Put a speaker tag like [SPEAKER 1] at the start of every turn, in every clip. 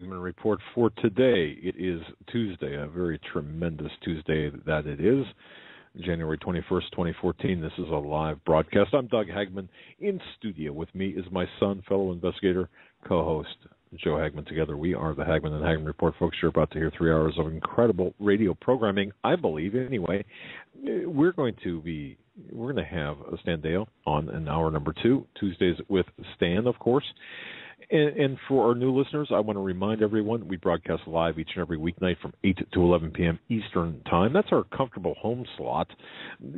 [SPEAKER 1] Hagmann report for today. It is Tuesday, a very tremendous Tuesday that it is, January 21st, 2014. This is a live broadcast. I'm Doug Hagmann. In studio with me is my son, fellow investigator, co-host Joe Hagmann. Together we are the Hagmann and Hagmann Report. Folks, you're about to hear 3 hours of incredible radio programming, I believe, anyway. We're going to have Stan Dale on in hour number 2, Tuesdays with Stan, of course. And for our new listeners, I want to remind everyone we broadcast live each and every weeknight from 8 to 11 p.m. Eastern Time. That's our comfortable home slot,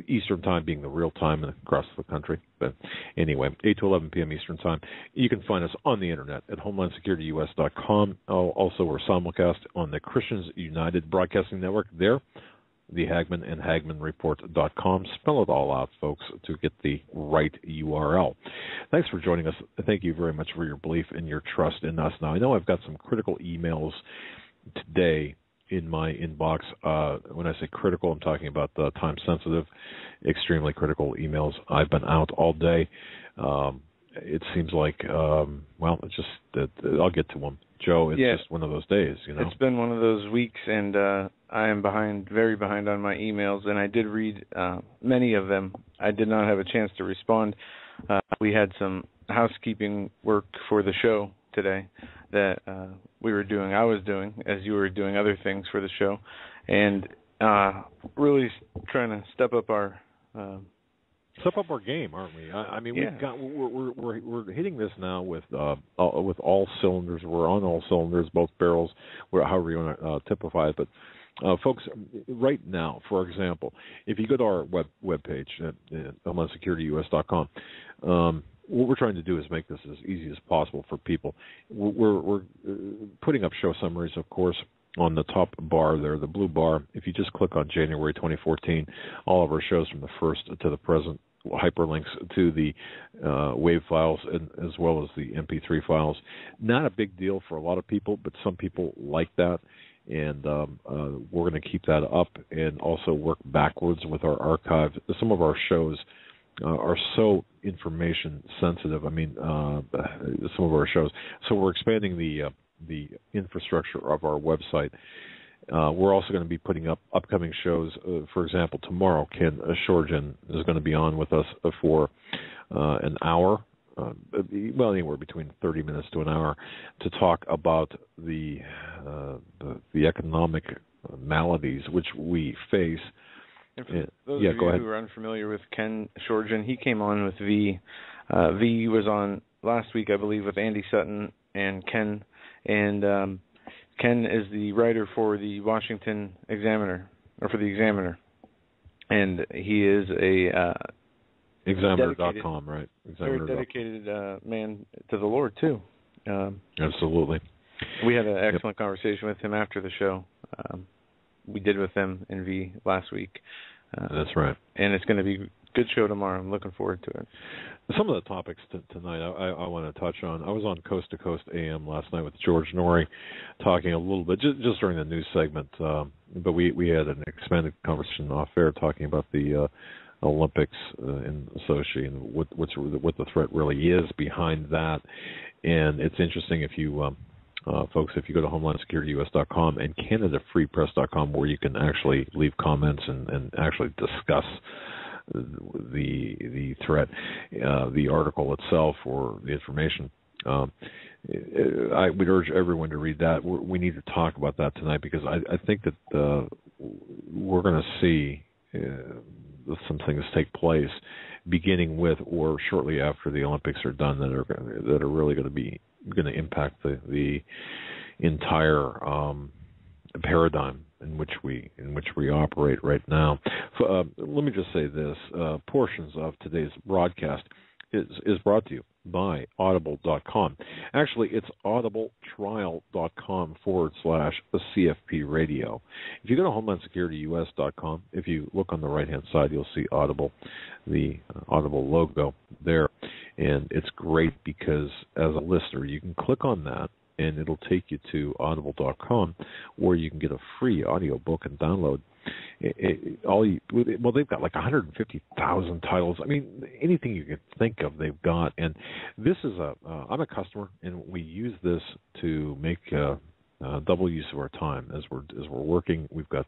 [SPEAKER 1] Eastern Time being the real time across the country. But anyway, 8 to 11 p.m. Eastern Time. You can find us on the Internet at HomelandSecurityUS.com. Also, we're simulcast on the Christians United Broadcasting Network there. The Hagmann and HagmannReport.com. Spell it all out, folks, to get the right URL. Thanks for joining us. Thank you very much for your belief and your trust in us. Now, I know I've got some critical emails today in my inbox. When I say critical, I'm talking about the time-sensitive, extremely critical emails. I've been out all day. It seems like, it's just, I'll get to them. Joe, it's just one of those days, you know.
[SPEAKER 2] It's been one of those weeks, and I am very behind on my emails, and I did read many of them. I did not have a chance to respond. We had some housekeeping work for the show today that we were doing, I was doing, as you were doing other things for the show, and really trying to step up our
[SPEAKER 1] game, aren't we? I mean, we're hitting this now with all cylinders. We're on all cylinders, both barrels, however you want to typify it. But folks, right now, for example, if you go to our webpage at HomelandSecurityUS.com, what we're trying to do is make this as easy as possible for people. We're putting up show summaries, of course, on the top bar there, the blue bar. If you just click on January 2014, all of our shows from the first to the present, hyperlinks to the WAV files as well as the MP3 files. Not a big deal for a lot of people, but some people like that. And we're going to keep that up and also work backwards with our archive. Some of our shows are so information sensitive. I mean, some of our shows. So we're expanding the infrastructure of our website. We're also going to be putting up upcoming shows. For example, tomorrow, Ken Shorjan is going to be on with us for an hour, anywhere between 30 minutes to an hour, to talk about the economic maladies which we face.
[SPEAKER 2] And for those of you who are unfamiliar with Ken Shorjan, he came on with V. V was on last week, I believe, with Andy Sutton and Ken. And Ken is the writer for the Washington Examiner, or for the Examiner. And he is a
[SPEAKER 1] Examiner.com, right?
[SPEAKER 2] Very dedicated man to the Lord, too.
[SPEAKER 1] Absolutely.
[SPEAKER 2] We had an excellent conversation with him after the show. We did with him in V last week.
[SPEAKER 1] That's right.
[SPEAKER 2] And it's going to be a good show tomorrow. I'm looking forward to it.
[SPEAKER 1] Some of the topics tonight I want to touch on. I was on Coast to Coast AM last night with George Norrie, talking a little bit, just during the news segment, but we had an expanded conversation off air talking about the Olympics in Sochi and what the threat really is behind that. And it's interesting if you folks, if you go to HomelandSecurityUS.com and CanadaFreePress.com, where you can actually leave comments and actually discuss the threat, the article itself, or the information. I would urge everyone to read that. We need to talk about that tonight, because I think that we're going to see some things take place beginning with or shortly after the Olympics are done that are really going to impact the entire paradigm in which we operate right now. So, let me just say this: portions of today's broadcast is brought to you by Audible.com. Actually, it's audibletrial.com/CFP radio. If you go to HomelandSecurityUS.com, if you look on the right-hand side, you'll see Audible, the Audible logo there. And it's great because as a listener, you can click on that, and it'll take you to Audible.com, where you can get a free audio book and download. They've got like 150,000 titles. I mean, anything you can think of, they've got. And this is I'm a customer, and we use this to make double use of our time as we're working. We've got,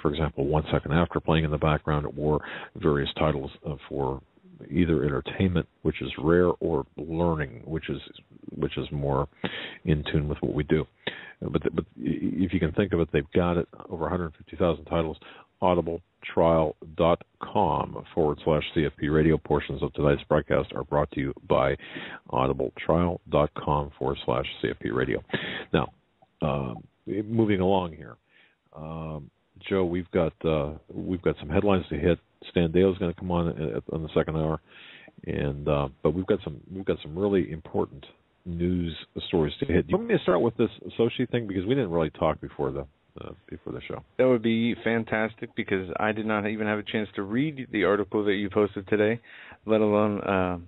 [SPEAKER 1] for example, 1 second after playing in the background, or various titles for either entertainment, which is rare, or learning, which is more in tune with what we do. But if you can think of it, they've got it over 150,000 titles. audibletrial.com/CFP radio. Portions of tonight's broadcast are brought to you by audibletrial.com/CFP radio. Now, moving along here, Joe, we've got some headlines to hit. Stan Dale's going to come on the second hour, and but we've got some really important news stories to hit. Do you want me to start with this Sochi thing, because we didn't really talk before the show?
[SPEAKER 2] That would be fantastic, because I did not even have a chance to read the article that you posted today, let alone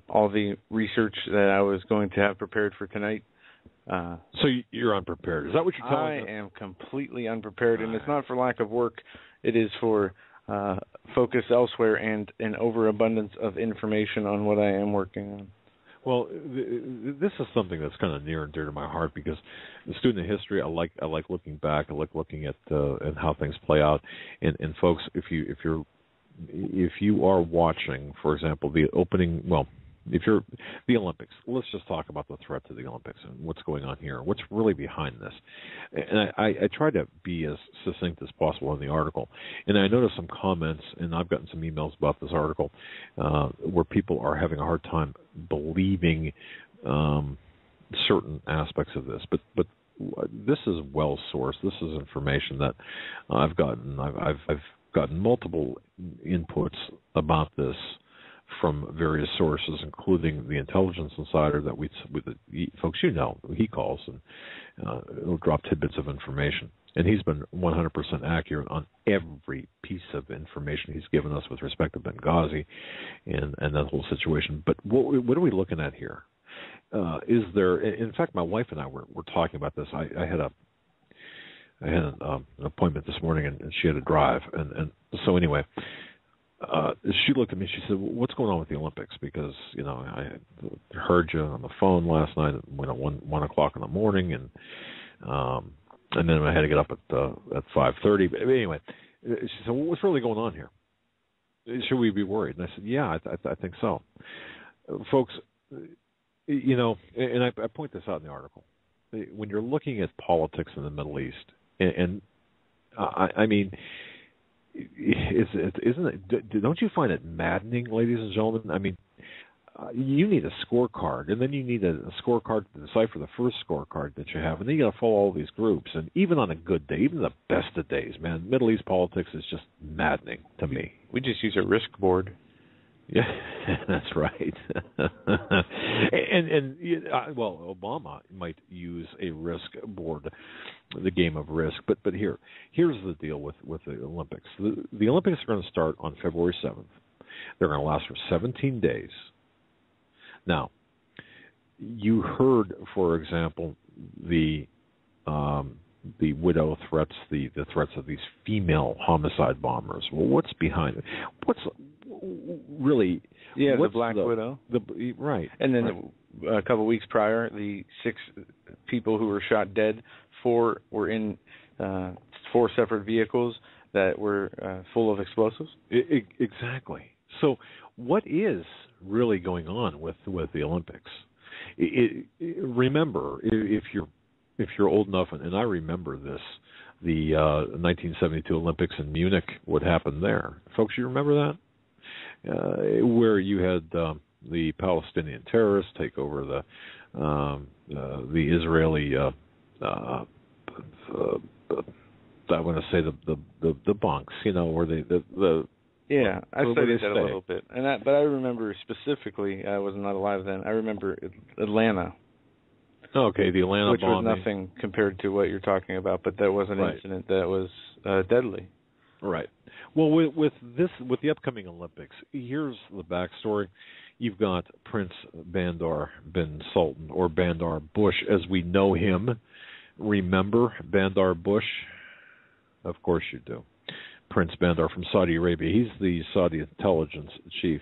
[SPEAKER 2] all the research that I was going to have prepared for tonight.
[SPEAKER 1] So you're unprepared. Is that what you're telling us?
[SPEAKER 2] I am completely unprepared, and it's not for lack of work. It is for focus elsewhere and an overabundance of information on what I am working on.
[SPEAKER 1] Well, this is something that's kind of near and dear to my heart, because the student of history, I like looking back. I like looking at and how things play out. And folks, if you are watching, for example, the opening, if you're the Olympics, let's just talk about the threat to the Olympics and what's going on here, what's really behind this. And I try to be as succinct as possible in the article. And I noticed some comments, and I've gotten some emails about this article, where people are having a hard time believing certain aspects of this. But this is well sourced. This is information that I've gotten. I've gotten multiple inputs about this from various sources, including the Intelligence Insider that folks he calls, and he'll drop tidbits of information. And he's been 100% accurate on every piece of information he's given us with respect to Benghazi and that whole situation. But what are we looking at here? Is there? In fact, my wife and I were talking about this. I had an appointment this morning, and she had to drive, and so anyway. She looked at me. She said, "What's going on with the Olympics? Because I heard you on the phone last night at 1 o'clock in the morning, and then I had to get up at 5:30. But anyway, she said, "Well, what's really going on here? Should we be worried?" And I said, "Yeah, I think so, folks. And I point this out in the article. When you're looking at politics in the Middle East, and I mean." Isn't it? Don't you find it maddening, ladies and gentlemen? I mean, you need a scorecard, and then you need a scorecard to decipher the first scorecard that you have, and then you got to follow all these groups. And even on a good day, even the best of days, man, Middle East politics is just maddening to me.
[SPEAKER 2] We just use a risk board.
[SPEAKER 1] Yeah, that's right. Well, Obama might use a risk board, the game of risk. But here's the deal with the Olympics. The Olympics are going to start on February 7th. They're going to last for 17 days. Now, you heard, for example, the widow threats, the threats of these female homicide bombers. Well, what's behind it? What's really?
[SPEAKER 2] Yeah, the Black Widow.
[SPEAKER 1] Right.
[SPEAKER 2] And then a couple of weeks prior, the 6 people who were shot dead, 4 were in 4 separate vehicles that were full of explosives.
[SPEAKER 1] Exactly. So what is really going on with the Olympics? Remember, if you're old enough, and I remember this, the 1972 Olympics in Munich, what happened there. Folks, you remember that? Where you had the Palestinian terrorists take over the Israeli, I want to say the bunks, where the
[SPEAKER 2] yeah, I studied that a little bit, but I remember specifically, I was not alive then. I remember Atlanta.
[SPEAKER 1] Okay, the Atlanta
[SPEAKER 2] which
[SPEAKER 1] bombing.
[SPEAKER 2] Was nothing compared to what you're talking about, but that was an incident that was deadly.
[SPEAKER 1] Right. Well, with the upcoming Olympics, here's the backstory. You've got Prince Bandar bin Sultan, or Bandar Bush as we know him. Remember Bandar Bush? Of course you do. Prince Bandar from Saudi Arabia. He's the Saudi intelligence chief.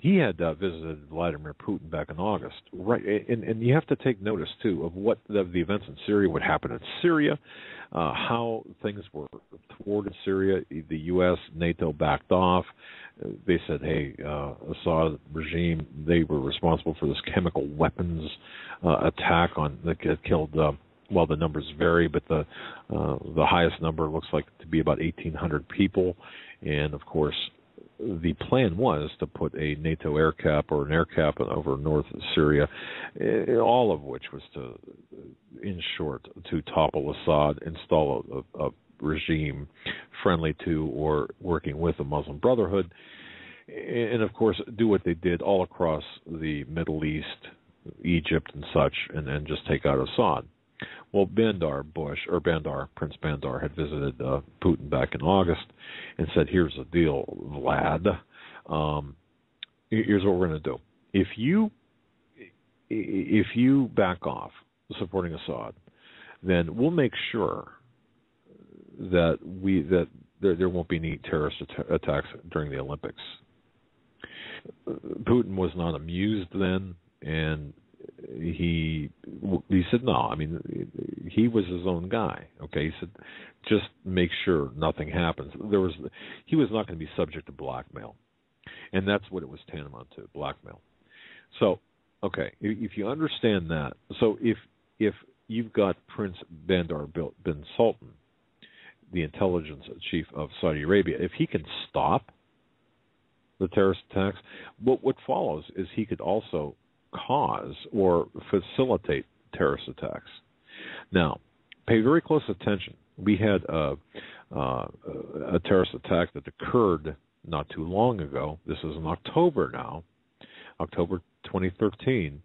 [SPEAKER 1] He had visited Vladimir Putin back in August, right? And you have to take notice too of what the events in Syria, what happened in Syria, how things were thwarted in Syria. The U.S., NATO backed off. They said, "Hey, Assad regime, they were responsible for this chemical weapons attack that killed." Well, the numbers vary, but the highest number looks like to be about 1,800 people, and of course, the plan was to put a NATO air cap or an air cap over north of Syria, all of which was to, in short, to topple Assad, install a regime friendly to or working with the Muslim Brotherhood, and of course do what they did all across the Middle East, Egypt and such, and then just take out Assad. Well, Prince Bandar had visited Putin back in August and said, "Here's the deal, Vlad. Here's what we're going to do. If you back off supporting Assad, then we'll make sure that there won't be any terrorist attacks during the Olympics." Putin was not amused then, and he said no. I mean, he was his own guy. Okay, he said just make sure nothing happens. He was not going to be subject to blackmail, and that's what it was tantamount to, blackmail. So, okay, if you understand that, so if you've got Prince Bandar bin Sultan, the intelligence chief of Saudi Arabia, if he can stop the terrorist attacks, what follows is he could also cause or facilitate terrorist attacks. Now, pay very close attention. We had a terrorist attack that occurred not too long ago. This is in October now, October 2013,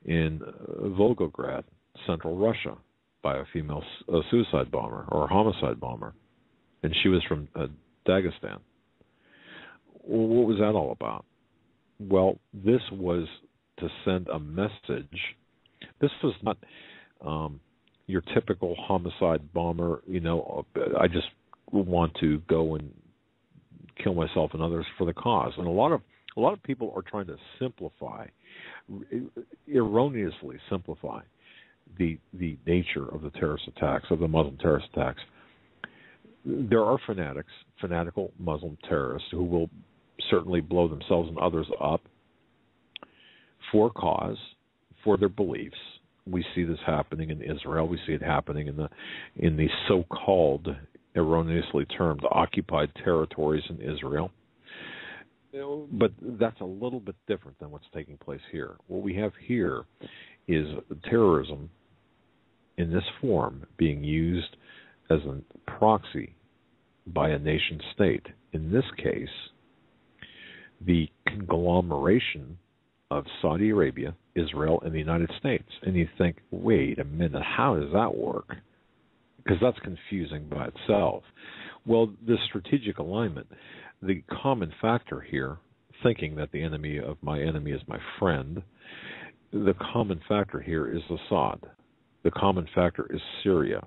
[SPEAKER 1] in Volgograd, central Russia, by a female suicide bomber or homicide bomber, and she was from Dagestan. What was that all about? Well, this was to send a message. This was not your typical homicide bomber, I just want to go and kill myself and others for the cause. And a lot of people are trying to erroneously simplify the nature of the terrorist attacks, of the Muslim terrorist attacks. There are fanatical Muslim terrorists who will certainly blow themselves and others up for cause, for their beliefs. We see this happening in Israel. We see it happening in the so-called, erroneously termed, occupied territories in Israel. But that's a little bit different than what's taking place here. What we have here is terrorism in this form being used as a proxy by a nation state. In this case, the conglomeration of Saudi Arabia, Israel, and the United States. And you think, wait a minute, how does that work? Because that's confusing by itself. Well, this strategic alignment, the common factor here, thinking that the enemy of my enemy is my friend, the common factor here is Assad. The common factor is Syria.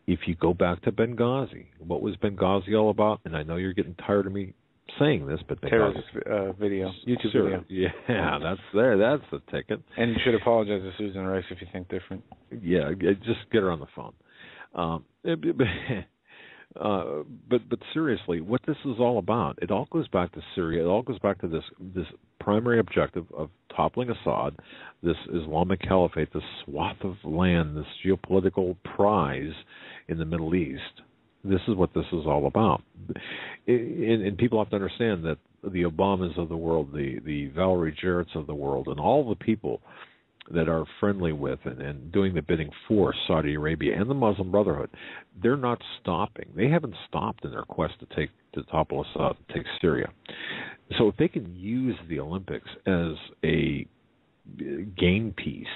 [SPEAKER 1] If you go back to Benghazi, what was Benghazi all about? And I know you're getting tired of me saying this, but
[SPEAKER 2] terrorist video, YouTube video.
[SPEAKER 1] Yeah, that's there. That's the ticket.
[SPEAKER 2] And you should apologize to Susan Rice if you think different.
[SPEAKER 1] Yeah, just get her on the phone. But seriously, what this is all about, it all goes back to Syria. It all goes back to this primary objective of toppling Assad, this Islamic Caliphate, this swath of land, this geopolitical prize in the Middle East. This is what this is all about. And people have to understand that the Obamas of the world, the Valerie Jarretts of the world, and all the people that are friendly with and doing the bidding for Saudi Arabia and the Muslim Brotherhood, they're not stopping. They haven't stopped in their quest to topple Assad and take Syria. So if they can use the Olympics as a game piece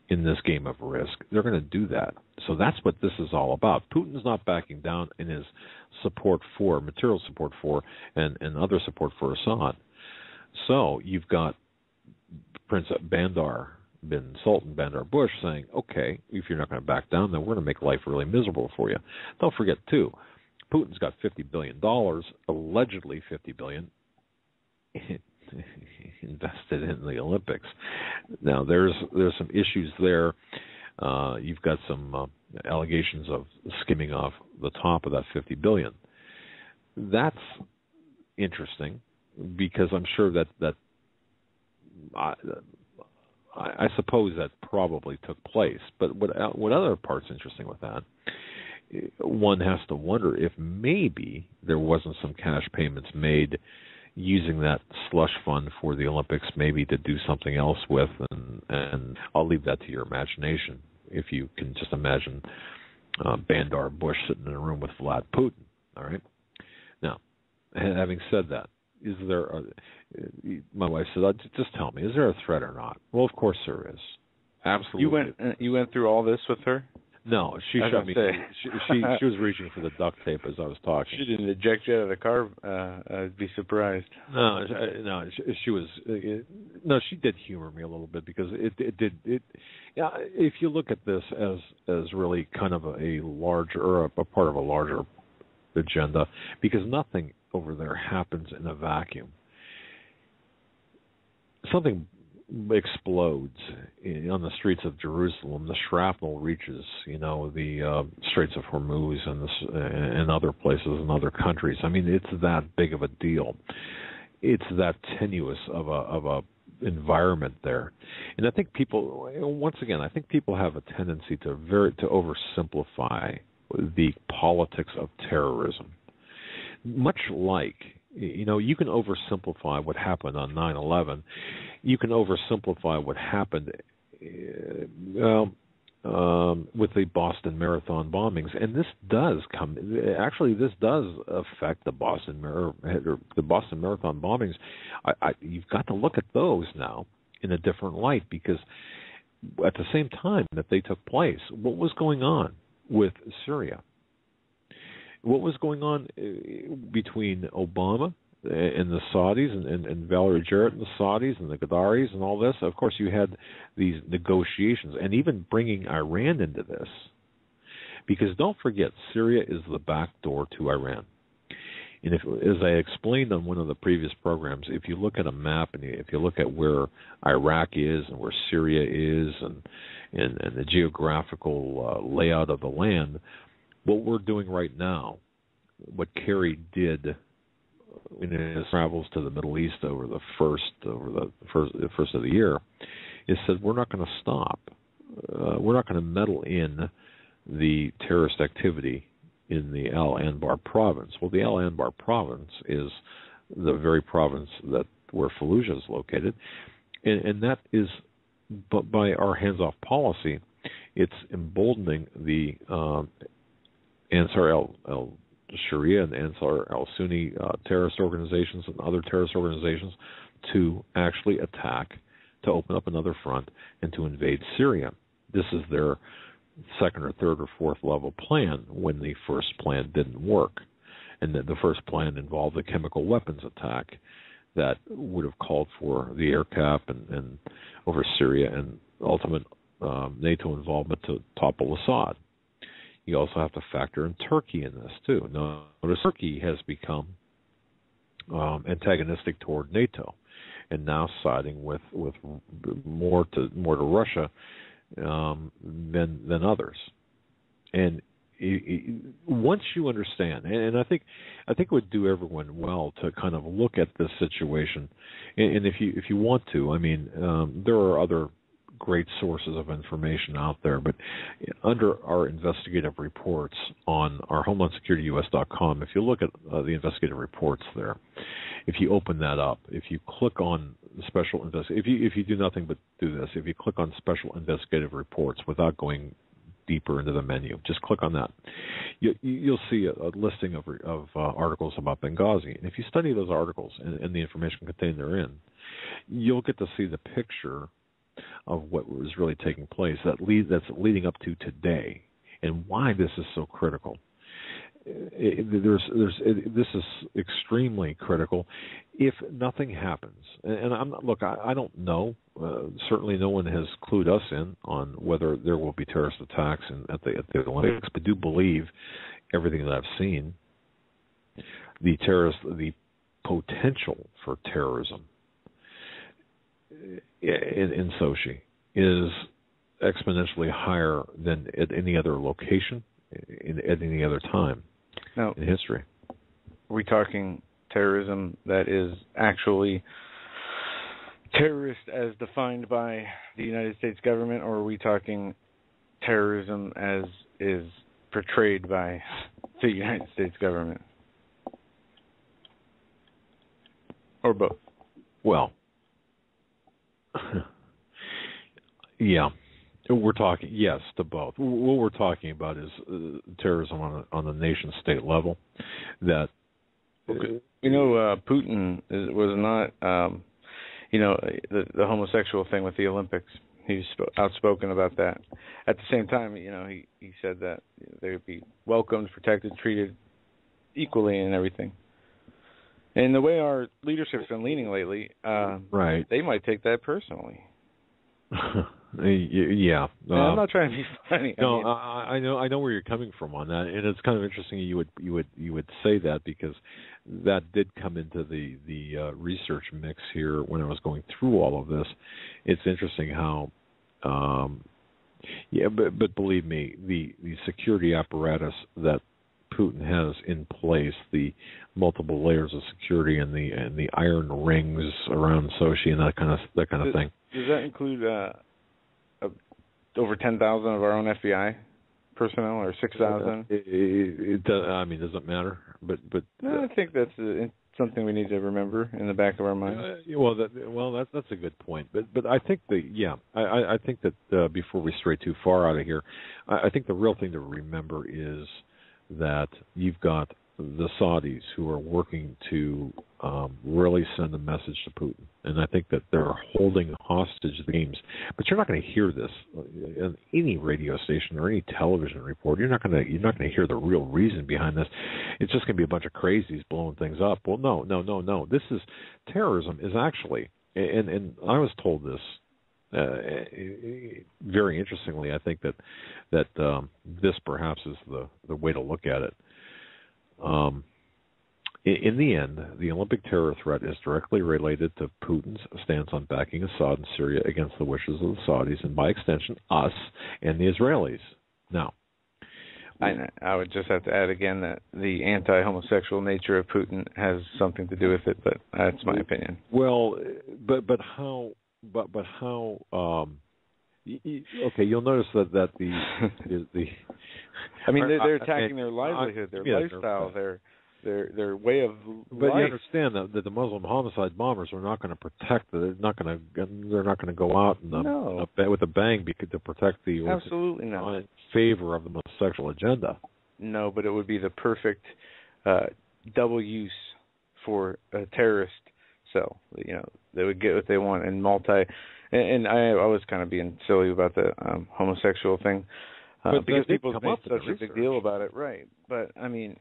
[SPEAKER 1] in this game of risk, they're going to do that. So that's what this is all about. Putin's not backing down in his support for, material support for, and other support for Assad. So you've got Prince Bandar bin Sultan Bandar Bush saying, okay, if you're not going to back down, then we're going to make life really miserable for you. Don't forget, too, Putin's got $50 billion, allegedly $50 billion. invested in the Olympics. Now, there's some issues there. You've got some allegations of skimming off the top of that $50 billion. That's interesting because I'm sure that I suppose that probably took place. But what other part's interesting with that? One has to wonder if maybe there wasn't some cash payments made using that slush fund for the Olympics, maybe to do something else with, and I'll leave that to your imagination. If you can just imagine Bandar Bush sitting in a room with Vlad Putin. All right. Now, having said that, is there? My wife said, "Just tell me, is there a threat or not?" Well, of course there is. Absolutely.
[SPEAKER 2] You went through all this with her?
[SPEAKER 1] No, she shut me. She was reaching for the duct tape as I was talking.
[SPEAKER 2] She didn't eject you out of the car. I'd be surprised.
[SPEAKER 1] No, she was. No, she did humor me a little bit because it did. Yeah, if you look at this as really kind of a larger or a part of a larger agenda, because nothing over there happens in a vacuum. Something explodes on the streets of Jerusalem. The shrapnel reaches, the Straits of Hormuz and other places in other countries. I mean, it's that big of a deal. It's that tenuous of a environment there, and I think people, once again, have a tendency to oversimplify the politics of terrorism. Much like, you can oversimplify what happened on 9/11. You can oversimplify what happened with the Boston Marathon bombings, and this does affect the Boston Marathon bombings. You've got to look at those now in a different light, because at the same time that they took place, what was going on with Syria? What was going on between Obama and the Saudis and Valerie Jarrett and the Saudis and the Qataris and all this? Of course, you had these negotiations and even bringing Iran into this. Because don't forget, Syria is the back door to Iran. And as I explained on one of the previous programs, if you look at a map and if you look at where Iraq is and where Syria is and the geographical layout of the land, what we're doing right now, what Kerry did in his travels to the Middle East over the first of the year, is said we're not going to stop. We're not going to meddle in the terrorist activity in the Al Anbar province. Well, the Al Anbar province is the very province where Fallujah is located, and that is, but by our hands-off policy, it's emboldening the Ansar al-Sharia and Ansar al-Sunni terrorist organizations and other terrorist organizations to actually attack, to open up another front, and to invade Syria. This is their second or third or fourth level plan when the first plan didn't work. And the first plan involved a chemical weapons attack that would have called for the air cap and over Syria and ultimate NATO involvement to topple Assad. You also have to factor in Turkey in this too. Notice Turkey has become antagonistic toward NATO, and now siding with more to Russia than others. And once you understand, and I think it would do everyone well to kind of look at this situation, and if you want to, I mean, there are other great sources of information out there, but under our investigative reports on our HomelandSecurityUS.com, if you look at the investigative reports there, if you open that up, if you click on special if you do nothing but do this, if you click on special investigative reports without going deeper into the menu, just click on that, you'll see a listing of articles about Benghazi. And if you study those articles and the information contained therein, you'll get to see the picture of what was really taking place that's leading up to today, and why this is so critical. This is extremely critical. If nothing happens, and I don't know. Certainly, no one has clued us in on whether there will be terrorist attacks at the Olympics. But do believe everything that I've seen. The potential for terrorism in Sochi is exponentially higher than at any other location at any other time in history.
[SPEAKER 2] Are we talking terrorism that is actually terrorist as defined by the United States government, or are we talking terrorism as is portrayed by the United States government? Or both?
[SPEAKER 1] Well, yeah. We're talking, yes, to both. What we're talking about is terrorism on the nation-state level. That
[SPEAKER 2] Putin was not, the homosexual thing with the Olympics. He's outspoken about that. At the same time, he said that they would be welcomed, protected, treated equally and everything. And the way our leadership's been leaning lately,
[SPEAKER 1] right,
[SPEAKER 2] they might take that personally.
[SPEAKER 1] Yeah,
[SPEAKER 2] I'm not trying to be funny.
[SPEAKER 1] No, I know where you're coming from on that, and it's kind of interesting you would say that, because that did come into the research mix here when I was going through all of this. It's interesting how, but believe me, the security apparatus that Putin has in place, the multiple layers of security and the iron rings around Sochi and that kind of thing.
[SPEAKER 2] Does that include over 10,000 of our own FBI personnel, or 6,000?
[SPEAKER 1] It doesn't matter. But
[SPEAKER 2] no, I think that's something we need to remember in the back of our minds.
[SPEAKER 1] That's a good point. But I think I think that before we stray too far out of here, I think the real thing to remember is that you've got the Saudis who are working to really send a message to Putin, and I think that they're holding hostage the games. But you're not going to hear this in any radio station or any television report. You're not going to hear the real reason behind this. It's just going to be a bunch of crazies blowing things up. Well, no. This is terrorism. Is actually, and I was told this. Very interestingly, I think that this perhaps is the way to look at it. In the end, the Olympic terror threat is directly related to Putin's stance on backing Assad in Syria against the wishes of the Saudis, and by extension, us and the Israelis. Now,
[SPEAKER 2] I would just have to add again that the anti-homosexual nature of Putin has something to do with it, but that's my opinion.
[SPEAKER 1] Well, but how? But how? Okay, you'll notice that the
[SPEAKER 2] I mean, they're attacking their livelihood, their lifestyle, their way of
[SPEAKER 1] but
[SPEAKER 2] life.
[SPEAKER 1] You understand that the Muslim homicide bombers are not going to protect. They're not going to go out and with a bang to protect the
[SPEAKER 2] absolutely not
[SPEAKER 1] in favor of the homosexual agenda.
[SPEAKER 2] No, but it would be the perfect double use for a terrorist cell. They would get what they want and And I was kind of being silly about the homosexual thing because people make such a big deal about it, right? But I mean,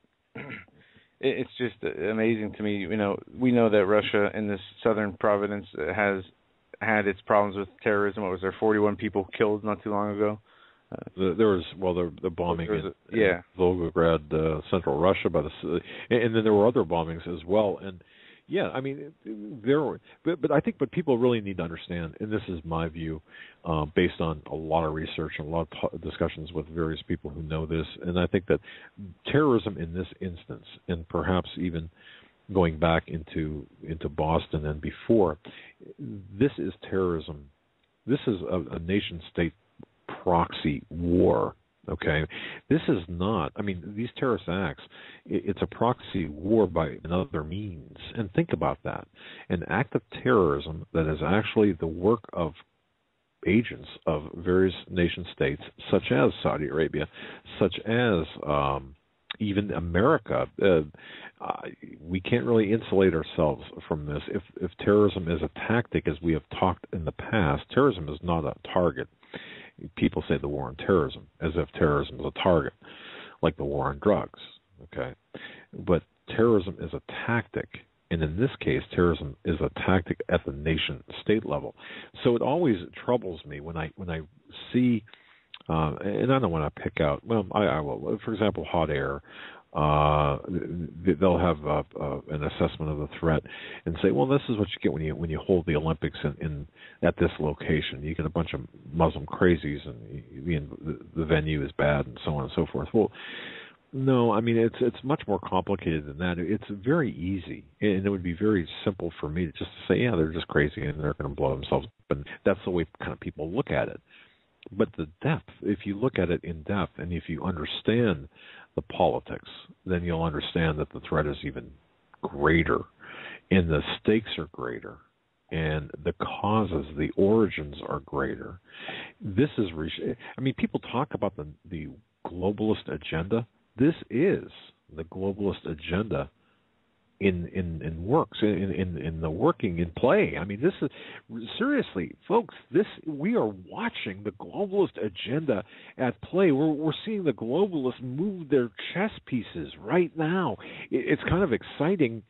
[SPEAKER 2] it's just amazing to me. We know that Russia in this southern province has had its problems with terrorism. What was there? 41 people killed not too long ago.
[SPEAKER 1] There was the bombing in Volgograd, central Russia, and then there were other bombings as well. And yeah, I mean, but I think what people really need to understand, and this is my view, based on a lot of research and a lot of discussions with various people who know this, and I think that terrorism in this instance, and perhaps even going back into Boston and before, this is terrorism. This is a nation-state proxy war. Okay, this is not. I mean, these terrorist acts. It's a proxy war by another means. And think about that: an act of terrorism that is actually the work of agents of various nation states, such as Saudi Arabia, such as even America. We can't really insulate ourselves from this. If terrorism is a tactic, as we have talked in the past, terrorism is not a target. People say the war on terrorism as if terrorism is a target, like the war on drugs. Okay, but terrorism is a tactic, and in this case, terrorism is a tactic at the nation-state level. So it always troubles me when I see, and I don't want to pick out. Well, I will. For example, hot air. they'll have an assessment of the threat and say, well, this is what you get when you hold the Olympics in at this location. You get a bunch of Muslim crazies, and the venue is bad, and so on and so forth. Well, no, I mean it's much more complicated than that. It's very easy, and it would be very simple for me to just say, yeah, they're just crazy and they're going to blow themselves up, and that's the way kind of people look at it. But the depth, if you look at it in depth, and if you understand the politics, then you'll understand that the threat is even greater, and the stakes are greater, and the causes, the origins are greater. This is, I mean, people talk about the globalist agenda. This is the globalist agenda in works, in the working, in play. I mean, this is, seriously, folks, we are watching the globalist agenda at play. We're seeing the globalists move their chess pieces right now. It's kind of exciting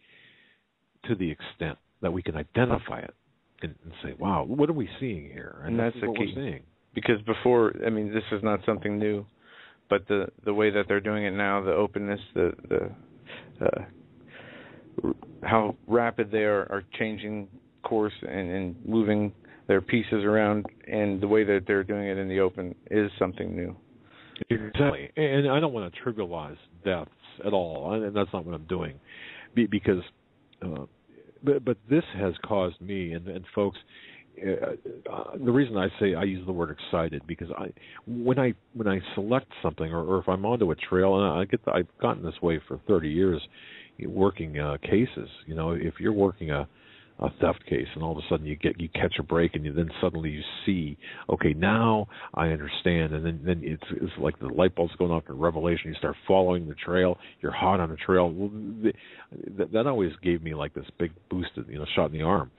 [SPEAKER 1] to the extent that we can identify it and say, wow, what are we seeing here?
[SPEAKER 2] And that's
[SPEAKER 1] what
[SPEAKER 2] the key.
[SPEAKER 1] We're seeing.
[SPEAKER 2] Because before, I mean, this is not something new, but the way that they're doing it now, the openness, the how rapid they are changing course and moving their pieces around, and the way that they're doing it in the open is something new.
[SPEAKER 1] Exactly. And I don't want to trivialize deaths at all, and that's not what I'm doing, because but this has caused me and folks. The reason I say I use the word excited, because when I select something, or if I'm onto a trail, and I've gotten this way for 30 years, working cases. You know, if you're working a theft case, and all of a sudden you catch a break, and then suddenly you see, okay, now I understand, and then it's like the light bulb's going off in Revelation. You start following the trail. You're hot on the trail. Well, that always gave me like this big boost, shot in the arm.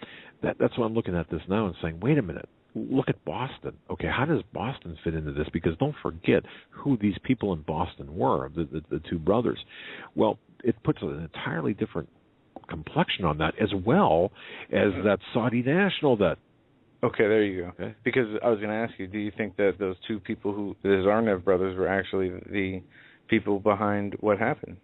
[SPEAKER 1] That's why I'm looking at this now and saying, wait a minute, look at Boston. Okay, how does Boston fit into this? Because don't forget who these people in Boston were, the two brothers. Well, it puts an entirely different complexion on that, as well as that Saudi national debt.
[SPEAKER 2] Okay, there you go. Okay. Because I was going to ask you, do you think that those two people, the Zarnev brothers, were actually the people behind what happened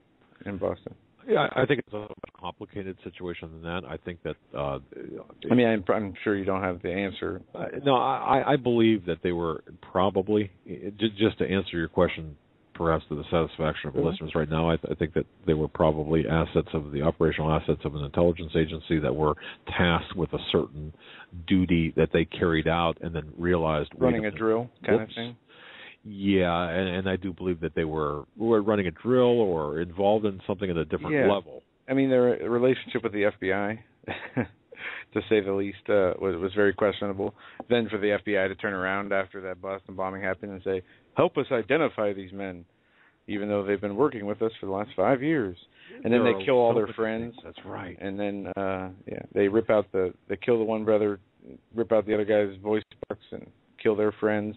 [SPEAKER 2] in Boston?
[SPEAKER 1] Yeah, I think it's a much complicated situation than that. I think that...
[SPEAKER 2] I mean, I'm sure you don't have the answer.
[SPEAKER 1] No, I believe that they were probably, just to answer your question, perhaps to the satisfaction of the listeners right now, I think that they were probably the operational assets of an intelligence agency that were tasked with a certain duty that they carried out, and then realized...
[SPEAKER 2] Running a drill kind of thing?
[SPEAKER 1] Yeah, and I do believe that they were running a drill or involved in something at a different level.
[SPEAKER 2] I mean, their relationship with the FBI, to say the least, was very questionable. Then for the FBI to turn around after that Boston bombing happened and say, help us identify these men, even though they've been working with us for the last 5 years. And then they kill all their friends.
[SPEAKER 1] That's right.
[SPEAKER 2] And then, they they kill the one brother, rip out the other guy's voice box, and kill their friends.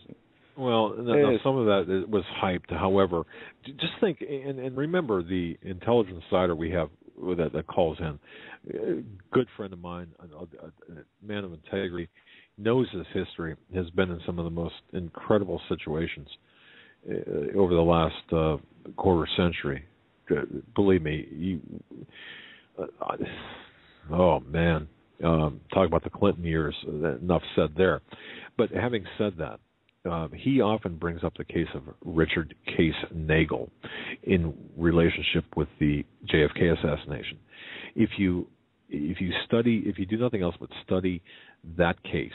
[SPEAKER 1] Well, some of that was hyped. However, just think and remember the intelligence insider we have that calls in. A good friend of mine, a man of integrity, knows his history, has been in some of the most incredible situations over the last quarter century. Believe me, oh man, talk about the Clinton years. Enough said there. But having said that, he often brings up the case of Richard Case Nagel in relationship with the JFK assassination. If you do nothing else but study that case,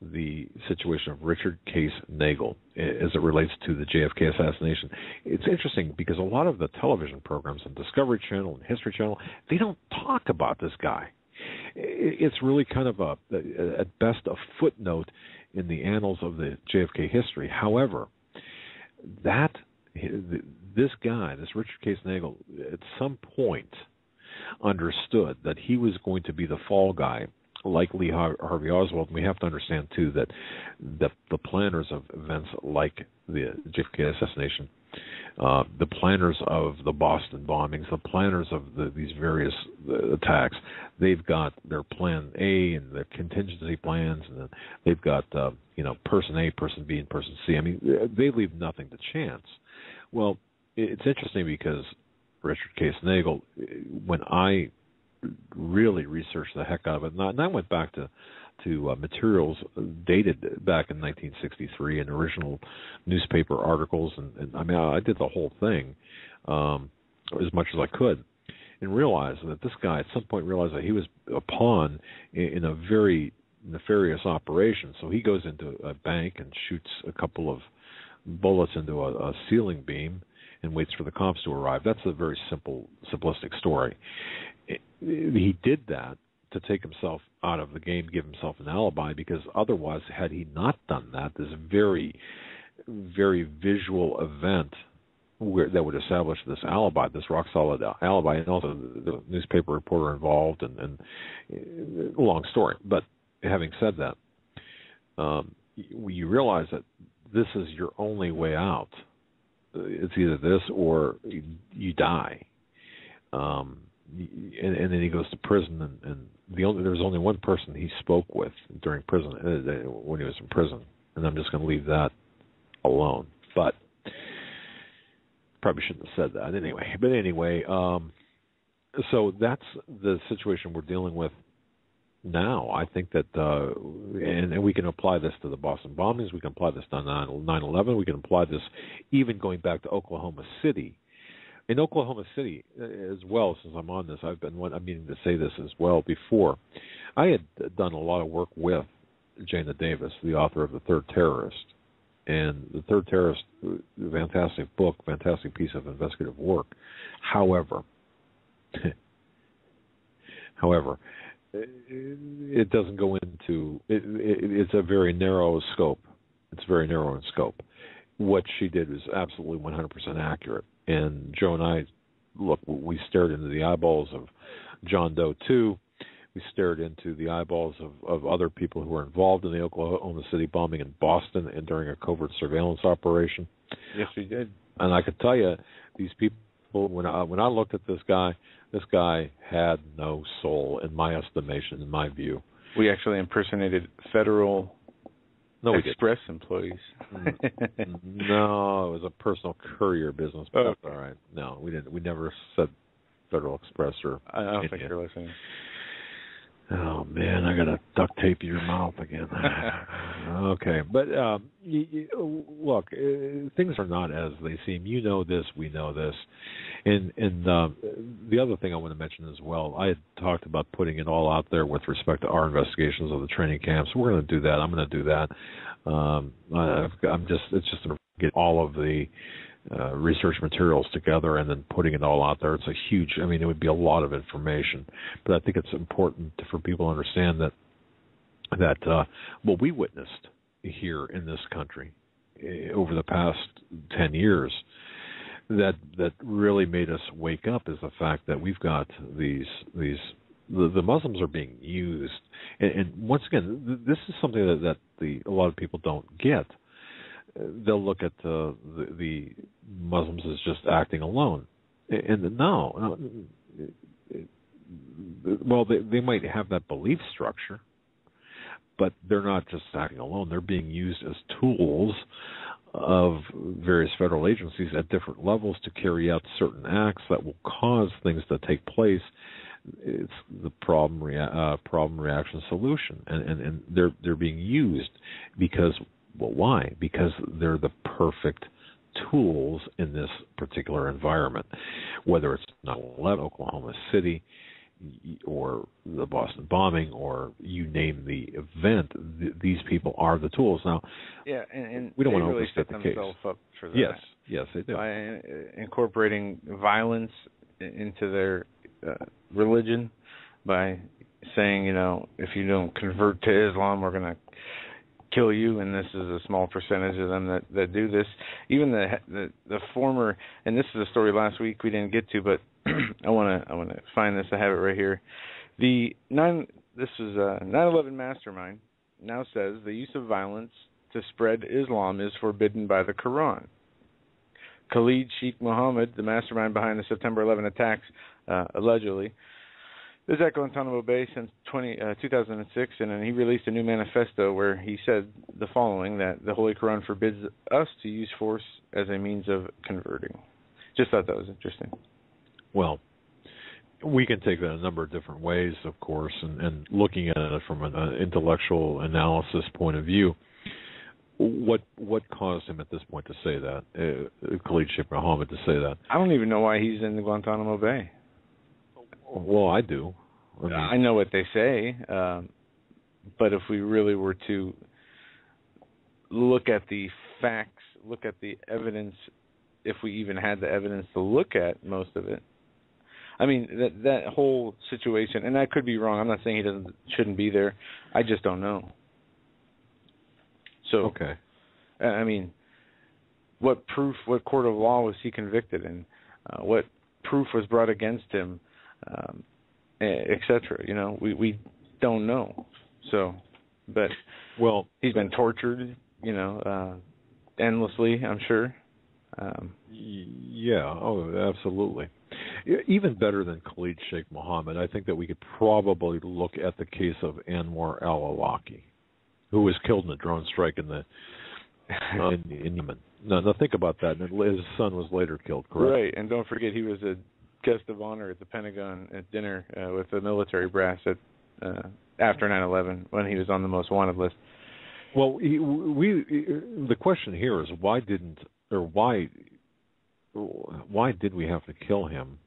[SPEAKER 1] the situation of Richard Case Nagel as it relates to the JFK assassination, it's interesting because a lot of the television programs on Discovery Channel and History Channel, they don't talk about this guy. It's really kind of at best a footnote in the annals of the JFK history. However, this guy, this Richard Case Nagel, at some point understood that he was going to be the fall guy, like Lee Harvey Oswald. And we have to understand, too, that the planners of events like the JFK assassination, the planners of the Boston bombings, the planners of these various attacks, they've got their plan A and their contingency plans, and then they've got person A, person B, and person C. I mean, they leave nothing to chance. Well, it's interesting because Richard Case Nagel. When I really researched the heck out of it, and I went back to materials dated back in 1963 and original newspaper articles, and I mean I did the whole thing as much as I could, and realized that this guy at some point realized that he was a pawn in a very nefarious operation. So he goes into a bank and shoots a couple of bullets into a ceiling beam and waits for the cops to arrive. That's a very simplistic story. He did that to take himself out of the game, give himself an alibi, because otherwise, had he not done that, this very, very visual event that would establish this alibi, this rock-solid alibi, and also the newspaper reporter involved, and long story. But having said that, you realize that this is your only way out. It's either this or you die. And then he goes to prison, and there was only one person he spoke with during prison when he was in prison, and I'm just going to leave that alone. But probably shouldn't have said that anyway. But anyway, so that's the situation we're dealing with now. I think that, and we can apply this to the Boston bombings. We can apply this to 9/11. We can apply this even going back to Oklahoma City. In Oklahoma City as well, since I'm on this, I'm meaning to say this as well before. I had done a lot of work with Jana Davis, the author of The Third Terrorist. And The Third Terrorist, fantastic book, fantastic piece of investigative work. However, it doesn't go into, it's a very narrow scope. It's very narrow in scope. What she did was absolutely 100% accurate. And Joe and I, we stared into the eyeballs of John Doe 2. We stared into the eyeballs of other people who were involved in the Oklahoma City bombing in Boston and during a covert surveillance operation.
[SPEAKER 2] Yes, we did.
[SPEAKER 1] And I could tell you, these people, when I looked at this guy had no soul, in my estimation, in my view.
[SPEAKER 2] We actually impersonated Federal Express employees.
[SPEAKER 1] No, it was a personal courier business. But that's all right. No, we didn't. We never said Federal Express or. I don't think you're listening. Oh man, I gotta duct tape your mouth again. Okay, but look, things are not as they seem. You know this, we know this, and the other thing I want to mention as well. I had talked about putting it all out there with respect to our investigations of the training camps. We're going to do that. I'm going to do that. It's just to get all of the research materials together and then putting it all out there. It's a huge, it would be a lot of information, but I think it's important for people to understand that what we witnessed here in this country over the past 10 years that really made us wake up is the fact that we've got the Muslims are being used, and once again, this is something that a lot of people don't get. They'll look at the Muslims as just acting alone, and no. Well, they might have that belief structure, but they're not just acting alone. They're being used as tools of various federal agencies at different levels to carry out certain acts that will cause things to take place. It's the problem reaction solution, and they're being used because. Well, why? Because they're the perfect tools in this particular environment, whether it's 9/11, Oklahoma City, or the Boston bombing, or you name the event. These people are the tools. Now,
[SPEAKER 2] yeah, and
[SPEAKER 1] we don't want to
[SPEAKER 2] really
[SPEAKER 1] overstate the case.
[SPEAKER 2] Up for that.
[SPEAKER 1] Yes, they do.
[SPEAKER 2] By incorporating violence into their religion, by saying, if you don't convert to Islam, we're going to kill you, and this is a small percentage of them that do this. Even the former, and this is a story last week we didn't get to, but I want to find this. I have it right here. This is 9/11 mastermind now says the use of violence to spread Islam is forbidden by the Quran. Khalid Sheikh Mohammed, the mastermind behind the September 11 attacks, allegedly, is at Guantanamo Bay since 2006, and then he released a new manifesto where he said the following, that the Holy Quran forbids us to use force as a means of converting. Just thought that was interesting.
[SPEAKER 1] Well, we can take that a number of different ways, of course, and looking at it from an intellectual analysis point of view. What caused him at this point to say that, Khalid Sheikh Mohammed to say that?
[SPEAKER 2] I don't even know why he's in Guantanamo Bay.
[SPEAKER 1] Well, I do.
[SPEAKER 2] I know what they say, but if we really were to look at the facts, look at the evidence, if we even had the evidence to look at most of it, I mean, that whole situation, and I could be wrong. I'm not saying he shouldn't be there. I just don't know. So,
[SPEAKER 1] okay.
[SPEAKER 2] I mean, what proof, what court of law was he convicted in? What proof was brought against him, et cetera? You know, we don't know. So, but he's been tortured, you know, endlessly, I'm sure.
[SPEAKER 1] Yeah, absolutely. Even better than Khalid Sheikh Mohammed, I think that we could probably look at the case of Anwar al-Awlaki, who was killed in a drone strike in Yemen. Now think about that. And his son was later killed, correct?
[SPEAKER 2] Right, and don't forget he was a guest of honor at the Pentagon at dinner with the military brass after 9/11 when he was on the most wanted list.
[SPEAKER 1] Well, the question here is why did we have to kill him?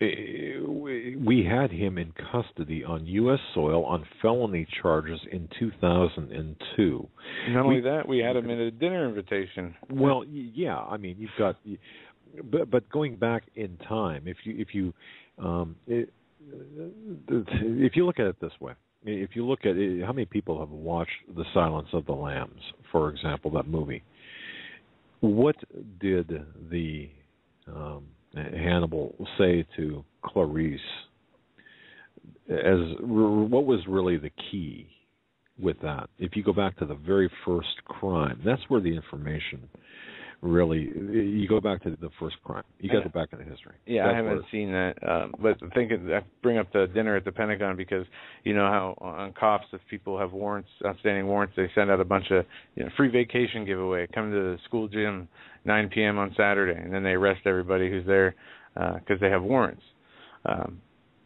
[SPEAKER 1] We had him in custody on U.S. soil on felony charges in 2002.
[SPEAKER 2] Not only that, we had him in a dinner invitation.
[SPEAKER 1] Well, yeah, I mean, you've got, but going back in time, if you look at it this way, if you look at it, how many people have watched The Silence of the Lambs, for example, that movie? What did the Hannibal say to Clarice? What was really the key with that? If you go back to the very first crime, that's where the information really. You go back to the first crime. You got to go back into history.
[SPEAKER 2] Yeah, I haven't seen that, but I bring up the dinner at the Pentagon because you know how on cops, if people have warrants, outstanding warrants, they send out a bunch of free vacation giveaway. Come to the school gym 9 p.m. on Saturday, and then they arrest everybody who's there because they have warrants.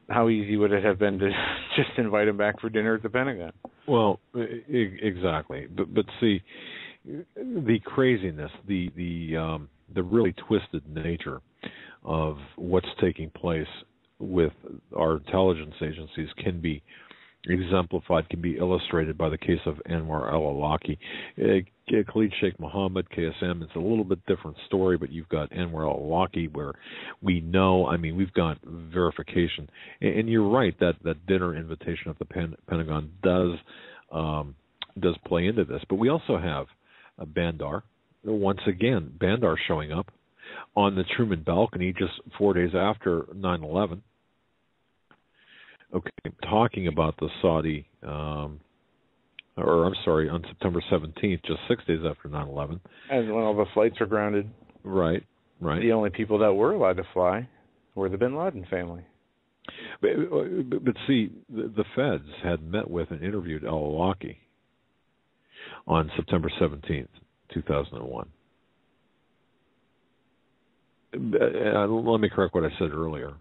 [SPEAKER 2] How easy would it have been to just invite them back for dinner at the Pentagon? Well,
[SPEAKER 1] exactly. But see, the craziness, the really twisted nature of what's taking place with our intelligence agencies can be exemplified, can be illustrated by the case of Anwar al-Awlaki. Khalid Sheikh Mohammed, KSM, it's a little bit different story, but you've got Anwar al-Awlaki where we know, I mean, we've got verification. And you're right, that dinner invitation at the Pentagon does play into this. But we also have Bandar, once again, Bandar showing up on the Truman balcony just 4 days after 9/11. Okay, talking about the Saudi, on September 17th, just 6 days after 9/11.
[SPEAKER 2] And when all the flights were grounded.
[SPEAKER 1] Right. The
[SPEAKER 2] only people that were allowed to fly were the bin Laden family.
[SPEAKER 1] But see, the feds had met with and interviewed al-Awlaki on September 17th, 2001. Let me correct what I said earlier.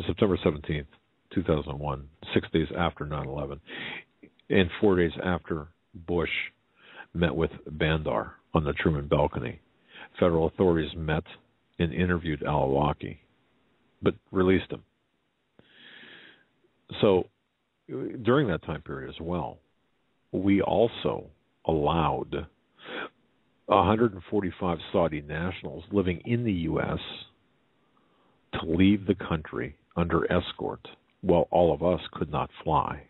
[SPEAKER 1] September 17th, 2001, 6 days after 9/11, and 4 days after Bush met with Bandar on the Truman balcony. Federal authorities met and interviewed al-Awlaki, but released him. So during that time period as well, we also allowed 145 Saudi nationals living in the U.S. to leave the country under escort, while all of us could not fly.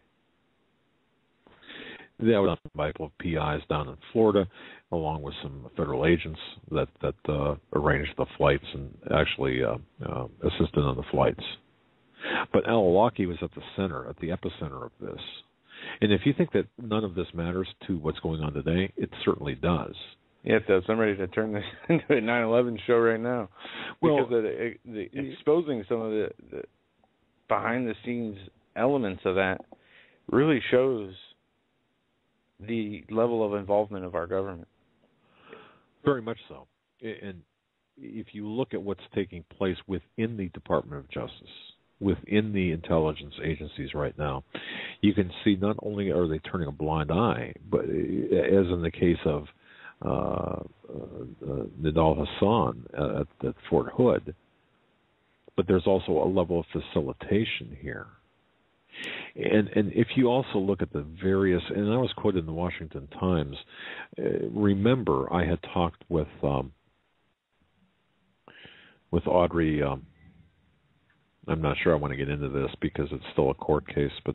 [SPEAKER 1] That was done by a couple of PIs down in Florida, along with some federal agents that arranged the flights and actually assisted on the flights. But al-Awlaki was at the epicenter of this. And if you think that none of this matters to what's going on today, it certainly does.
[SPEAKER 2] Yeah, it does. I'm ready to turn this into a 9/11 show right now. Because the exposing some of the behind-the-scenes elements of that really shows the level of involvement of our government.
[SPEAKER 1] Very much so. And if you look at what's taking place within the Department of Justice, within the intelligence agencies right now, you can see not only are they turning a blind eye, but as in the case of Nidal Hassan at Fort Hood, but there's also a level of facilitation here. And if you also look at the various, and I was quoted in the Washington Times, remember I had talked with Audrey, I'm not sure I want to get into this because it's still a court case, but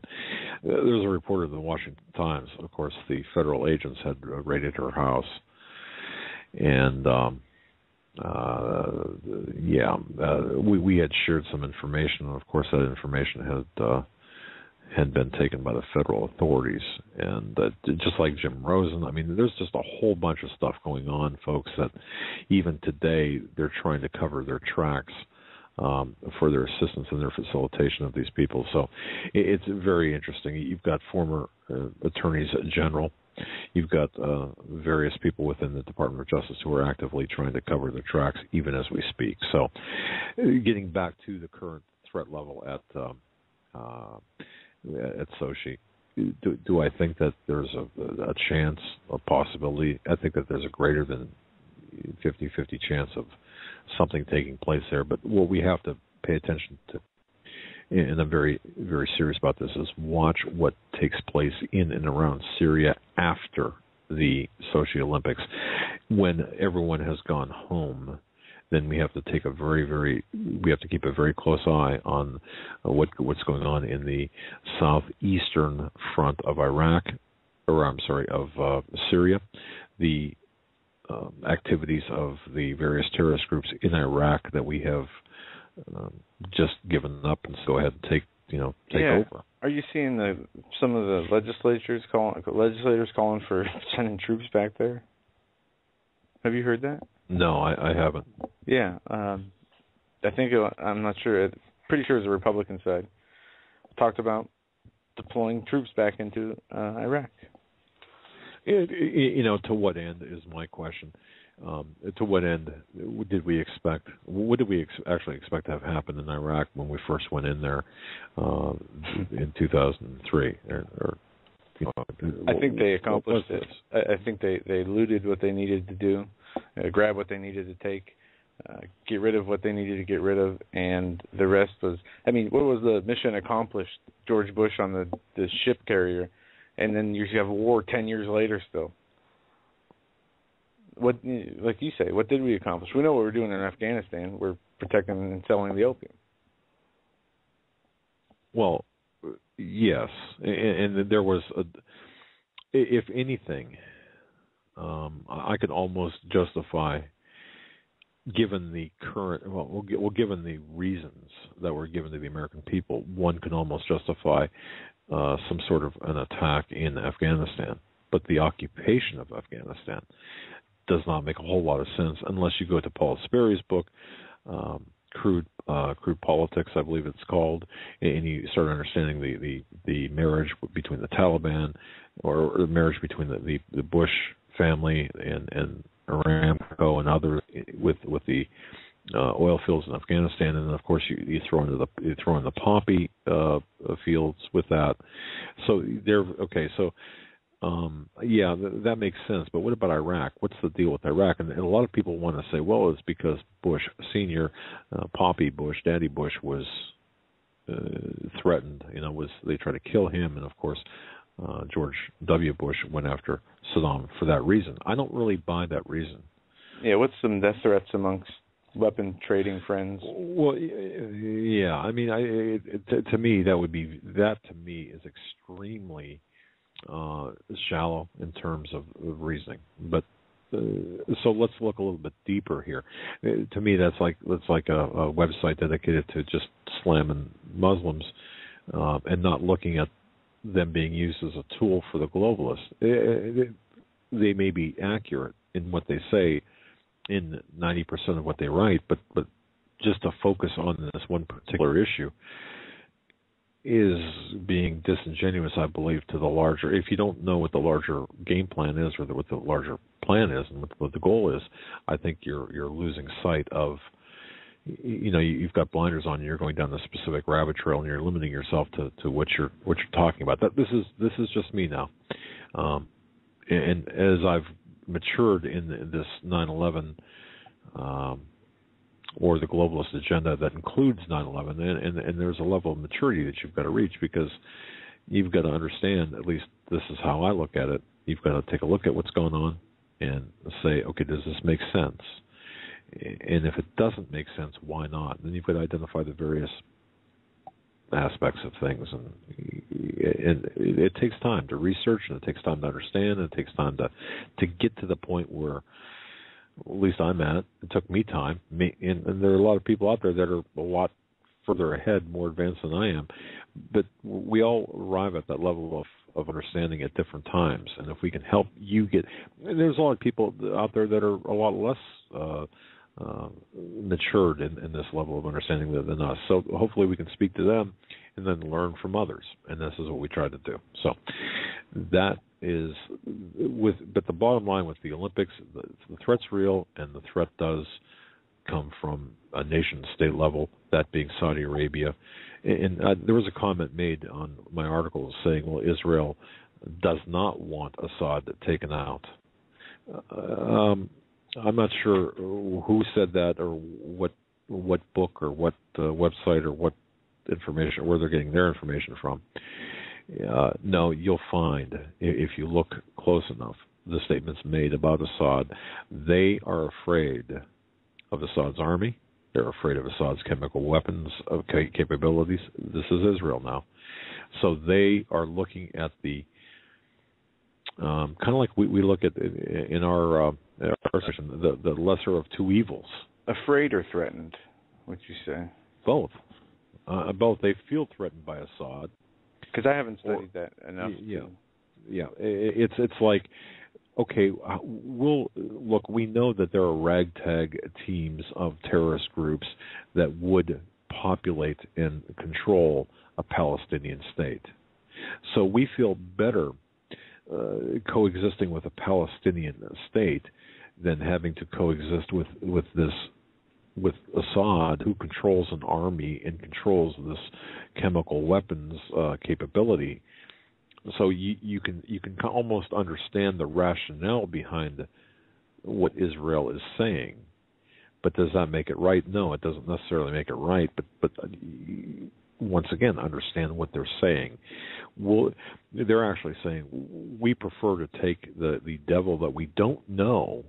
[SPEAKER 1] there's a reporter in the Washington Times. Of course, the federal agents had raided her house. And, we had shared some information. And of course, that information had been taken by the federal authorities. And just like Jim Rosen, I mean, there's just a whole bunch of stuff going on, folks, that even today they're trying to cover their tracks for their assistance and their facilitation of these people. So it's very interesting. You've got former attorneys general. You've got various people within the Department of Justice who are actively trying to cover their tracks even as we speak. So getting back to the current threat level at Sochi, do I think that there's a chance, a possibility? I think that there's a greater than 50-50 chance of something taking place there. But what we have to pay attention to, and I'm very, very serious about this, is watch what takes place in and around Syria after the Sochi Olympics. When everyone has gone home, then we have to take we have to keep a very close eye on what's going on in the southeastern front of of Syria, the activities of the various terrorist groups in Iraq that we have just given up and go ahead and take over.
[SPEAKER 2] Are you seeing some of the legislators calling for sending troops back there? Have you heard that?
[SPEAKER 1] No, I haven't.
[SPEAKER 2] Yeah, I think I'm not sure. Pretty sure it's the Republican side talked about deploying troops back into Iraq.
[SPEAKER 1] To what end is my question. To what end did we expect? What did we actually expect to have happened in Iraq when we first went in there in 2003?
[SPEAKER 2] I think they accomplished it. I think they looted what they needed to do, grab what they needed to take, get rid of what they needed to get rid of, and the rest was. I mean, what was the mission accomplished? George Bush on the ship carrier, and then you have a war 10 years later still. What, like you say, what did we accomplish? We know what we're doing in Afghanistan. We're protecting and selling the opium.
[SPEAKER 1] Well, yes, and there was, if anything, I could almost justify, given the current, given the reasons that were given to the American people, one could almost justify some sort of an attack in Afghanistan. But the occupation of Afghanistan does not make a whole lot of sense unless you go to Paul Sperry's book, Crude Politics, I believe it's called, and you start understanding the marriage between the Taliban or the marriage between the Bush family and Aramco and others with the oil fields in Afghanistan, and then of course you throw in the poppy fields with that. So they're okay. So. That makes sense. But what about Iraq? What's the deal with Iraq? And a lot of people want to say, well, it's because Bush Senior, Poppy Bush, Daddy Bush was threatened. They tried to kill him, and of course, George W. Bush went after Saddam for that reason. I don't really buy that reason.
[SPEAKER 3] Yeah, what's some death threats amongst weapon trading friends?
[SPEAKER 1] Well, yeah, I mean, to me is extremely shallow in terms of reasoning. But so let's look a little bit deeper here. To me, that's like a website dedicated to just slamming Muslims and not looking at them being used as a tool for the globalists. They may be accurate in what they say in 90% of what they write, but just to focus on this one particular issue, is being disingenuous, I believe, to the larger. If you don't know what the larger game plan is, or what the larger plan is, and what the goal is, I think you're losing sight of. You've got blinders on. You're going down the specific rabbit trail, and you're limiting yourself to what you're talking about. This is just me now, and as I've matured in this 9/11 or the globalist agenda that includes 9/11, and there's a level of maturity that you've got to reach, because you've got to understand. At least this is how I look at it. You've got to take a look at what's going on and say, okay, does this make sense? And if it doesn't make sense, why not? Then you've got to identify the various aspects of things, and it takes time to research, and it takes time to understand, and it takes time to get to the point where, at least I'm at. It took me time, and there are a lot of people out there that are a lot further ahead, more advanced than I am, but we all arrive at that level of understanding at different times. And if we can help you there's a lot of people out there that are a lot less matured in this level of understanding than us. So hopefully we can speak to them and then learn from others. And this is what we try to do. So that is but the bottom line with the Olympics, the threat's real, and the threat does come from a nation state level, that being Saudi Arabia. And there was a comment made on my article saying, well, Israel does not want Assad taken out. I'm not sure who said that, or what book, or what website, or what information, where they're getting their information from. No, you'll find, if you look close enough, the statements made about Assad. They are afraid of Assad's army. They're afraid of Assad's chemical weapons capabilities. This is Israel now. So they are looking at the kind of like we look at in our section, the lesser of two evils.
[SPEAKER 2] Afraid or threatened, would you say?
[SPEAKER 1] Both. Both. They feel threatened by Assad.
[SPEAKER 2] Because I haven't studied that enough.
[SPEAKER 1] Yeah. It's like, okay, we know that there are ragtag teams of terrorist groups that would populate and control a Palestinian state. So we feel better coexisting with a Palestinian state than having to coexist with Assad, who controls an army and controls this chemical weapons capability. So you can almost understand the rationale behind what Israel is saying. But does that make it right? No, it doesn't necessarily make it right. But once again, understand what they're saying. Well, they're actually saying we prefer to take the devil that we don't know,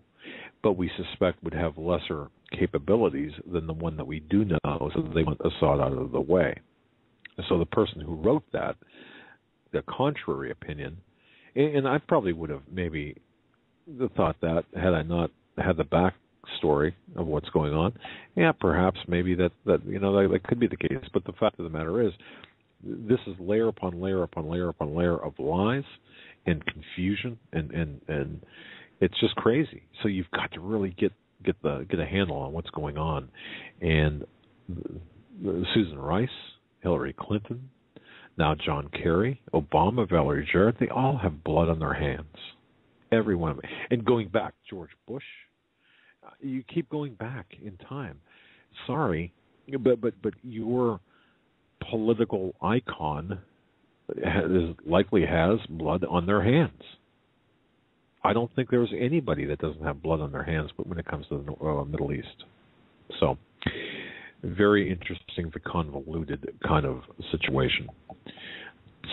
[SPEAKER 1] but we suspect would have lesser capabilities than the one that we do know, so they want Assad out of the way. So the person who wrote that, the contrary opinion, and I probably would have maybe thought that had I not had the backstory of what's going on. Yeah, perhaps maybe that could be the case. But the fact of the matter is, this is layer upon layer upon layer upon layer of lies and confusion, and it's just crazy. So you've got to really get a handle on what's going on. And Susan Rice, Hillary Clinton, now John Kerry, Obama, Valerie Jarrett, they all have blood on their hands. Every one of them. And going back, George Bush, you keep going back in time. Sorry, but your political icon likely has blood on their hands. I don't think there's anybody that doesn't have blood on their hands when it comes to the Middle East. So, very interesting, the convoluted kind of situation.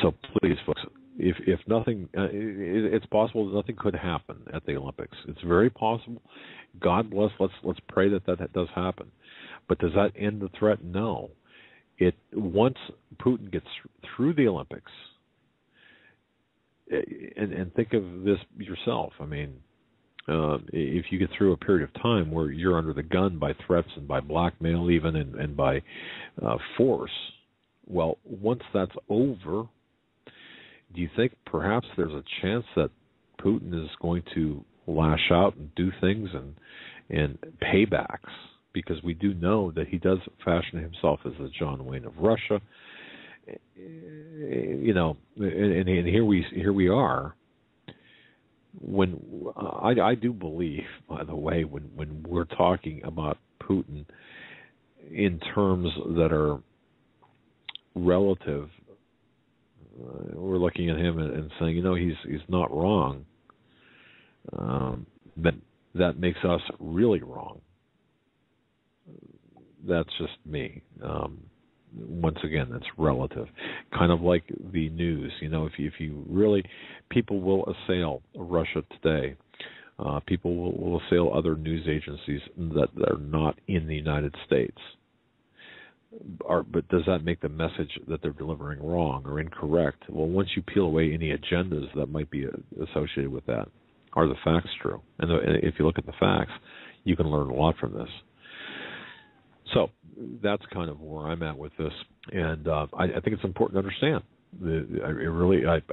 [SPEAKER 1] So please, folks, if nothing, it's possible that nothing could happen at the Olympics. It's very possible. God bless. Let's pray that does happen. But does that end the threat? No. Once Putin gets through the Olympics, and think of this yourself. I mean, if you get through a period of time where you're under the gun by threats and by blackmail even and by force, well, once that's over, do you think perhaps there's a chance that Putin is going to lash out and do things and paybacks? Because we do know that he does fashion himself as the John Wayne of Russia. you know, and here we are. When I do believe, by the way, when we're talking about Putin in terms that are relative, we're looking at him and saying, you know, he's not wrong, but that makes us really wrong. That's just me. Once again, that's relative. Kind of like the news. You know, if you really, people will assail Russia today. People will assail other news agencies that are not in the United States. But does that make the message that they're delivering wrong or incorrect? Well, once you peel away any agendas that might be associated with that, are the facts true? And if you look at the facts, you can learn a lot from this. So that's kind of where I'm at with this, and I think it's important to understand.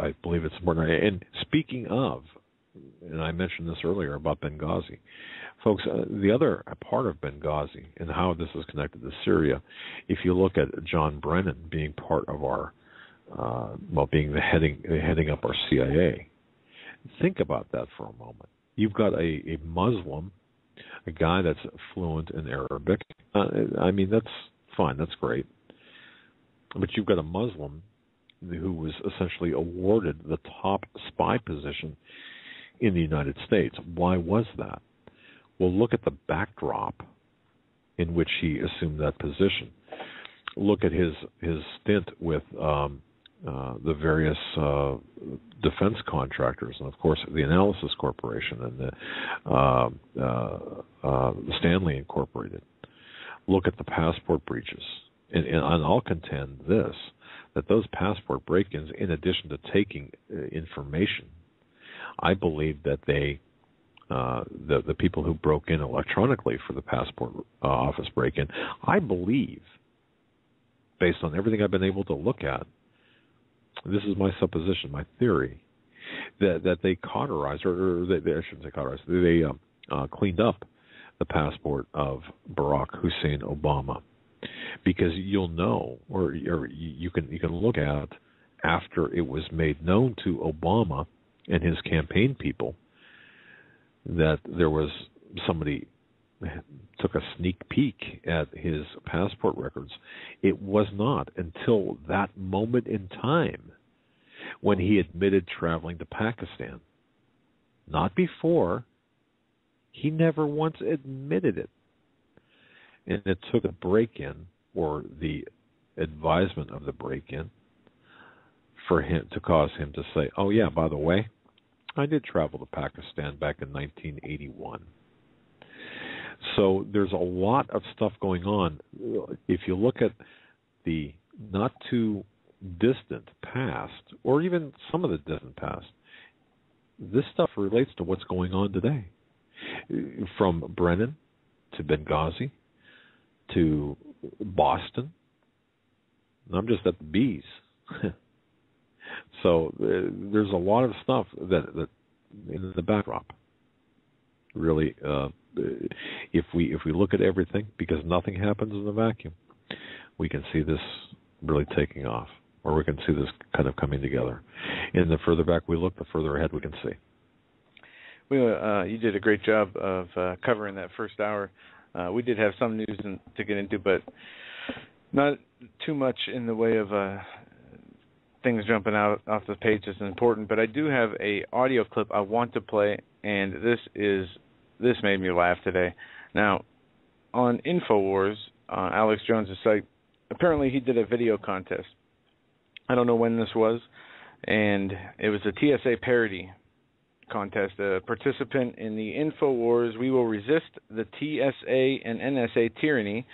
[SPEAKER 1] I believe it's important. And speaking of, and I mentioned this earlier about Benghazi, folks, the other part of Benghazi and how this is connected to Syria, if you look at John Brennan being part of our, being heading up our CIA, think about that for a moment. You've got a Muslim, a guy that's fluent in Arabic. I mean, that's fine. That's great. But you've got a Muslim who was essentially awarded the top spy position in the United States. Why was that? Well, look at the backdrop in which he assumed that position. Look at his stint with the various defense contractors, and of course the Analysis Corporation and the Stanley Incorporated. Look at the passport breaches, and I'll contend this, that those passport break-ins, in addition to taking information, I believe that they, the people who broke in electronically for the passport office break-in, I believe, based on everything I've been able to look at, this is my supposition, my theory, that they cauterized, or they, I shouldn't say cauterized, they cleaned up the passport of Barack Hussein Obama, because you'll know, or you can look at after it was made known to Obama and his campaign people that there was somebody took a sneak peek at his passport records. It was not until that moment in time when he admitted traveling to Pakistan. Not before. He never once admitted it. And it took a break-in, or the advisement of the break-in, for him to cause him to say, oh yeah, by the way, I did travel to Pakistan back in 1981. So there's a lot of stuff going on. If you look at the not too distant past, or even some of the distant past, this stuff relates to what's going on today. From Brennan to Benghazi to Boston. And I'm just at the B's. So there's a lot of stuff that in the backdrop. Really, if we look at everything, because nothing happens in a vacuum, we can see this really taking off, or we can see this kind of coming together. And the further back we look, the further ahead we can see.
[SPEAKER 2] Well, you did a great job of covering that first hour. We did have some news to get into, but not too much in the way of things jumping out off the page that's important. But I do have a audio clip I want to play, and this made me laugh today. Now, on InfoWars, Alex Jones' site, apparently he did a video contest. I don't know when this was, and it was a TSA parody contest. A participant in the InfoWars, We Will Resist the TSA and NSA Tyranny,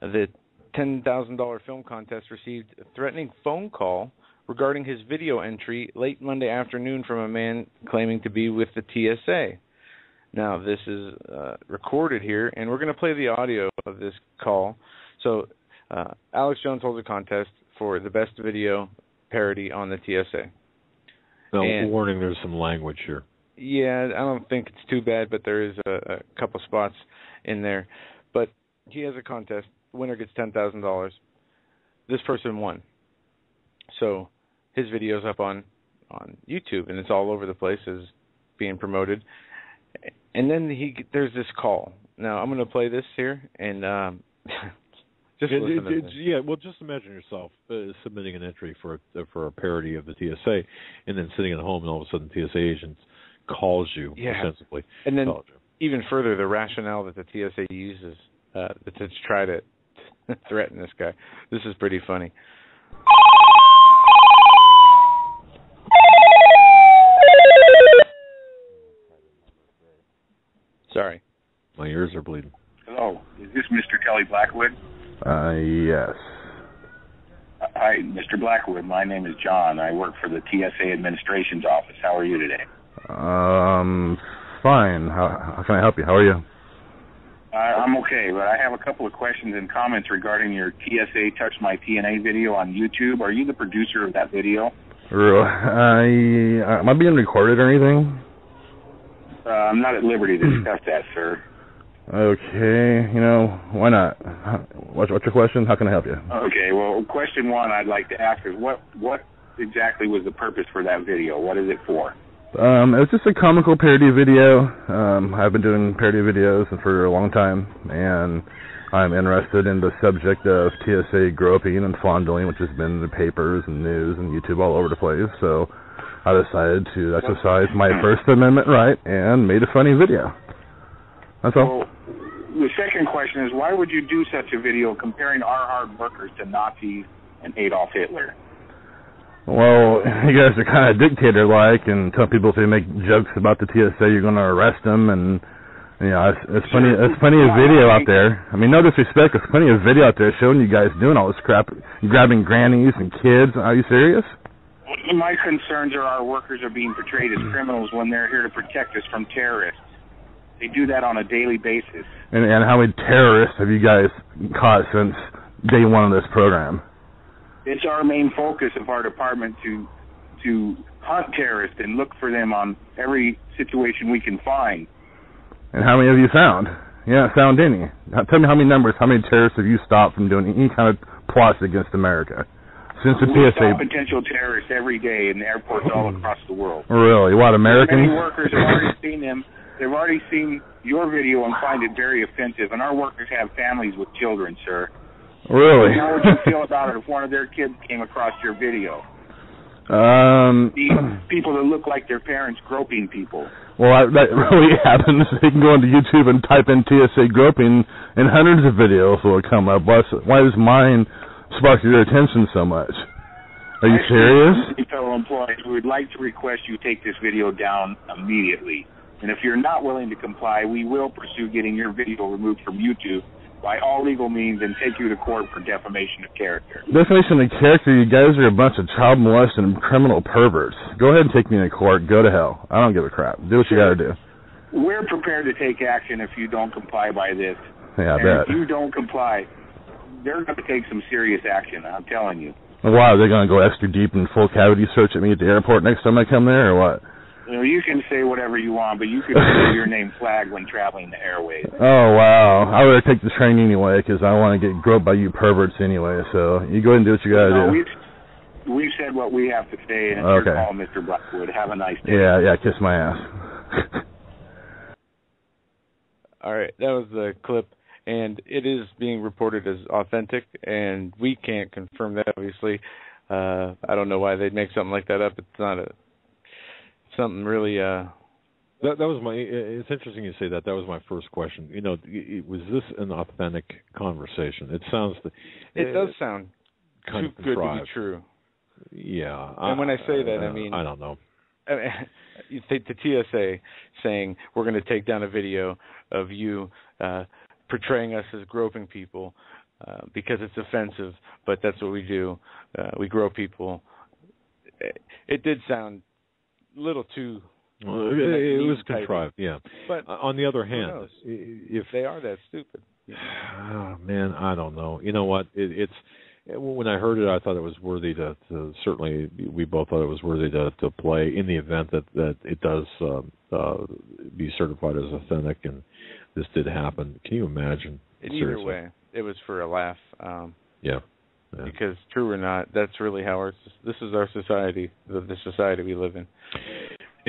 [SPEAKER 2] the $10,000 film contest, received a threatening phone call regarding his video entry late Monday afternoon from a man claiming to be with the TSA. Now, this is recorded here, and we're going to play the audio of this call. So, Alex Jones holds a contest for the best video parody on the TSA.
[SPEAKER 1] Now, warning, there's some language here.
[SPEAKER 2] Yeah, I don't think it's too bad, but there is a couple spots in there. But he has a contest. The winner gets $10,000. This person won. So his video's up on YouTube, and it's all over the place as being promoted. And then there's this call. Now, I'm going to play this here, and just listen to this.
[SPEAKER 1] Yeah, well, just imagine yourself submitting an entry for a parody of the TSA, and then sitting at home, and all of a sudden TSA agent calls you, ostensibly.
[SPEAKER 2] And then even further, the rationale that the TSA uses to try to threaten this guy. This is pretty funny. Sorry.
[SPEAKER 1] My ears are bleeding.
[SPEAKER 4] Hello, is this Mr. Kelly Blackwood?
[SPEAKER 5] Yes.
[SPEAKER 4] Hi, Mr. Blackwood. My name is John. I work for the TSA Administration's office. How are you today?
[SPEAKER 5] Fine. How can I help you? How are you?
[SPEAKER 4] I'm okay, but I have a couple of questions and comments regarding your TSA Touch My TNA video on YouTube. Are you the producer of that video?
[SPEAKER 5] Am I being recorded or anything?
[SPEAKER 4] I'm not at liberty to discuss that, sir.
[SPEAKER 5] Okay, why not? What's your question? How can I help you?
[SPEAKER 4] Okay, well, question one I'd like to ask is what exactly was the purpose for that video? What is it for?
[SPEAKER 5] It was just a comical parody video. I've been doing parody videos for a long time, and I'm interested in the subject of TSA groping and fondling, which has been in the papers and news and YouTube all over the place. So I decided to exercise my First Amendment right and made a funny video. That's all.
[SPEAKER 4] Well, the second question is, why would you do such a video comparing our hard workers to Nazis and Adolf Hitler?
[SPEAKER 5] Well, you guys are kind of dictator-like, and tell people if they make jokes about the TSA, you're going to arrest them, and it's plenty of video out there. I mean, no disrespect, there's plenty of video out there showing you guys doing all this crap, grabbing grannies and kids. Are you serious?
[SPEAKER 4] My concerns are our workers are being portrayed as criminals when they're here to protect us from terrorists. They do that on a daily basis.
[SPEAKER 5] And how many terrorists have you guys caught since day one of this program?
[SPEAKER 4] It's our main focus of our department to hunt terrorists and look for them on every situation we can find.
[SPEAKER 5] And how many have you found? You haven't found any. Now, tell me how many terrorists have you stopped from doing any kind of plots against America? Since the
[SPEAKER 4] we
[SPEAKER 5] TSA...
[SPEAKER 4] stop potential terrorists every day in airports all across the world.
[SPEAKER 5] Really? What, Americans?
[SPEAKER 4] Many workers have already seen them. They've already seen your video and find it very offensive. And our workers have families with children, sir.
[SPEAKER 5] Really?
[SPEAKER 4] How would you feel about it if one of their kids came across your video? The people that look like their parents groping people.
[SPEAKER 5] Well, that really happens. You can go onto YouTube and type in TSA groping, and hundreds of videos will come up. Why does mine spark your attention so much? Are you serious?
[SPEAKER 4] Fellow employees, we would like to request you take this video down immediately. And if you're not willing to comply, we will pursue getting your video removed from YouTube by all legal means and take you to court for defamation of character.
[SPEAKER 5] Defamation of character? You guys are a bunch of child molesting and criminal perverts. Go ahead and take me to court. Go to hell. I don't give a crap. Do what you got to do.
[SPEAKER 4] We're prepared to take action if you don't comply by this.
[SPEAKER 5] Yeah, I bet.
[SPEAKER 4] If you don't comply, they're going to take some serious action, I'm telling you.
[SPEAKER 5] Why? Are they going to go extra deep and full cavity search at me at the airport next time I come there, or what?
[SPEAKER 4] You can say whatever you want, but you can see your name flagged when traveling the airways.
[SPEAKER 5] Oh, wow. I would take the train anyway, because I want to get groped by you perverts anyway, so you go ahead and do what you got to
[SPEAKER 4] do. We've said what we have to say, and it's your call, Mr. Blackwood. Have a nice day.
[SPEAKER 5] Yeah, kiss my ass.
[SPEAKER 2] All right, that was the clip, and it is being reported as authentic, and we can't confirm that, obviously. I don't know why they'd make something like that up. It's not something really...
[SPEAKER 1] That was my... It's interesting you say that. That was my first question. Was this an authentic conversation? It sounds...
[SPEAKER 2] It does sound
[SPEAKER 1] kind
[SPEAKER 2] too good to be true.
[SPEAKER 1] Yeah.
[SPEAKER 2] And when I say that, I mean...
[SPEAKER 1] I don't know.
[SPEAKER 2] You think the TSA saying, we're going to take down a video of you portraying us as groping people because it's offensive, but that's what we do. We grope people. It did sound a little too...
[SPEAKER 1] Well, it was contrived, yeah.
[SPEAKER 2] But
[SPEAKER 1] on the other hand,
[SPEAKER 2] if they are that stupid,
[SPEAKER 1] oh man, I don't know. You know what? It's when I heard it, I thought it was worthy to certainly. We both thought it was worthy to play in the event that it does be certified as authentic, and this did happen. Can you imagine?
[SPEAKER 2] Either way, it was for a laugh.
[SPEAKER 1] Yeah.
[SPEAKER 2] Because true or not, that's really how this is our society, the society we live in.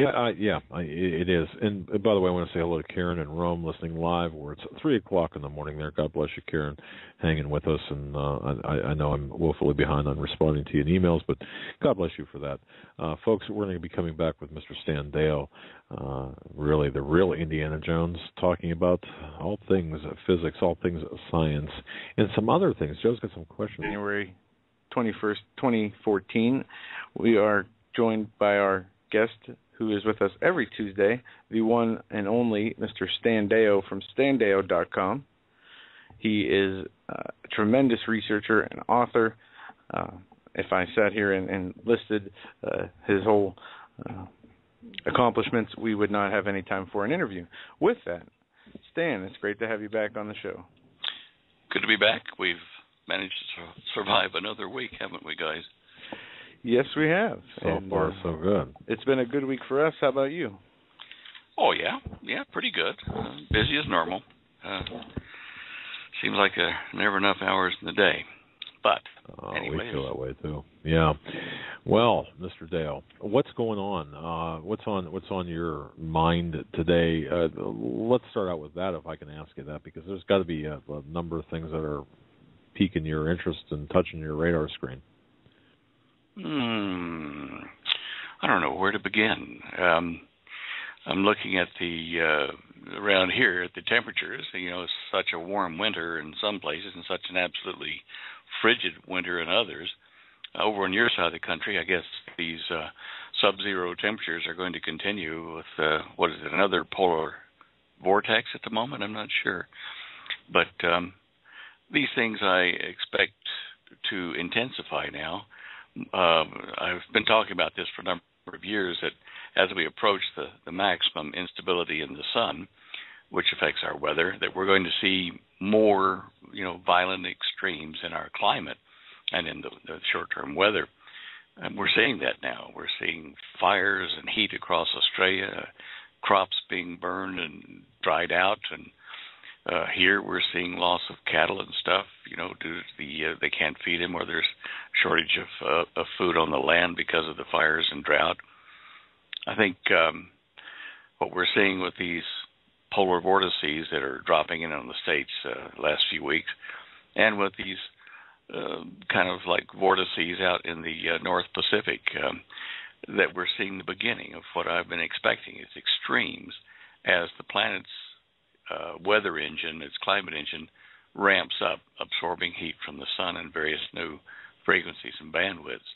[SPEAKER 1] It is. And by the way, I want to say hello to Karen in Rome, listening live, where it's 3 o'clock in the morning there. God bless you, Karen, hanging with us. And I know I'm woefully behind on responding to you in emails, but God bless you for that. Folks, we're going to be coming back with Mr. Stan Dale, really the real Indiana Jones, talking about all things physics, all things science, and some other things. Joe's got some questions.
[SPEAKER 2] January 21st, 2014, we are joined by our guest, who is with us every Tuesday, the one and only Mr. Stan Deo from standeo.com. He is a tremendous researcher and author. If I sat here and listed his whole accomplishments, we would not have any time for an interview. With that, Stan, it's great to have you back on the show.
[SPEAKER 6] Good to be back. We've managed to survive another week, haven't we, guys?
[SPEAKER 2] Yes, we have.
[SPEAKER 1] So far, so good.
[SPEAKER 2] It's been a good week for us. How about you?
[SPEAKER 6] Oh, yeah, pretty good. Busy as normal. Seems like never enough hours in the day. But anyway,
[SPEAKER 1] we feel that way too. Yeah. Well, Mr. Dale, what's going on? What's on your mind today? Let's start out with that, if I can ask you that, because there's got to be a number of things that are piquing your interest and touching your radar screen.
[SPEAKER 6] I don't know where to begin. I'm looking at around here at the temperatures. It's such a warm winter in some places and such an absolutely frigid winter in others. Over on your side of the country, I guess these sub-zero temperatures are going to continue with, another polar vortex at the moment? I'm not sure. But these things I expect to intensify now. I've been talking about this for a number of years, that as we approach the maximum instability in the sun, which affects our weather, that we're going to see more, violent extremes in our climate and in the short-term weather. And we're seeing that now. We're seeing fires and heat across Australia, crops being burned and dried out, and here we're seeing loss of cattle and stuff, due to they can't feed them, or there's shortage of food on the land because of the fires and drought. I think what we're seeing with these polar vortices that are dropping in on the States last few weeks, and with these kind of like vortices out in the North Pacific, that we're seeing the beginning of what I've been expecting. It's extremes as the planet's weather engine, its climate engine, ramps up, absorbing heat from the sun and various new frequencies and bandwidths.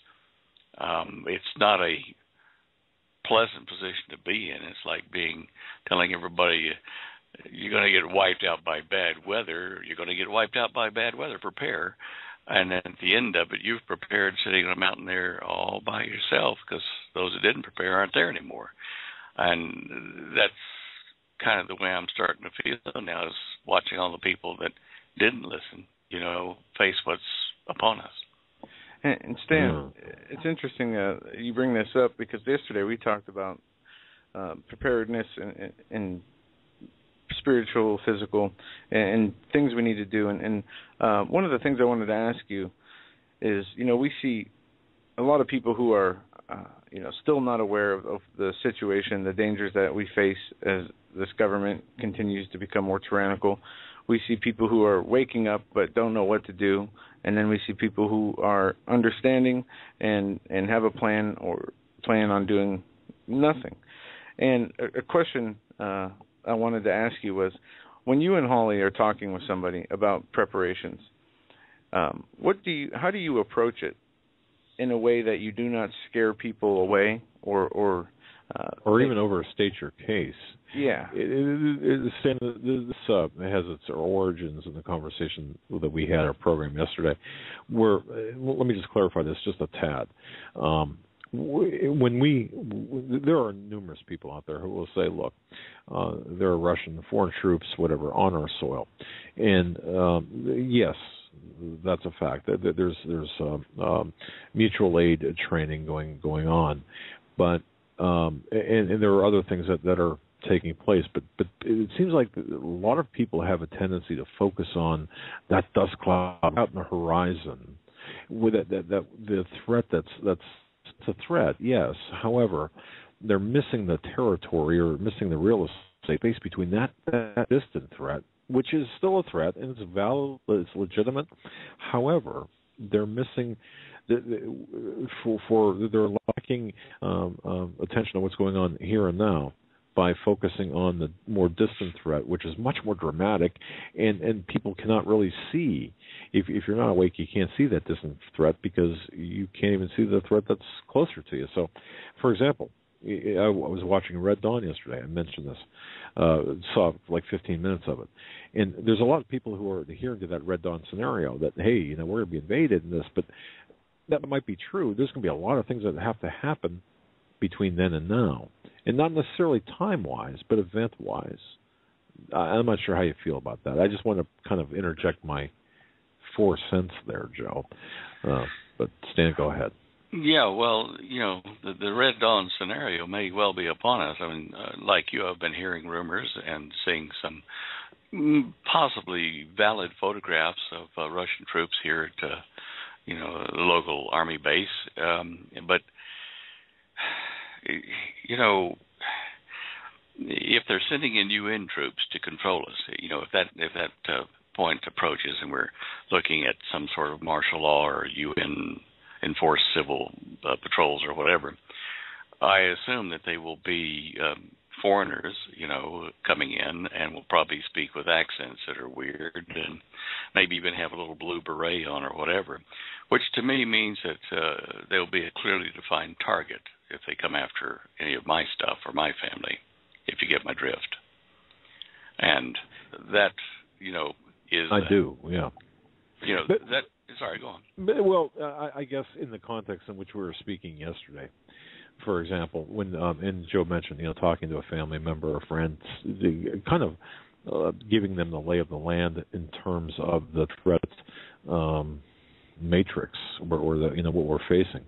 [SPEAKER 6] It's not a pleasant position to be in. It's like telling everybody, you're going to get wiped out by bad weather. You're going to get wiped out by bad weather. Prepare. And then at the end of it, you've prepared sitting on a mountain there all by yourself, because those that didn't prepare aren't there anymore. And that's kind of the way I'm starting to feel now, is watching all the people that didn't listen, face what's upon us.
[SPEAKER 2] And Stan, it's interesting you bring this up, because yesterday we talked about preparedness and spiritual, physical, and things we need to do. And one of the things I wanted to ask you is, we see a lot of people who are, still not aware of the situation, the dangers that we face as this government continues to become more tyrannical. We see people who are waking up but don't know what to do, and then we see people who are understanding and have a plan or plan on doing nothing. And a question I wanted to ask you was, when you and Holly are talking with somebody about preparations, how do you approach it in a way that you do not scare people away or
[SPEAKER 1] even overstate your case?
[SPEAKER 2] Yeah.
[SPEAKER 1] This has its origins in the conversation that we had in our program yesterday, where, let me just clarify this just a tad. There are numerous people out there who will say, look, there are Russian foreign troops, whatever, on our soil. And yes, that's a fact. There's mutual aid training going on, but and there are other things that are taking place, but it seems like a lot of people have a tendency to focus on that dust cloud out in the horizon, with that the threat that's a threat, yes. However, they're missing the territory or missing the real estate space between that distant threat, which is still a threat and it's valid, it's legitimate. However, they're missing they're lacking attention to what's going on here and now by focusing on the more distant threat, which is much more dramatic, and people cannot really see. If you're not awake, you can't see that distant threat because you can't even see the threat that's closer to you. So, for example, I was watching Red Dawn yesterday. I mentioned this. Saw like 15 minutes of it. And there's a lot of people who are adhering to that Red Dawn scenario that, hey, we're going to be invaded in this, but that might be true. There's going to be a lot of things that have to happen between then and now. And not necessarily time-wise, but event-wise. I'm not sure how you feel about that. I just want to kind of interject my 4 cents there, Joe. But Stan, go ahead.
[SPEAKER 6] Yeah, well, the Red Dawn scenario may well be upon us. I mean, like you, I've been hearing rumors and seeing some possibly valid photographs of Russian troops here at, the local army base. But if they're sending in UN troops to control us, if that point approaches and we're looking at some sort of martial law or UN enforced civil patrols or whatever, I assume that they will be foreigners, coming in and will probably speak with accents that are weird and maybe even have a little blue beret on or whatever, which to me means that they'll be a clearly defined target if they come after any of my stuff or my family, if you get my drift. And that, is...
[SPEAKER 1] I do, yeah.
[SPEAKER 6] Sorry, go on.
[SPEAKER 1] Well, I guess in the context in which we were speaking yesterday, for example, when and Joe mentioned, talking to a family member or friend, kind of giving them the lay of the land in terms of the threat matrix or the what we're facing.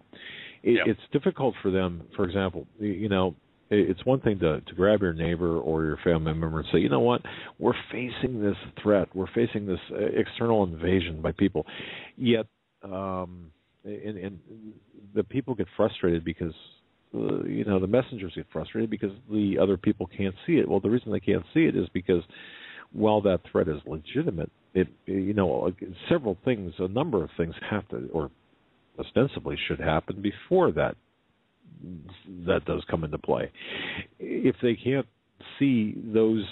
[SPEAKER 1] It's difficult for them. For example, it's one thing to grab your neighbor or your family member and say, you know what, we're facing this threat, we're facing this external invasion by people, yet and the people get frustrated because the messengers get frustrated because the other people can't see it. Well, the reason they can't see it is because while that threat is legitimate, several things, a number of things have to, or ostensibly should happen before that does come into play. If they can't see those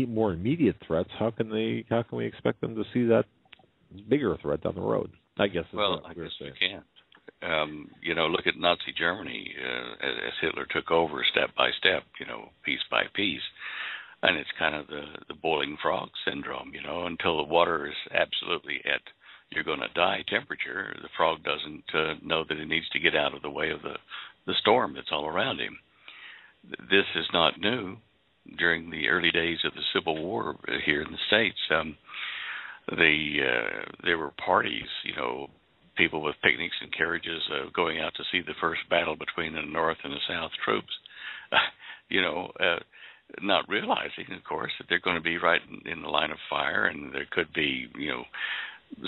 [SPEAKER 1] more immediate threats, how can we expect them to see that bigger threat down the road? I guess.
[SPEAKER 6] I guess we can't. Look at Nazi Germany as Hitler took over step by step, piece by piece. And it's kind of the boiling frog syndrome, until the water is absolutely at you're going to die temperature, the frog doesn't know that it needs to get out of the way of the storm that's all around him. This is not new. During the early days of the Civil War here in the States, there were parties, people with picnics and carriages going out to see the first battle between the North and the South troops, not realizing, of course, that they're going to be right in the line of fire, and there could be,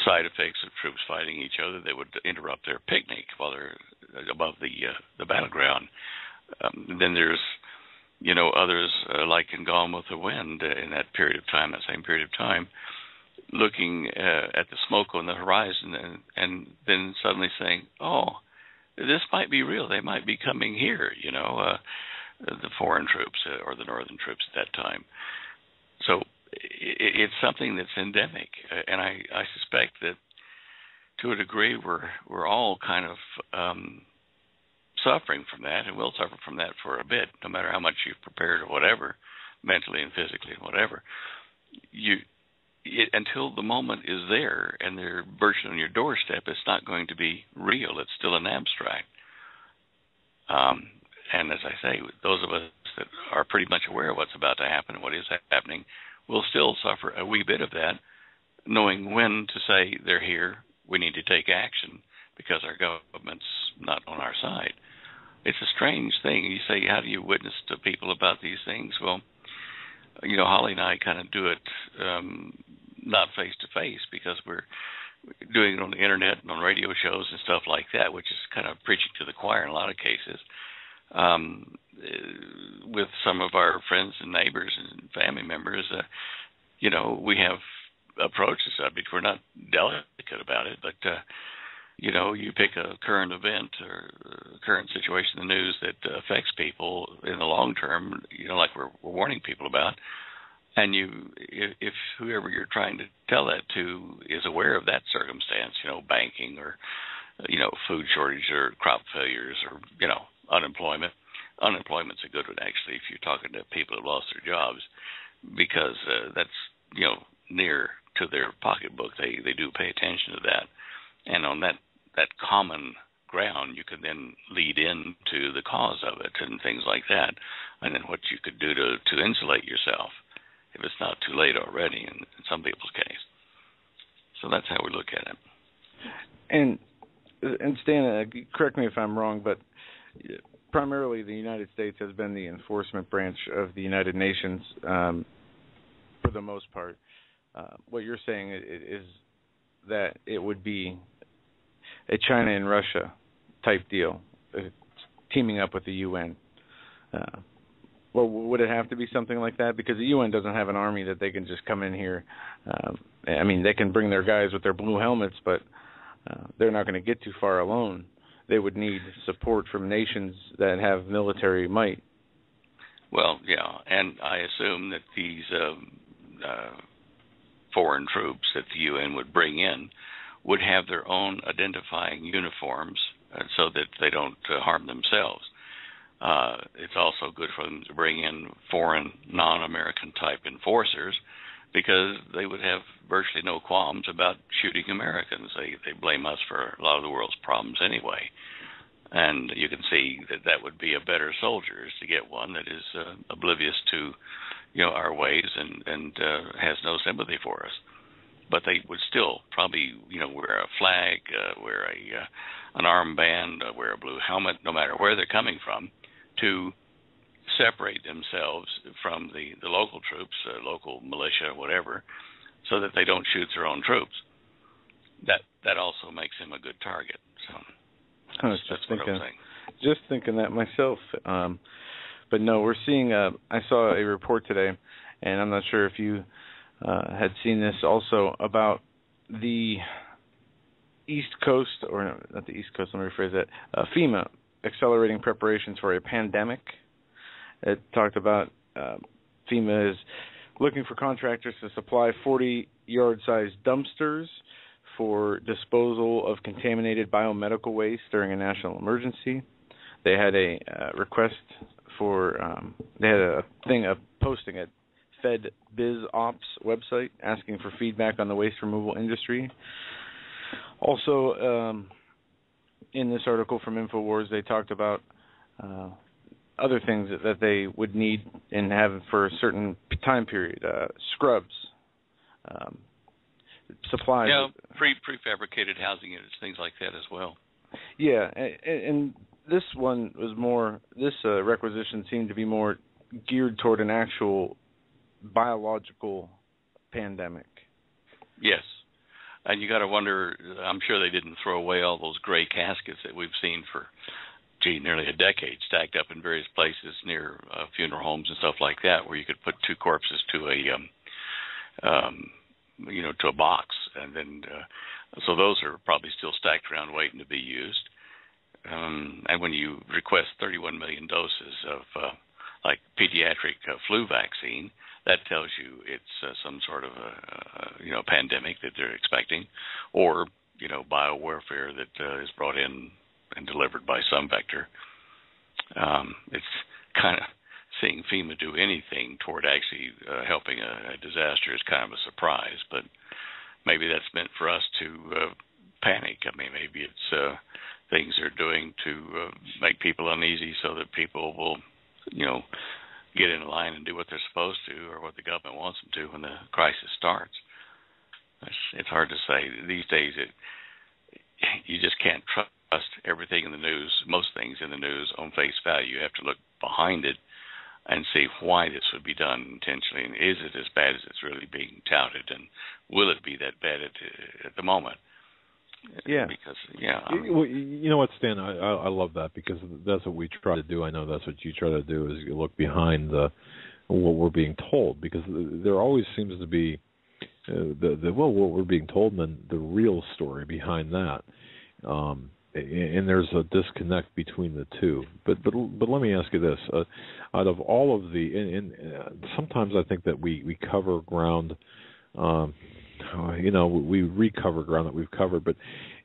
[SPEAKER 6] side effects of troops fighting each other that would interrupt their picnic while they're above the battleground. Then there's, others like in Gone with the Wind in that same period of time, looking at the smoke on the horizon and then suddenly saying, oh, this might be real. They might be coming here, the foreign troops or the northern troops at that time. So it's something that's endemic, and I suspect that to a degree we're all kind of suffering from that, and will suffer from that for a bit, no matter how much you've prepared or whatever, mentally and physically and whatever. Until the moment is there and they're virtually on your doorstep, it's not going to be real. It's still an abstract. And as I say, those of us that are pretty much aware of what's about to happen and what is happening will still suffer a wee bit of that, knowing when to say they're here, we need to take action because our government's not on our side. It's a strange thing. You say, how do you witness to people about these things? Well, Holly and I kind of do it not face-to-face because we're doing it on the internet and on radio shows and stuff like that, which is kind of preaching to the choir in a lot of cases. With some of our friends and neighbors and family members, we have approached the subject. We're not delicate about it, but you pick a current event or a current situation in the news that affects people in the long term, like we're warning people about, and if whoever you're trying to tell that to is aware of that circumstance, banking or food shortage or crop failures or unemployment. Unemployment's a good one, actually, if you're talking to people who lost their jobs, because that's near to their pocketbook. They do pay attention to that, and on that common ground, you can then lead into the cause of it and things like that, and then what you could do to insulate yourself if it's not too late already in some people's case. So that's how we look at it.
[SPEAKER 2] And Stan, correct me if I'm wrong, but primarily the United States has been the enforcement branch of the United Nations for the most part. What you're saying is that it would be a China and Russia type deal, teaming up with the UN. Well, would it have to be something like that? Because the UN doesn't have an army that they can just come in here. They can bring their guys with their blue helmets, but they're not going to get too far alone. They would need support from nations that have military might.
[SPEAKER 6] Well, yeah, and I assume that these foreign troops that the UN would bring in would have their own identifying uniforms so that they don't harm themselves. It's also good for them to bring in foreign, non-American type enforcers, because they would have virtually no qualms about shooting Americans. They blame us for a lot of the world's problems anyway. And you can see that would be a better soldier, is to get one that is oblivious to our ways and has no sympathy for us. But they would still probably wear a flag, wear an armband, wear a blue helmet, no matter where they're coming from, to separate themselves from the local troops, local militia, whatever, so that they don't shoot their own troops. That also makes him a good target. So that's what I'm saying.
[SPEAKER 2] Just thinking that myself. But no, we're seeing. I saw a report today, and I'm not sure if you had seen this also, about the East Coast, or no, not the East Coast. Let me rephrase that. FEMA accelerating preparations for a pandemic. It talked about FEMA is looking for contractors to supply 40-yard-sized dumpsters for disposal of contaminated biomedical waste during a national emergency. They had a request for, they had a posting at FedBizOps website asking for feedback on the waste removal industry. Also, in this article from InfoWars, they talked about other things that they would need and have for a certain time period, scrubs, supplies.
[SPEAKER 6] Yeah, prefabricated housing units, things like that as well.
[SPEAKER 2] Yeah, and this one was more, this requisition seemed to be more geared toward an actual biological pandemic.
[SPEAKER 6] Yes. And you got to wonder, I'm sure they didn't throw away all those gray caskets that we've seen for, nearly a decade, stacked up in various places near funeral homes and stuff like that, where you could put two corpses to a, to a box, and then, so those are probably still stacked around waiting to be used. And when you request 31 million doses of, like pediatric flu vaccine, that tells you it's some sort of a, pandemic that they're expecting, or, biowarfare that is brought in and delivered by some vector. It's kind of seeing FEMA do anything toward actually helping a disaster is kind of a surprise, but maybe that's meant for us to panic. I mean, maybe it's things they're doing to make people uneasy so that people will, get in line and do what they're supposed to, or what the government wants them to when the crisis starts. It's hard to say. These days, you just can't trust everything in the news, most things in the news, on face value. You have to look behind it and see why this would be done intentionally, and is it as bad as it's really being touted, and will it be that bad at the moment?
[SPEAKER 2] Yeah.
[SPEAKER 6] Because,
[SPEAKER 1] you know what, Stan? I love that, because that's what we try to do. I know that's what you try to do, is you look behind what we're being told, because there always seems to be what we're being told, and then the real story behind that. And there's a disconnect between the two. But let me ask you this: out of all of the, and sometimes I think that we cover ground. We recover ground that we've covered, but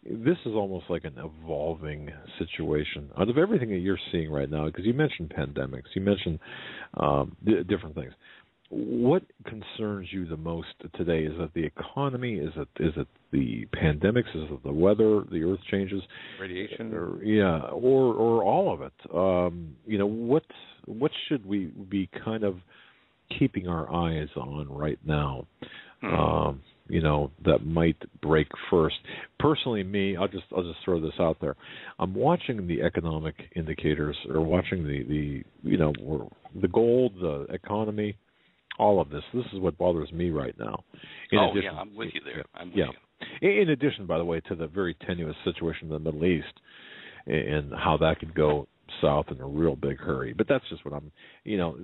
[SPEAKER 1] this is almost like an evolving situation. Out of everything that you're seeing right now, because you mentioned pandemics, you mentioned different things. What concerns you the most today? Is it the economy? Is it the pandemics? Is it the weather, the earth changes,
[SPEAKER 2] radiation,
[SPEAKER 1] or all of it? What should we be kind of keeping our eyes on right now? That might break first. Personally, me, I'll just throw this out there. I'm watching the economic indicators, or watching the gold, the economy, all of this. This is what bothers me right now.
[SPEAKER 6] I'm with you there. I'm with you.
[SPEAKER 1] In addition, by the way, to the very tenuous situation in the Middle East, and how that could go south in a real big hurry. But that's just what I'm,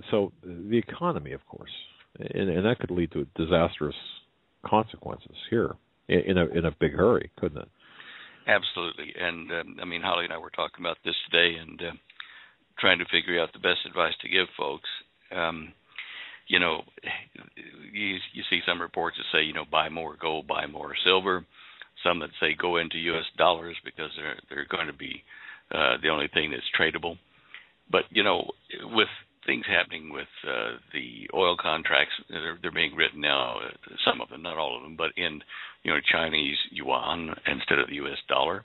[SPEAKER 1] so the economy, of course, and that could lead to disastrous consequences here in a big hurry, couldn't it?
[SPEAKER 6] Absolutely. And Holly and I were talking about this today, and trying to figure out the best advice to give folks. You see some reports that say, buy more gold, buy more silver. Some that say go into U.S. dollars, because they're going to be the only thing that's tradable. But, with things happening with the oil contracts, they're being written now, some of them, not all of them, but in Chinese yuan instead of the U.S. dollar.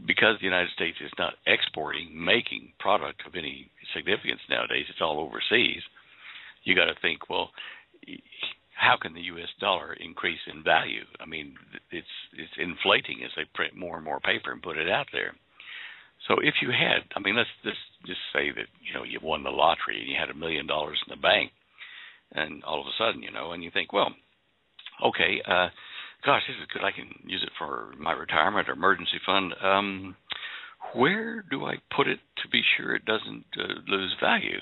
[SPEAKER 6] Because the United States is not making product of any significance nowadays, it's all overseas. You got to think, well, how can the U.S. dollar increase in value? I mean, it's inflating as they print more and more paper and put it out there. So if you had, let's just say that, you won the lottery and you had $1 million in the bank, and all of a sudden, and you think, well, okay, gosh, this is good. I can use it for my retirement or emergency fund. Where do I put it to be sure it doesn't lose value?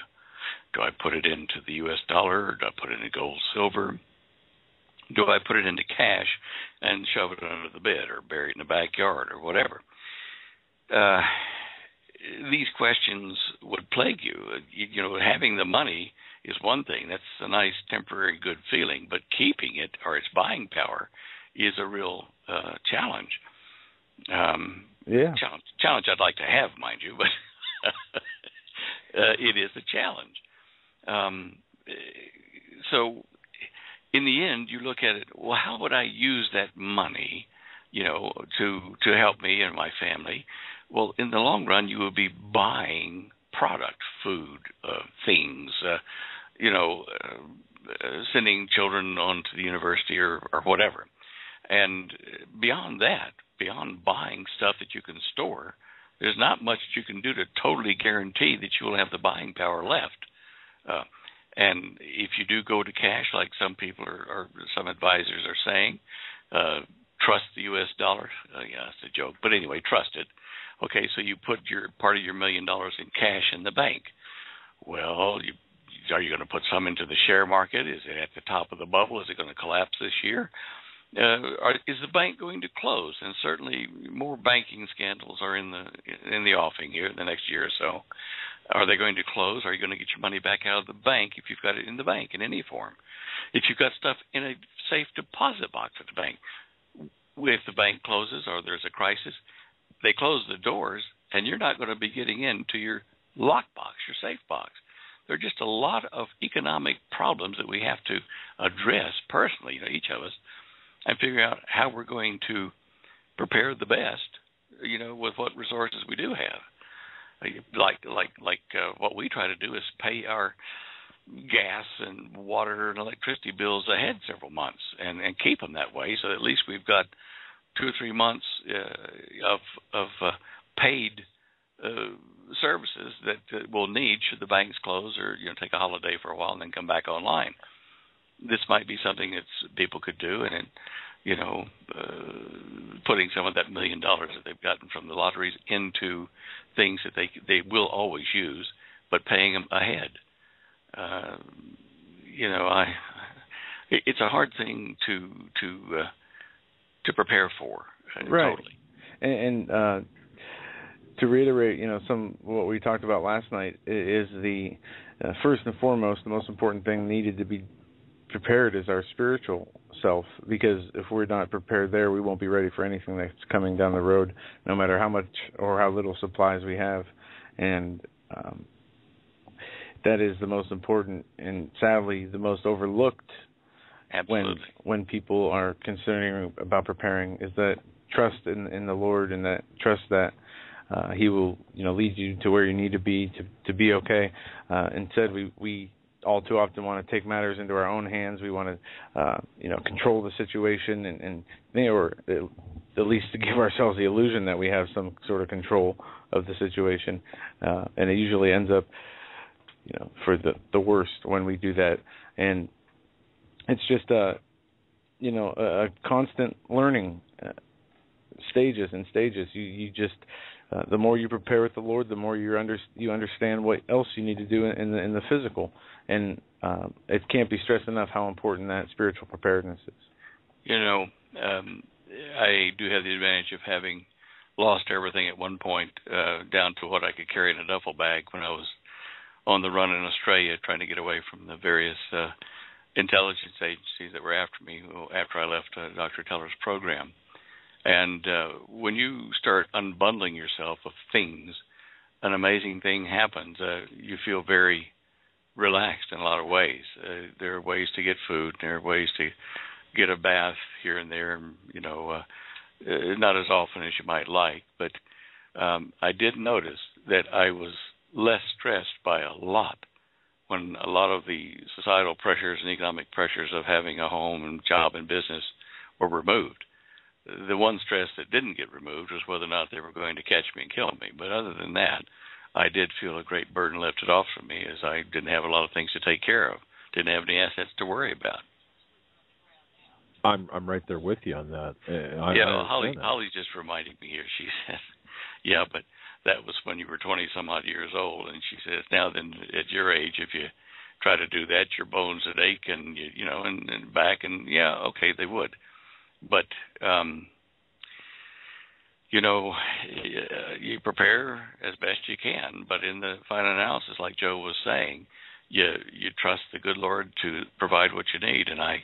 [SPEAKER 6] Do I put it into the U.S. dollar, or do I put it into gold, silver? Do I put it into cash and shove it under the bed, or bury it in the backyard, or whatever? These questions would plague you. Having the money is one thing. That's a nice temporary good feeling, but keeping it, or its buying power, is a real challenge. Challenge I'd like to have, mind you, but it is a challenge. So in the end, you look at it, well, how would I use that money, to help me and my family? Well, in the long run, you will be buying product, food, things, sending children on to the university or whatever. And beyond that, beyond buying stuff that you can store, there's not much that you can do to totally guarantee that you will have the buying power left. And if you do go to cash, like some people or some advisors are saying, trust the U.S. dollar. Yeah, it's a joke. But anyway, trust it. Okay, so you put part of your $1 million in cash in the bank. Well, are you going to put some into the share market? Is it at the top of the bubble? Is it going to collapse this year? Is the bank going to close? And certainly more banking scandals are in the offing here in the next year or so. Are they going to close? Are you going to get your money back out of the bank if you've got it in the bank in any form? If you've got stuff in a safe deposit box at the bank, if the bank closes or there's a crisis, they close the doors, and you're not going to be getting into your lockbox, your safe box. There are just a lot of economic problems that we have to address personally, each of us, and figure out how we're going to prepare the best, with what resources we do have. Like what we try to do is pay our gas and water and electricity bills ahead several months and keep them that way, so at least we've got 2 or 3 months of paid services that we'll need should the banks close or take a holiday for a while and then come back online. This might be something that people could do, and putting some of that $1 million that they've gotten from the lotteries into things that they will always use, but paying them ahead. It's a hard thing to prepare for.
[SPEAKER 2] Right.
[SPEAKER 6] Totally.
[SPEAKER 2] And to reiterate, some what we talked about last night is the first and foremost, the most important thing needed to be prepared is our spiritual self, because if we're not prepared there, we won't be ready for anything that's coming down the road, no matter how much or how little supplies we have. And that is the most important and sadly the most overlooked.
[SPEAKER 6] Absolutely.
[SPEAKER 2] When people are considering about preparing, is that trust in the Lord, and that trust that He will lead you to where you need to be okay. Instead, we all too often want to take matters into our own hands. We want to control the situation or at least to give ourselves the illusion that we have some sort of control of the situation, and it usually ends up for the worst when we do that. And it's just a constant learning, stages. You just the more you prepare with the Lord, the more you understand what else you need to do in the physical, and it can't be stressed enough how important that spiritual preparedness is.
[SPEAKER 6] I do have the advantage of having lost everything at one point, down to what I could carry in a duffel bag when I was on the run in Australia, trying to get away from the various intelligence agencies that were after me after I left Dr. Teller's program. And when you start unbundling yourself of things, an amazing thing happens. You feel very relaxed in a lot of ways. There are ways to get food. There are ways to get a bath here and there, not as often as you might like. But I did notice that I was less stressed by a lot when a lot of the societal pressures and economic pressures of having a home and job and business were removed. The one stress that didn't get removed was whether or not they were going to catch me and kill me. But other than that, I did feel a great burden lifted off from me, as I didn't have a lot of things to take care of, didn't have any assets to worry about.
[SPEAKER 1] I'm right there with you on that.
[SPEAKER 6] Holly's just reminding me here. She said, "Yeah, but that was when you were 20 some odd years old." And she says, "Now then, at your age, if you try to do that, your bones would ache and and back, and yeah, okay, they would." But, you prepare as best you can. But in the final analysis, like Joe was saying, you trust the good Lord to provide what you need. And I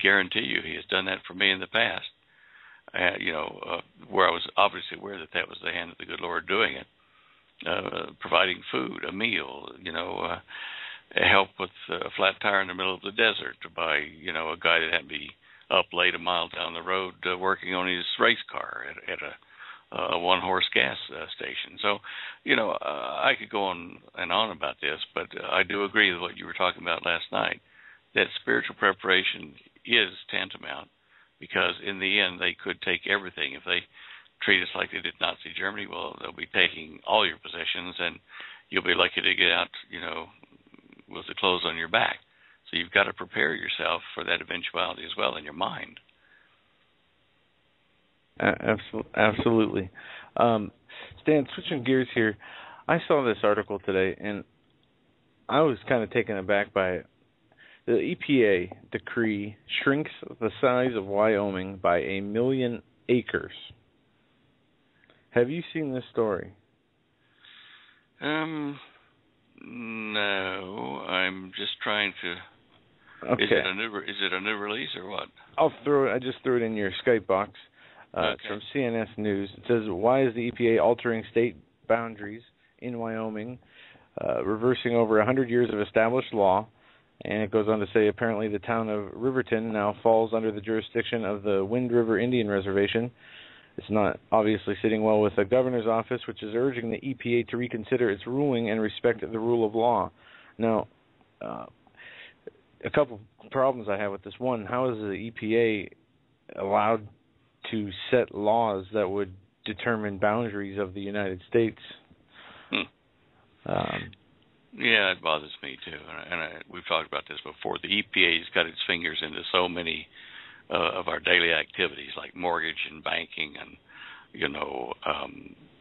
[SPEAKER 6] guarantee you He has done that for me in the past, where I was obviously aware that was the hand of the good Lord doing it, providing food, a meal, help with a flat tire in the middle of the desert by, a guy that had to be up late a mile down the road working on his race car at a one-horse gas station. So, I could go on and on about this, but I do agree with what you were talking about last night, that spiritual preparation is tantamount, because in the end they could take everything. If they treat us like they did Nazi Germany, well, they'll be taking all your possessions, and you'll be lucky to get out, with the clothes on your back. So you've got to prepare yourself for that eventuality as well in your mind.
[SPEAKER 2] Absolutely. Stan, switching gears here, I saw this article today, and I was kind of taken aback by it. The EPA decree shrinks the size of Wyoming by 1 million acres. Have you seen this story?
[SPEAKER 6] No, I'm just trying to.
[SPEAKER 2] Okay.
[SPEAKER 6] Is it a new release or what?
[SPEAKER 2] I just threw it in your Skype box.
[SPEAKER 6] Okay.
[SPEAKER 2] It's from CNS News. It says, "Why is the EPA altering state boundaries in Wyoming, reversing over 100 years of established law?" And it goes on to say, apparently the town of Riverton now falls under the jurisdiction of the Wind River Indian Reservation. It's not obviously sitting well with the governor's office, which is urging the EPA to reconsider its ruling and respect the rule of law. Now, a couple problems I have with this. One, how is the EPA allowed to set laws that would determine boundaries of the United States?
[SPEAKER 6] Yeah, it bothers me too, and we've talked about this before. The EPA's got its fingers into so many of our daily activities, like mortgage and banking and,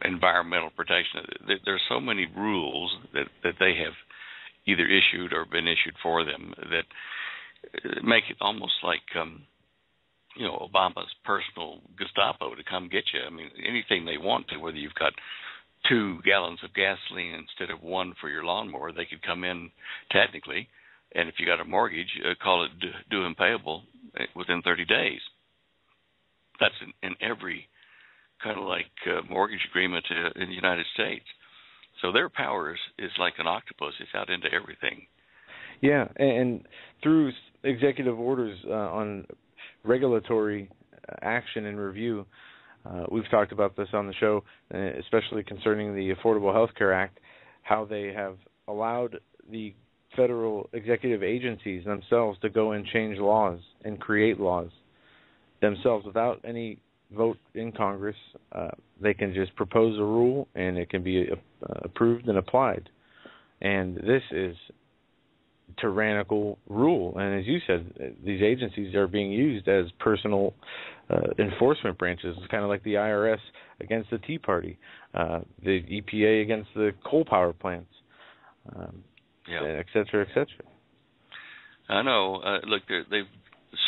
[SPEAKER 6] environmental protection. There's so many rules that they have either issued or been issued for them that make it almost like, Obama's personal Gestapo to come get you. I mean, anything they want to, whether you've got 2 gallons of gasoline instead of 1 for your lawnmower, they could come in technically, and if you got a mortgage, call it due and payable within 30 days. That's in every kind of like mortgage agreement in the United States. So their powers is like an octopus. It's out into everything.
[SPEAKER 2] Yeah, and through executive orders on regulatory action and review, we've talked about this on the show, especially concerning the Affordable Health Care Act, how they have allowed the federal executive agencies themselves to go and change laws and create laws themselves without any vote in Congress. They can just propose a rule and it can be approved and applied. And this is tyrannical rule. And as you said, these agencies are being used as personal enforcement branches. It's kind of like the IRS against the Tea Party, the EPA against the coal power plants, et cetera, et cetera.
[SPEAKER 6] I know. Look, they've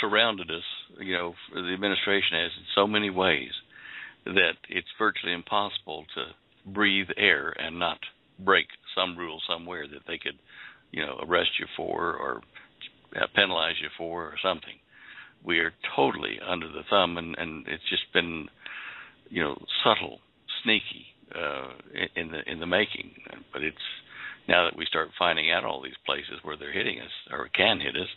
[SPEAKER 6] surrounded us, the administration has in so many ways that it's virtually impossible to breathe air and not break some rule somewhere that they could, arrest you for or penalize you for or something. We are totally under the thumb, and it's just been, subtle, sneaky in the making. But it's now that we start finding out all these places where they're hitting us or can hit us,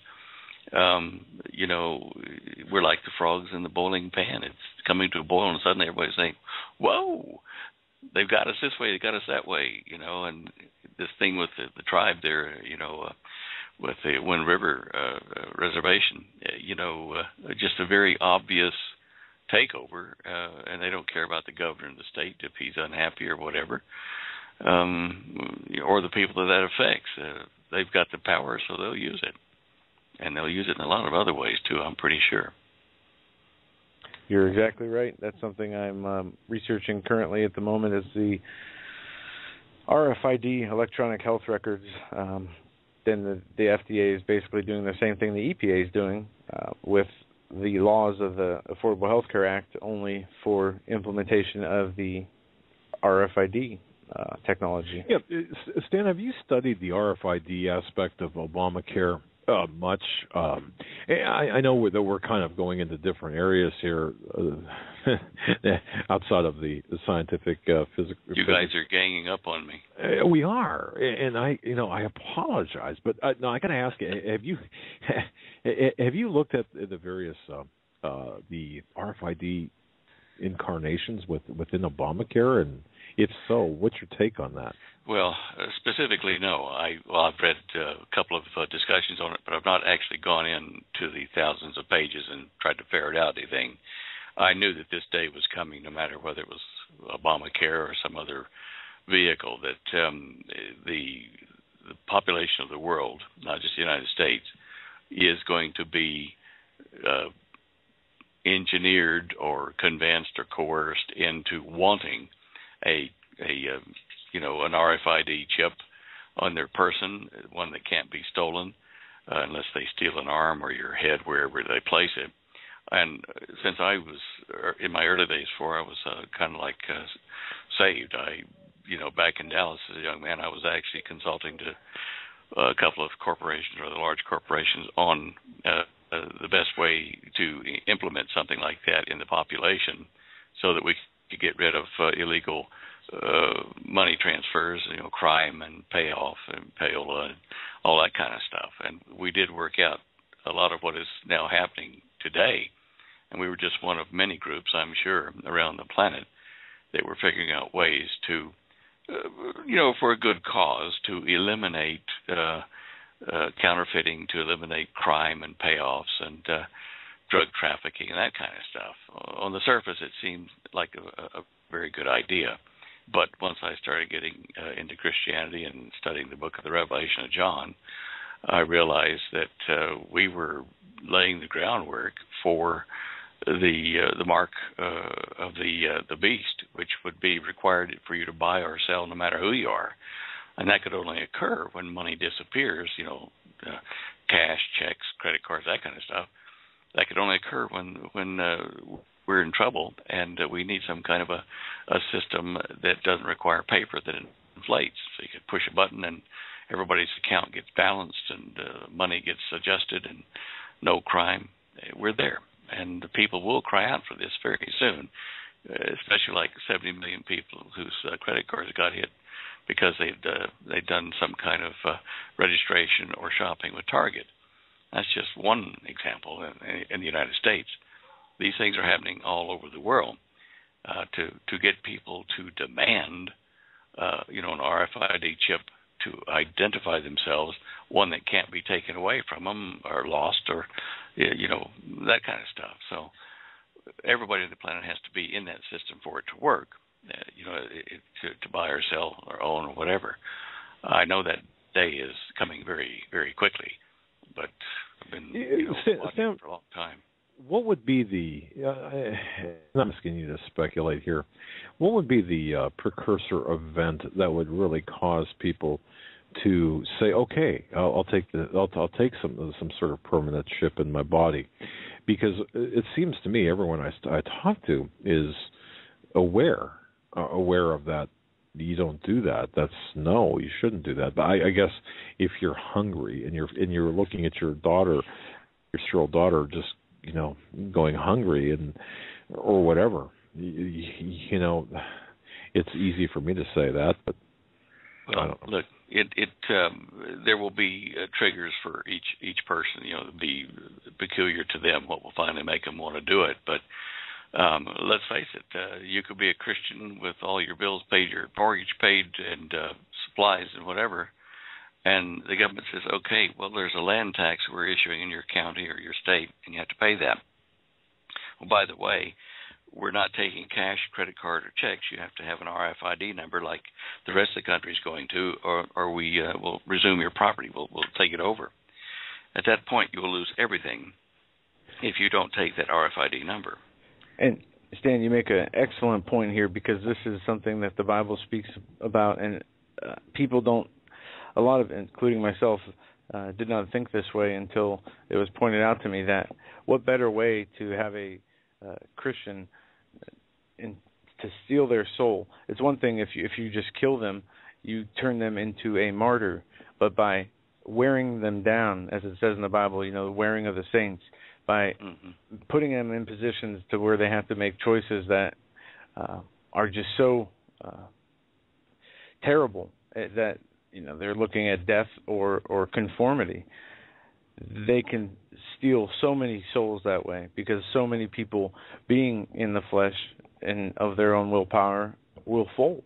[SPEAKER 6] we're like the frogs in the boiling pan. It's coming to a boil, and suddenly everybody's saying, "Whoa, they've got us this way, they got us that way," and this thing with the tribe there, with the Wind River Reservation, just a very obvious takeover, and they don't care about the governor of the state if he's unhappy or whatever, or the people that affects. They've got the power, so they'll use it. And they'll use it in a lot of other ways, too, I'm pretty sure.
[SPEAKER 2] You're exactly right. That's something I'm researching currently at the moment is the RFID, electronic health records. Then the FDA is basically doing the same thing the EPA is doing with the laws of the Affordable Health Care Act, only for implementation of the RFID technology.
[SPEAKER 1] Yeah, Stan, have you studied the RFID aspect of Obamacare much? I know that we're kind of going into different areas here outside of the scientific physical.
[SPEAKER 6] You guys are ganging up on me.
[SPEAKER 1] We are, and I apologize, but no, I got to ask you: have you looked at the various the RFID incarnations within Obamacare, and if so, what's your take on that?
[SPEAKER 6] Well, specifically, no. I've read a couple of discussions on it, but I've not actually gone into the thousands of pages and tried to ferret out anything. I knew that this day was coming, no matter whether it was Obamacare or some other vehicle, that the population of the world, not just the United States, is going to be engineered or convinced or coerced into wanting an RFID chip on their person, one that can't be stolen unless they steal an arm or your head, wherever they place it. And since I was in my early days before I was kind of like saved, back in Dallas as a young man, I was actually consulting to a couple of corporations or the large corporations on the best way to implement something like that in the population so that we could get rid of illegal money transfers, crime and payoff and payola and all that kind of stuff. And we did work out a lot of what is now happening today. And we were just one of many groups, I'm sure, around the planet that were figuring out ways to, for a good cause, to eliminate counterfeiting, to eliminate crime and payoffs and drug trafficking and that kind of stuff. On the surface, it seemed like a very good idea. But once I started getting into Christianity and studying the Book of the Revelation of John, I realized that we were laying the groundwork for the mark of the beast, which would be required for you to buy or sell no matter who you are. And that could only occur when money disappears, cash, checks, credit cards, that kind of stuff. That could only occur when we're in trouble, and we need some kind of a system that doesn't require paper, that inflates. So you could push a button and everybody's account gets balanced and money gets adjusted and no crime. We're there. And the people will cry out for this very soon, especially like 70 million people whose credit cards got hit because they'd done some kind of registration or shopping with Target. That's just one example in the United States. These things are happening all over the world. To get people to demand, an RFID chip to identify themselves, one that can't be taken away from them or lost, or that kind of stuff. So everybody on the planet has to be in that system for it to work. To buy or sell or own or whatever. I know that day is coming very, very quickly, but I've been watching for a long time.
[SPEAKER 1] What would be I'm asking you to speculate here, what would be the precursor event that would really cause people to say, okay, I'll take some sort of permanent chip in my body? Because it seems to me everyone I talk to is aware of that. You don't do that. You shouldn't do that. But I guess if you're hungry and you're looking at your daughter, your 6-year-old daughter, just going hungry or whatever, it's easy for me to say that, but I don't know.
[SPEAKER 6] Look, there will be triggers for each person. Be peculiar to them what will finally make them want to do it, but. Let's face it, you could be a Christian with all your bills paid, your mortgage paid, and supplies and whatever, and the government says, okay, well, there's a land tax we're issuing in your county or your state, and you have to pay that. Well, by the way, we're not taking cash, credit card, or checks. You have to have an RFID number like the rest of the country is going to, or we will resume your property. We'll take it over. At that point, you will lose everything if you don't take that RFID number.
[SPEAKER 2] And Stan, you make an excellent point here, because this is something that the Bible speaks about, and people don't, a lot of, including myself, did not think this way until it was pointed out to me that what better way to have a Christian to steal their soul. It's one thing if you just kill them, you turn them into a martyr, but by wearing them down, as it says in the Bible, the wearing of the saints, by putting them in positions to where they have to make choices that are just so terrible that they're looking at death or conformity. They can steal so many souls that way, because so many people being in the flesh and of their own willpower will fold.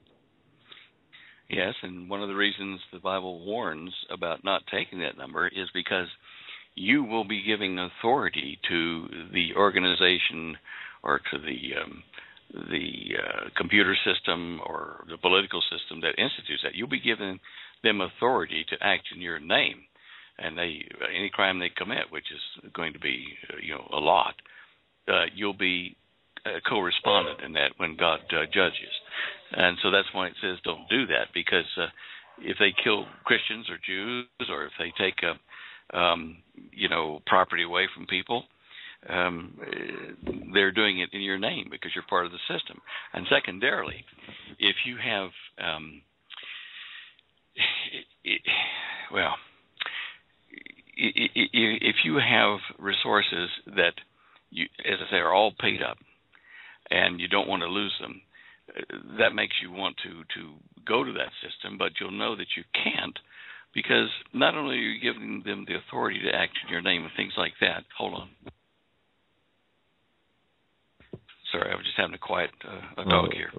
[SPEAKER 6] Yes, and one of the reasons the Bible warns about not taking that number is because you will be giving authority to the organization or to the computer system or the political system that institutes that. You'll be giving them authority to act in your name, and any crime they commit, which is going to be a lot, you'll be a co-respondent in that when God judges. And so that's why it says don't do that, because if they kill Christians or Jews, or if they take property away from people, they're doing it in your name because you're part of the system. And secondarily, if you have, if you have resources that you, as I say, are all paid up, and you don't want to lose them, that makes you want to go to that system, but you'll know that you can't, because not only are you giving them the authority to act in your name and things like that. Hold on. Sorry, I was just having to quiet a dog here.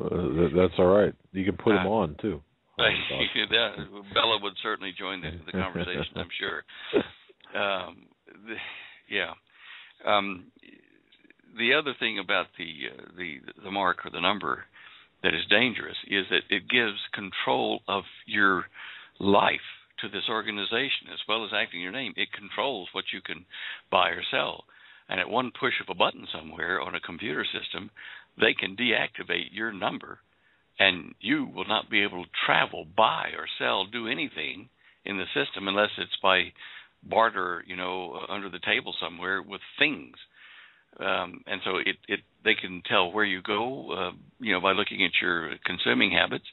[SPEAKER 1] That's all right. You can put him on, too.
[SPEAKER 6] Bella would certainly join the conversation, I'm sure. The other thing about the mark or the number that is dangerous is that it gives control of your life to this organization, as well as acting your name, it controls what you can buy or sell. And at one push of a button somewhere on a computer system, they can deactivate your number, and you will not be able to travel, buy or sell, do anything in the system unless it's by barter, under the table somewhere with things. And so they can tell where you go, by looking at your consuming habits,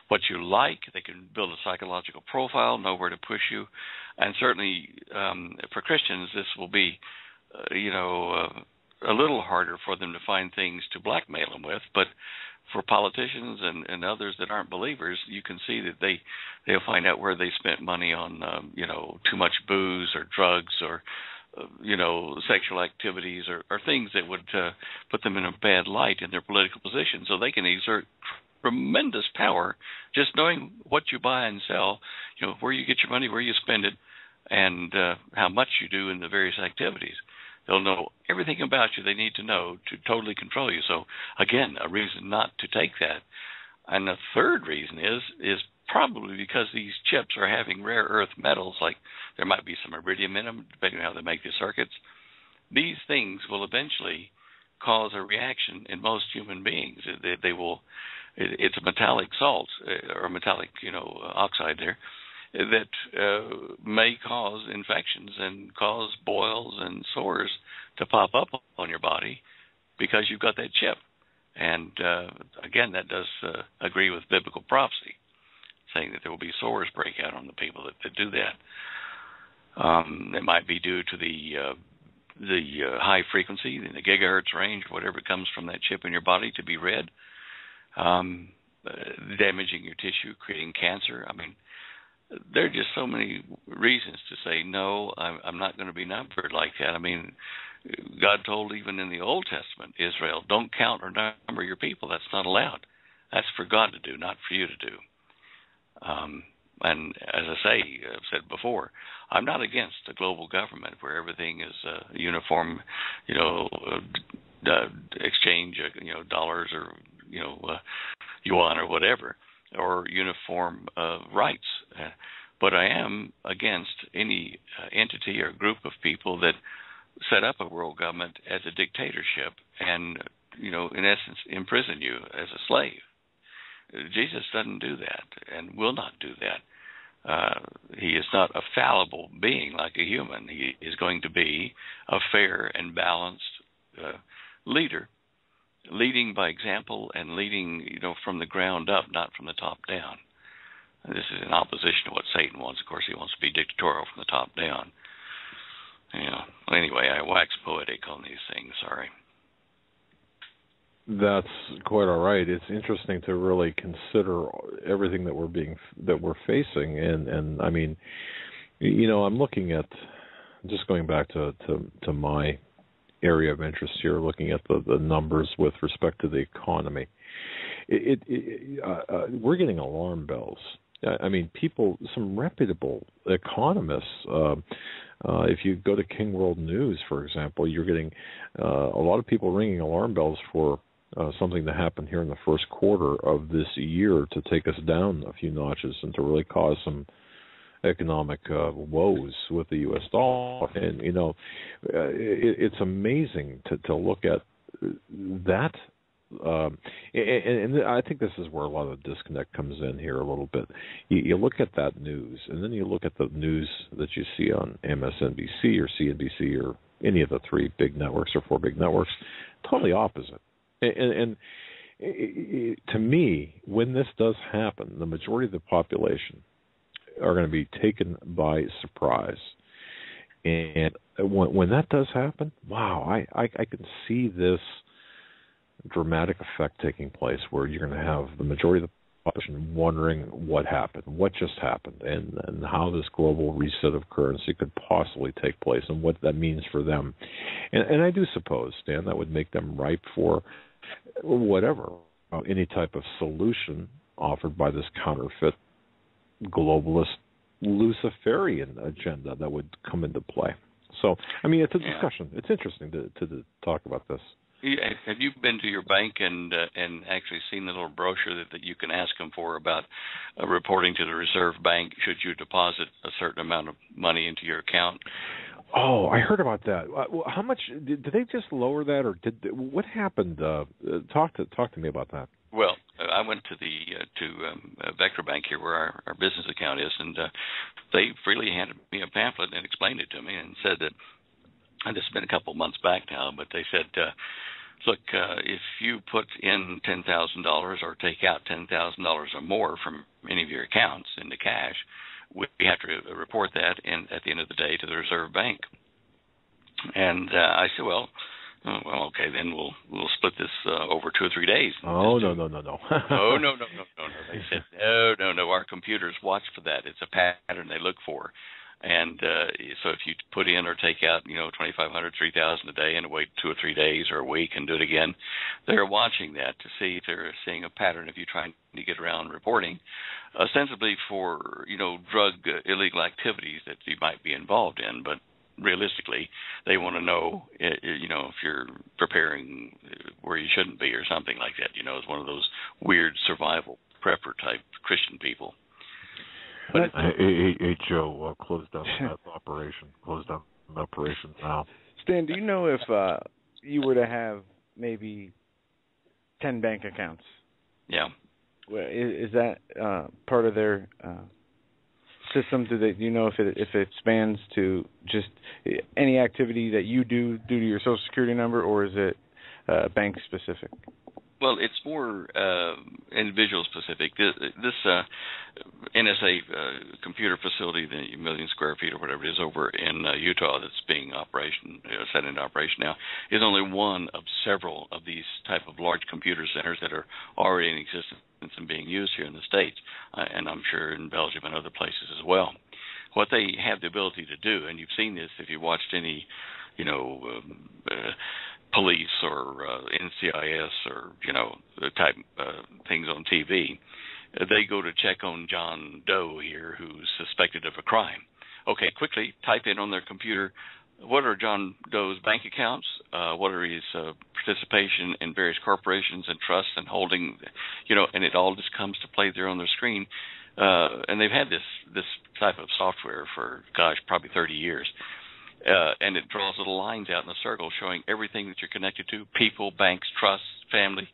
[SPEAKER 6] what you like. They can build a psychological profile, know where to push you. And certainly for Christians, this will be, a little harder for them to find things to blackmail them with. But for politicians and others that aren't believers, you can see that they'll find out where they spent money on, too much booze or drugs or, sexual activities or things that would put them in a bad light in their political position. So they can exert tremendous power just knowing what you buy and sell, where you get your money, where you spend it, and how much you do in the various activities. They'll know everything about you they need to know to totally control you. So, again, a reason not to take that. And the third reason is probably because these chips are having rare earth metals, like there might be some iridium in them, depending on how they make the circuits. These things will eventually cause a reaction in most human beings. They will. It's a metallic salt or a metallic, oxide there, that may cause infections and cause boils and sores to pop up on your body because you've got that chip. And again, that does agree with biblical prophecy, saying that there will be sores break out on the people that do that. It might be due to the high frequency, in the gigahertz range, whatever comes from that chip in your body to be read, damaging your tissue, creating cancer. I mean, there are just so many reasons to say, no, I'm not going to be numbered like that. I mean, God told even in the Old Testament, Israel, don't count or number your people. That's not allowed. That's for God to do, not for you to do. And as I say, I've said before, I'm not against a global government where everything is uniform, exchange, dollars or, yuan or whatever, or uniform rights. But I am against any entity or group of people that set up a world government as a dictatorship and, in essence, imprison you as a slave. Jesus doesn't do that and will not do that. He is not a fallible being like a human. He is going to be a fair and balanced leader, leading by example and leading, from the ground up, not from the top down. And this is in opposition to what Satan wants. Of course, he wants to be dictatorial from the top down. Anyway, I wax poetic on these things. Sorry.
[SPEAKER 1] That's quite all right. It's interesting to really consider everything that we're facing, and I mean, I'm looking at, just going back to my area of interest here, looking at the numbers with respect to the economy. We're getting alarm bells. I mean, people, some reputable economists. If you go to King World News, for example, you're getting a lot of people ringing alarm bells for something to happen here in the first quarter of this year to take us down a few notches and to really cause some economic woes with the U.S. dollar. And, it's amazing to look at that. And I think this is where a lot of the disconnect comes in here a little bit. You look at that news, and then you look at the news that you see on MSNBC or CNBC or any of the three big networks or four big networks, totally opposite. And to me, when this does happen, the majority of the population are going to be taken by surprise. And when that does happen, wow, I can see this dramatic effect taking place where you're going to have the majority of the population wondering what happened, what just happened, and how this global reset of currency could possibly take place and what that means for them. And I do suppose, Stan, that would make them ripe for whatever, any type of solution offered by this counterfeit globalist Luciferian agenda that would come into play. So, I mean, it's a discussion. It's interesting to talk about this.
[SPEAKER 6] Have you been to your bank and actually seen the little brochure that you can ask them for about reporting to the Reserve Bank should you deposit a certain amount of money into your account?
[SPEAKER 1] Oh, I heard about that. How much did they just lower that, or what happened? Talk to me about that.
[SPEAKER 6] Well, I went to Vector Bank here, where our business account is, and they freely handed me a pamphlet and explained it to me and said that, and this has been a couple of months back now, but they said, look, if you put in $10,000 or take out $10,000 or more from any of your accounts into cash, we have to report that at the end of the day to the Reserve Bank. And I said, well, okay, then we'll split this over 2 or 3 days.
[SPEAKER 1] Oh, no.
[SPEAKER 6] No. They said, no. Our computers watch for that. It's a pattern they look for. And so if you put in or take out, $2,500, $3,000 a day and wait 2 or 3 days or a week and do it again, they're watching that to see if they're seeing a pattern of you trying to get around reporting, ostensibly for, drug illegal activities that you might be involved in. But realistically, they want to know, if you're preparing where you shouldn't be or something like that. It's one of those weird survival prepper type Christian people.
[SPEAKER 1] But hey, Joe, closed down the operation. Closed down the operation now.
[SPEAKER 2] Stan, do you know if you were to have maybe 10 bank accounts?
[SPEAKER 6] Yeah.
[SPEAKER 2] Is that part of their system? Do you know if it spans to just any activity that you do due to your Social Security number, or is it bank specific?
[SPEAKER 6] Well, it's more individual specific. This NSA computer facility, the 1 million square feet or whatever it is over in Utah that's being set into operation now, is only one of several of these type of large computer centers that are already in existence and being used here in the States, and I'm sure in Belgium and other places as well. What they have the ability to do, and you've seen this if you watched any, police or NCIS or, the type things on TV, they go to check on John Doe here who's suspected of a crime. Okay, quickly type in on their computer, what are John Doe's bank accounts? What are his participation in various corporations and trusts and holding, and it all just comes to play there on their screen. And they've had this type of software for, probably 30 years. And it draws little lines out in a circle showing everything that you're connected to, people, banks, trusts, family.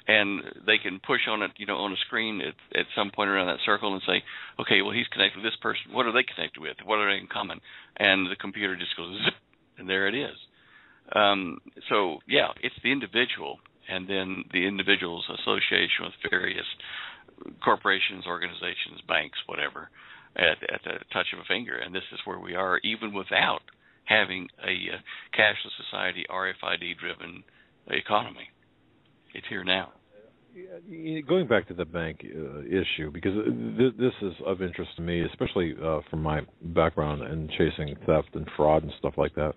[SPEAKER 6] And they can push on it, on a screen at some point around that circle and say, okay, well, he's connected with this person. What are they connected with? What are they in common? And the computer just goes zip, and there it is. So, yeah, it's the individual, and then the individual's association with various corporations, organizations, banks, whatever, at the touch of a finger. And this is where we are, even without having a cashless society, RFID-driven economy. It's here now.
[SPEAKER 1] Going back to the bank issue, because this is of interest to me, especially from my background in chasing theft and fraud and stuff like that.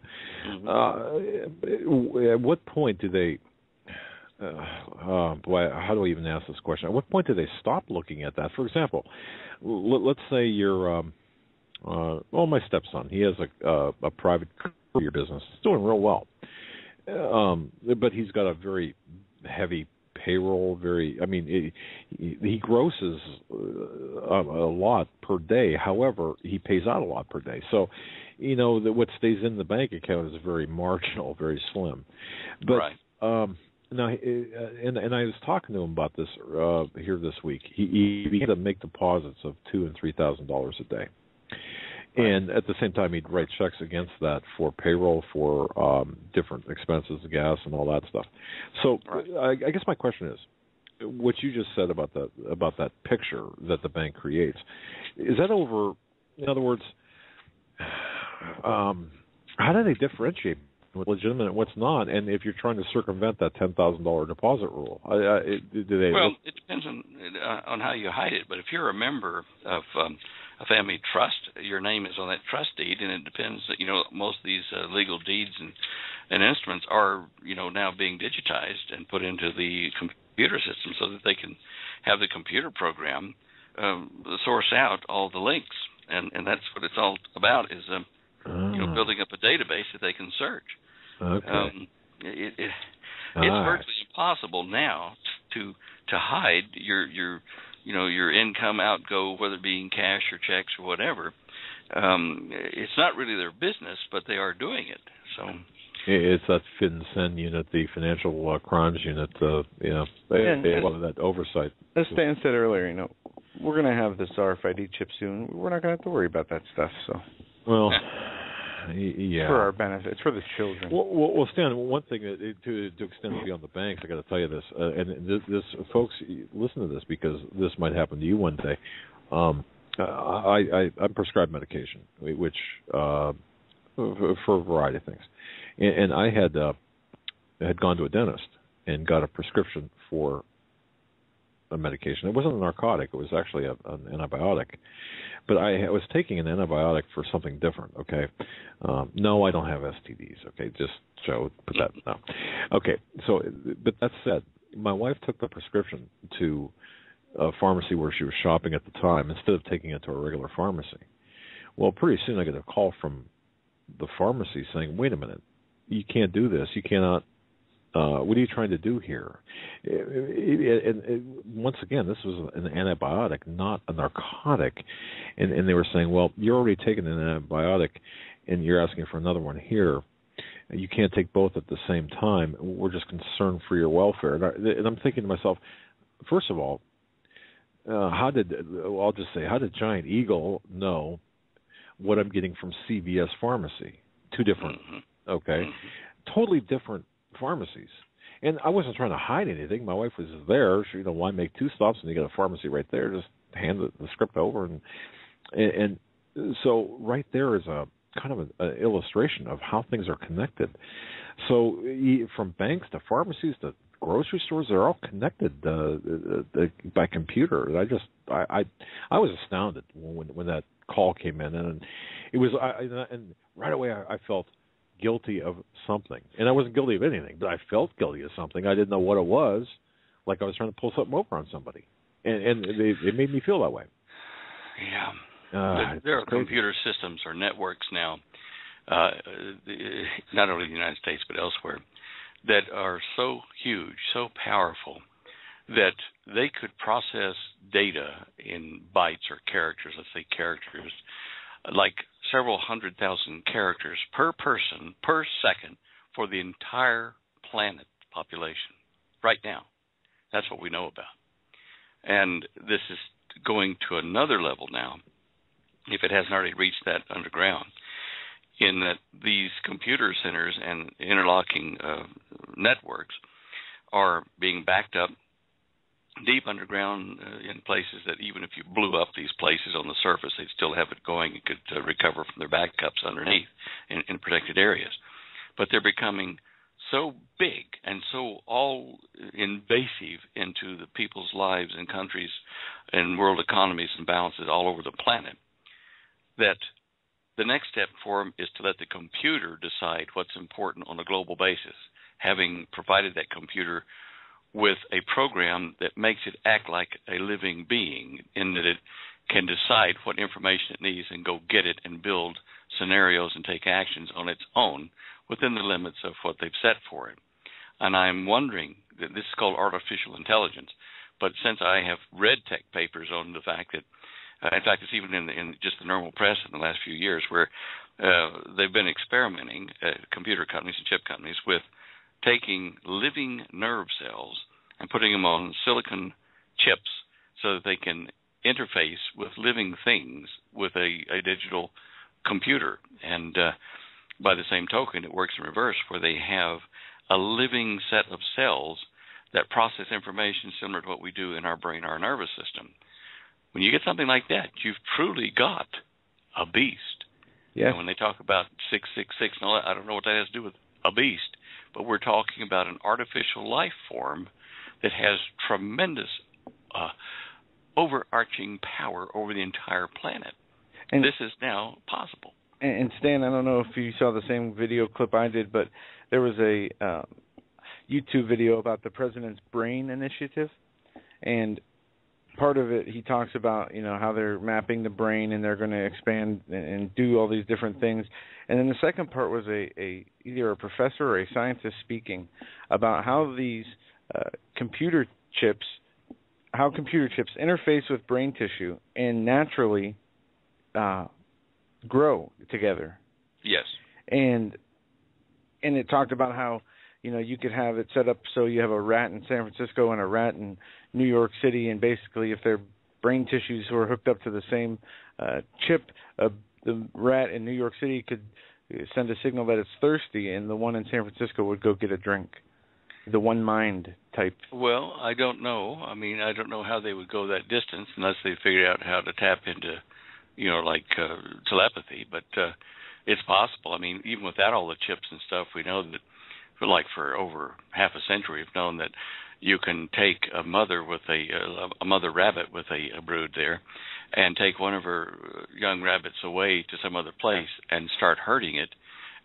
[SPEAKER 1] Mm-hmm. At what point do they... how do I even ask this question? At what point do they stop looking at that? For example, let's say you're, my stepson. He has a private courier business. It's doing real well, but he's got a very heavy payroll. He grosses a lot per day. However, he pays out a lot per day. So, what stays in the bank account is very marginal, very slim. But
[SPEAKER 6] right.
[SPEAKER 1] Now, and I was talking to him about this here this week. He began to make deposits of $2,000 and $3,000 a day, and at the same time, he'd write checks against that for payroll, for different expenses, gas, and all that stuff. So, I guess my question is, what you just said about that picture that the bank creates, is that over? In other words, how do they differentiate what's legitimate and what's not? And if you're trying to circumvent that $10,000 deposit rule, do they?
[SPEAKER 6] Well, it depends on how you hide it. But if you're a member of a family trust, your name is on that trust deed, and it depends. Most of these legal deeds and instruments are now being digitized and put into the computer system so that they can have the computer program source out all the links, and that's what it's all about. Is building up a database that they can search.
[SPEAKER 1] Okay.
[SPEAKER 6] virtually impossible now to hide your income outgo, whether it be in cash or checks or whatever. It's not really their business, but they are doing it. So
[SPEAKER 1] it's that FinCEN unit, the Financial Crimes Unit. That oversight.
[SPEAKER 2] As Stan said earlier, we're going to have this RFID chip soon. We're not going to have to worry about that stuff. So,
[SPEAKER 1] well,
[SPEAKER 2] yeah, for our benefit, it's for the children.
[SPEAKER 1] Well, Stan, one thing to extend beyond the banks, I got to tell you this, and this, folks, listen to this because this might happen to you one day. I'm prescribed medication, which for a variety of things, and I had gone to a dentist and got a prescription for a medication. It wasn't a narcotic; it was actually an antibiotic. But I was taking an antibiotic for something different. Okay, no, I don't have STDs. Okay, just Joe, put that no. Okay, so but that said, my wife took the prescription to a pharmacy where she was shopping at the time instead of taking it to a regular pharmacy. Well, pretty soon I get a call from the pharmacy saying, "Wait a minute, you can't do this. You cannot. What are you trying to do here?" And once again, this was an antibiotic, not a narcotic. And they were saying, "Well, you're already taking an antibiotic, and you're asking for another one here. You can't take both at the same time. We're just concerned for your welfare." And I'm thinking to myself, first of all, how did Giant Eagle know what I'm getting from CVS Pharmacy? Two different, totally different pharmacies. And I wasn't trying to hide anything. My wife was there. She, why make two stops when you got a pharmacy right there? Just hand the script over, and so right there is a kind of an illustration of how things are connected. So from banks to pharmacies to grocery stores, they're all connected by computer. I was astounded when that call came in, and it was and right away I felt guilty of something. And I wasn't guilty of anything, but I felt guilty of something. I didn't know what it was, like I was trying to pull something over on somebody. And it made me feel that way.
[SPEAKER 6] Yeah. There are computer systems or networks now, not only in the United States but elsewhere, that are so huge, so powerful, that they could process data in bytes or characters, let's say characters, like several 100,000 characters per person per second for the entire planet population right now. That's what we know about. And this is going to another level now, if it hasn't already reached that underground, in that these computer centers and interlocking networks are being backed up deep underground in places that even if you blew up these places on the surface, they'd still have it going and could recover from their backups underneath in protected areas. But they're becoming so big and so all invasive into the people's lives and countries and world economies and balances all over the planet that the next step for them is to let the computer decide what's important on a global basis, having provided that computer with a program that makes it act like a living being, in that it can decide what information it needs and go get it and build scenarios and take actions on its own within the limits of what they've set for it. And I'm wondering, that this is called artificial intelligence, but since I have read tech papers on the fact that, in fact, it's even in just the normal press in the last few years, where they've been experimenting, computer companies and chip companies, with taking living nerve cells and putting them on silicon chips so that they can interface with living things with a digital computer. And by the same token, it works in reverse, where they have a living set of cells that process information similar to what we do in our brain, our nervous system. When you get something like that, you've truly got a beast.
[SPEAKER 2] Yes.
[SPEAKER 6] And when they talk about 666 and all that, I don't know what that has to do with a beast, but we're talking about an artificial life form that has tremendous overarching power over the entire planet. And this is now possible.
[SPEAKER 2] And Stan, I don't know if you saw the same video clip I did, but there was a YouTube video about the President's Brain Initiative, and part of it, he talks about, how they're mapping the brain and they're going to expand and do all these different things. And then the second part was either a professor or a scientist speaking about how these computer chips interface with brain tissue and naturally grow together.
[SPEAKER 6] Yes.
[SPEAKER 2] And it talked about how, you could have it set up so you have a rat in San Francisco and a rat in New York City, and basically if their brain tissues were hooked up to the same chip, the rat in New York City could send a signal that it's thirsty, and the one in San Francisco would go get a drink. The one mind type.
[SPEAKER 6] Well, I don't know. I mean, I don't know how they would go that distance unless they figured out how to tap into, telepathy. But it's possible. I mean, even without all the chips and stuff, we know that, for over half a century, we've known that you can take a mother with a mother rabbit with a brood there, and take one of her young rabbits away to some other place and start herding it.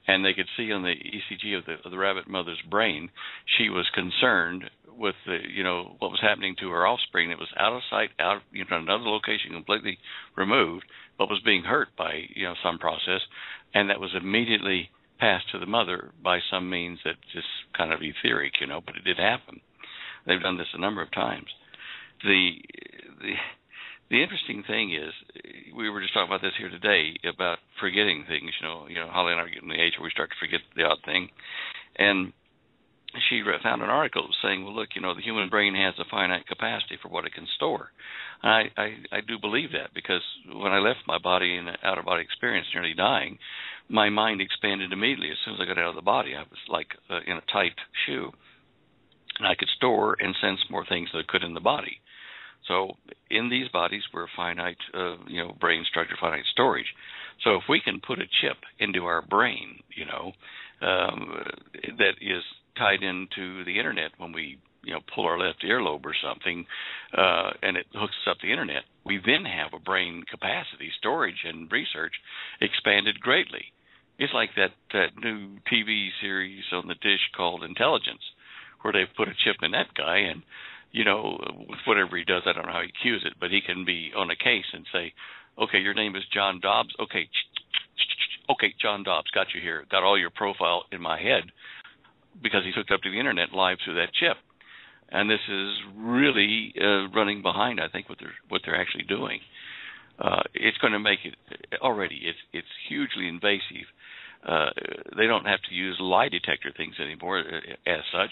[SPEAKER 6] And they could see on the ECG of the rabbit mother's brain, she was concerned with what was happening to her offspring. It was out of sight, out another location completely removed, but was being hurt by some process, and that was immediately passed to the mother by some means that just kind of etheric, but it did happen. They've done this a number of times. The interesting thing is, we were just talking about this here today about forgetting things. Holly and I are getting to the age where we start to forget the odd thing. And she found an article saying, well, look, the human brain has a finite capacity for what it can store. And I do believe that, because when I left my body in an out-of-body experience, nearly dying, my mind expanded immediately as soon as I got out of the body. I was like in a tight shoe. And I could store and sense more things than I could in the body. So in these bodies, we're finite, brain structure, finite storage. So if we can put a chip into our brain, that is tied into the internet when we, pull our left earlobe or something, and it hooks us up to the internet, we then have a brain capacity, storage, and research expanded greatly. It's like that new TV series on the dish called Intelligence, where they've put a chip in that guy, and whatever he does, I don't know how he cues it, but he can be on a case and say, okay, your name is John Dobbs. Okay, John Dobbs, got you here. Got all your profile in my head, because he's hooked up to the internet live through that chip. And this is really running behind, I think, what they're actually doing. It's going to make it already. It's hugely invasive. They don't have to use lie detector things anymore as such.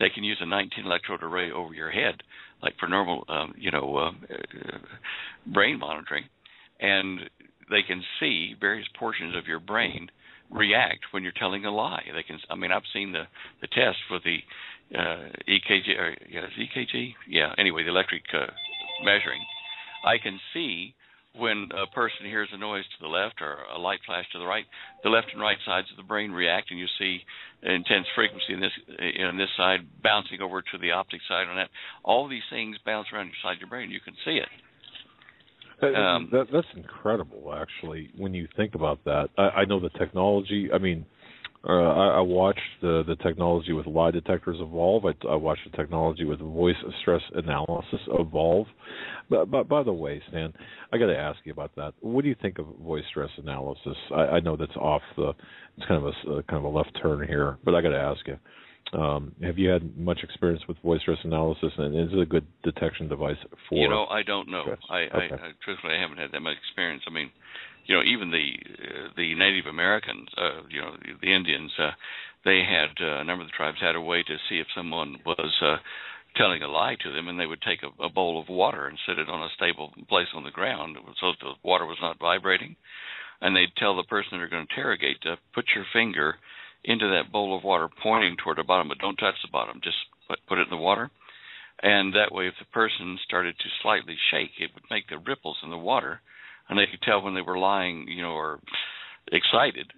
[SPEAKER 6] They can use a 19-electrode array over your head, like for normal, brain monitoring, and they can see various portions of your brain react when you're telling a lie. They can. I mean, I've seen the test with the EKG. EKG? Yeah. Anyway, the electric measuring. I can see when a person hears a noise to the left or a light flash to the right, the left and right sides of the brain react, and you see intense frequency in this side bouncing over to the optic side on that. All these things bounce around inside your brain. You can see it.
[SPEAKER 1] That's incredible, actually, when you think about that. I know the technology. I mean, I watched the technology with lie detectors evolve. I watched the technology with voice stress analysis evolve. But by the way, Stan, I got to ask you about that. What do you think of voice stress analysis? I know that's it's kind of a left turn here, but I got to ask you. Have you had much experience with voice stress analysis, and is it a good detection device for?
[SPEAKER 6] I don't know. I truthfully, I haven't had that much experience. I mean, even the Native Americans, the Indians, they had a number of the tribes had a way to see if someone was telling a lie to them, and they would take a bowl of water and sit it on a stable place on the ground so that the water was not vibrating, and they'd tell the person they're going to interrogate to put your finger into that bowl of water pointing toward the bottom, but don't touch the bottom, just put it in the water. And that way, if the person started to slightly shake, it would make the ripples in the water, and they could tell when they were lying, or excited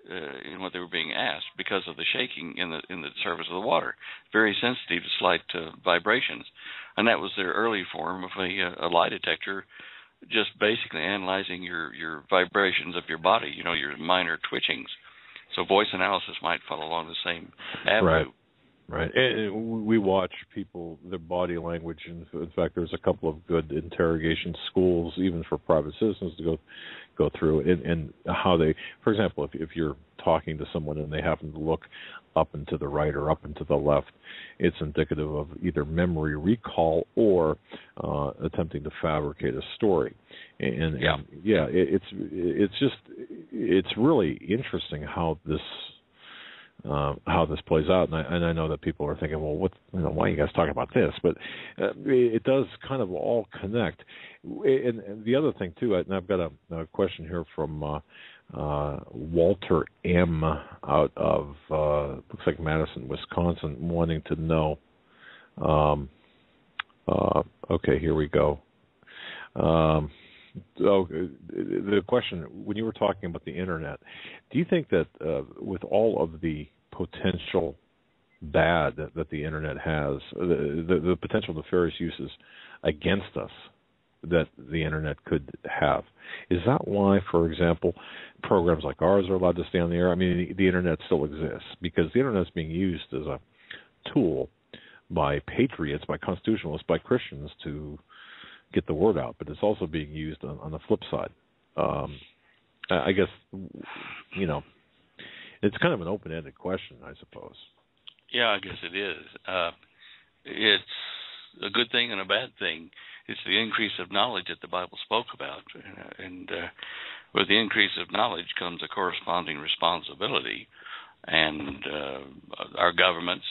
[SPEAKER 6] in what they were being asked because of the shaking in the surface of the water. Very sensitive to slight vibrations. And that was their early form of a lie detector, just basically analyzing your vibrations of your body, your minor twitchings. So voice analysis might follow along the same avenue.
[SPEAKER 1] Right. Right. And we watch people, their body language. In fact, there's a couple of good interrogation schools, even for private citizens, to go through, and how they, for example, if you're talking to someone and they happen to look up and to the right or up and to the left, it's indicative of either memory recall or attempting to fabricate a story. And it's really interesting how this plays out, and I know that people are thinking, well, why are you guys talking about this? But it does kind of all connect. And the other thing too, and I've got a question here from Walter M. out of looks like Madison, Wisconsin, wanting to know. Okay, here we go. So the question, when you were talking about the internet, do you think that with all of the potential bad that the internet has, the potential nefarious uses against us that the internet could have, is that why, for example, programs like ours are allowed to stay on the air? I mean, the internet still exists because the internet is being used as a tool by patriots, by constitutionalists, by Christians to get the word out, but it's also being used on the flip side. I guess, it's kind of an open-ended question, I suppose.
[SPEAKER 6] Yeah, I guess it is. It's a good thing and a bad thing. It's the increase of knowledge that the Bible spoke about, and with the increase of knowledge comes a corresponding responsibility. And our governments,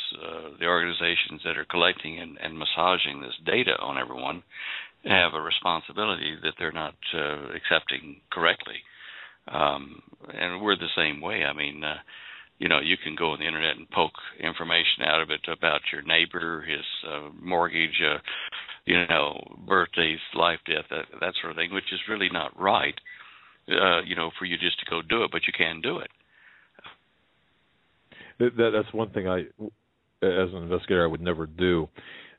[SPEAKER 6] the organizations that are collecting and massaging this data on everyone, have a responsibility that they're not accepting correctly. And we're the same way. I mean, you can go on the internet and poke information out of it about your neighbor, his mortgage, birthdays, life, death, that sort of thing, which is really not right, for you just to go do it, but you can do it.
[SPEAKER 1] That's one thing I, as an investigator, I would never do.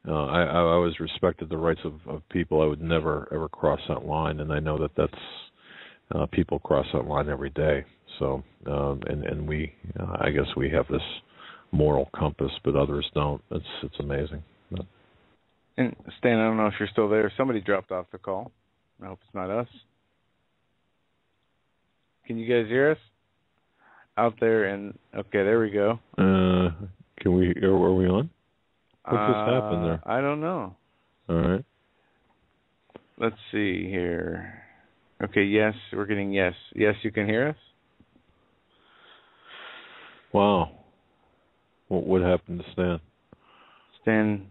[SPEAKER 1] I always respected the rights of people. I would never, ever cross that line, and I know that's people cross that line every day. So, and we, I guess we have this moral compass, but others don't. It's amazing.
[SPEAKER 2] And Stan, I don't know if you're still there. Somebody dropped off the call. I hope it's not us. Can you guys hear us? Out there, and okay, there we go.
[SPEAKER 1] Can we? Are we on? What just happened there?
[SPEAKER 2] I don't know.
[SPEAKER 1] All right.
[SPEAKER 2] Let's see here. Okay, yes, we're getting yes. Yes, you can hear us?
[SPEAKER 1] Wow. What happened to Stan?
[SPEAKER 2] Stan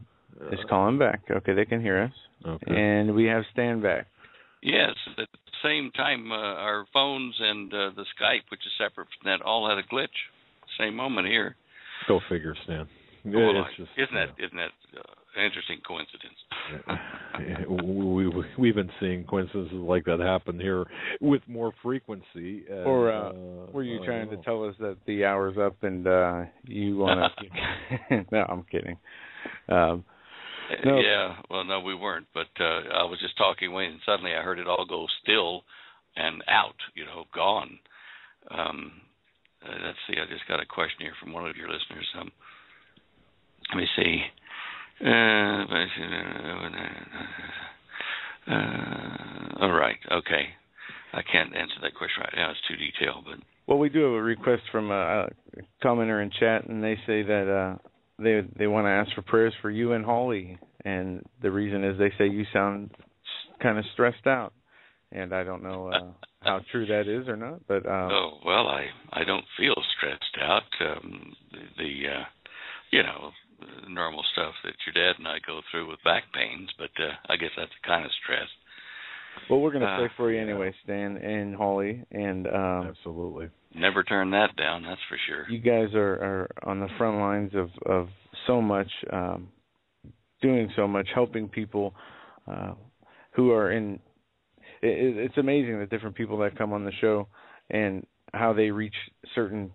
[SPEAKER 2] is calling back. Okay, they can hear us.
[SPEAKER 1] Okay.
[SPEAKER 2] And we have Stan back.
[SPEAKER 6] Yes, at the same time, our phones and the Skype, which is separate from that, all had a glitch. Same moment here.
[SPEAKER 1] Go figure, Stan.
[SPEAKER 6] Isn't that an interesting coincidence?
[SPEAKER 1] We've been seeing coincidences like that happen here with more frequency.
[SPEAKER 2] Or were you trying to tell us that the hour's up and you want to... No, I'm kidding. No.
[SPEAKER 6] Yeah, well, no, we weren't. But I was just talking away, and suddenly I heard it all go still and out, gone. Let's see, I just got a question here from one of your listeners. Let me see. All right, okay. I can't answer that question right now. It's too detailed. But
[SPEAKER 2] well, we do have a request from a commenter in chat, and they say that they want to ask for prayers for you and Holly. And the reason is they say you sound kind of stressed out. And I don't know how true that is or not. But
[SPEAKER 6] oh, well, I don't feel stressed out. The normal stuff that your dad and I go through with back pains, but I guess that's a kind of stress.
[SPEAKER 2] Well, we're going to pray for you anyway, Stan and Holly, and
[SPEAKER 1] absolutely
[SPEAKER 6] never turn that down. That's for sure.
[SPEAKER 2] You guys are on the front lines of so much, doing so much, helping people who are in. It's amazing the different people that come on the show and how they reach certain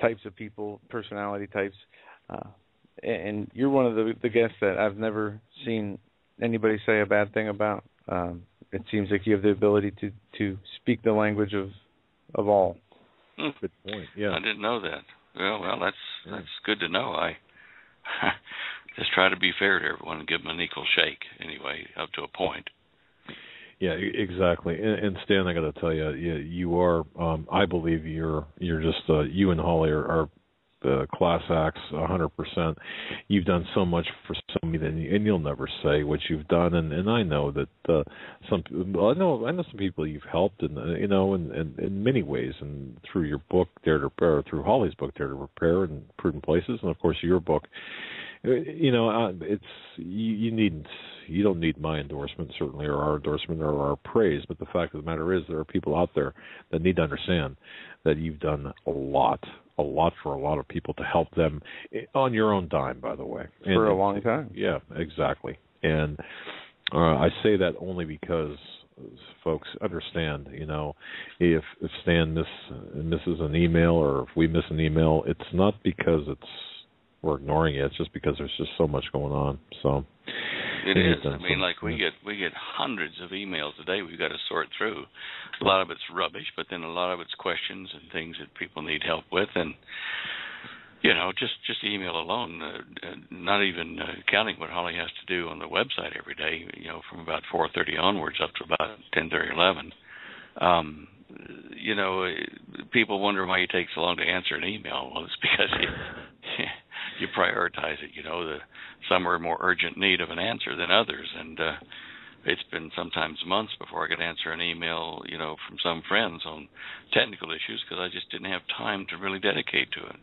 [SPEAKER 2] types of people, personality types. And you're one of the guests that I've never seen anybody say a bad thing about. It seems like you have the ability to speak the language of all.
[SPEAKER 1] Good point. Yeah,
[SPEAKER 6] I didn't know that. Well, that's good to know. I just try to be fair to everyone and give them an equal shake, anyway, up to a point.
[SPEAKER 1] Yeah, exactly. And Stan, I got to tell you, you are. I believe you're just. You and Holly are class acts 100%. You've done so much for so many, and you'll never say what you've done. And I know that I know some people you've helped, and in many ways, and through your book, Dare to Prepare, through Holly's book, Dare to Prepare, and Prudent Places, and of course your book. It's you don't need my endorsement, certainly, or our endorsement, or our praise. But the fact of the matter is, there are people out there that need to understand that you've done a lot for a lot of people to help them on your own dime, by the way.
[SPEAKER 2] For a long time.
[SPEAKER 1] Yeah, exactly. And I say that only because folks understand, if Stan misses an email, or if we miss an email, it's not because we're ignoring it. It's just because there's just so much going on. So
[SPEAKER 6] it is. I mean, like we get hundreds of emails a day we've got to sort through. A lot of it's rubbish, but then a lot of it's questions and things that people need help with. And just email alone, not even counting what Holly has to do on the website every day. From about 4:30 onwards up to about 10:30, 11. People wonder why you take so long to answer an email. Well, it's because you prioritize it. Some are in more urgent need of an answer than others, and it's been sometimes months before I could answer an email, from some friends on technical issues, because I just didn't have time to really dedicate to it.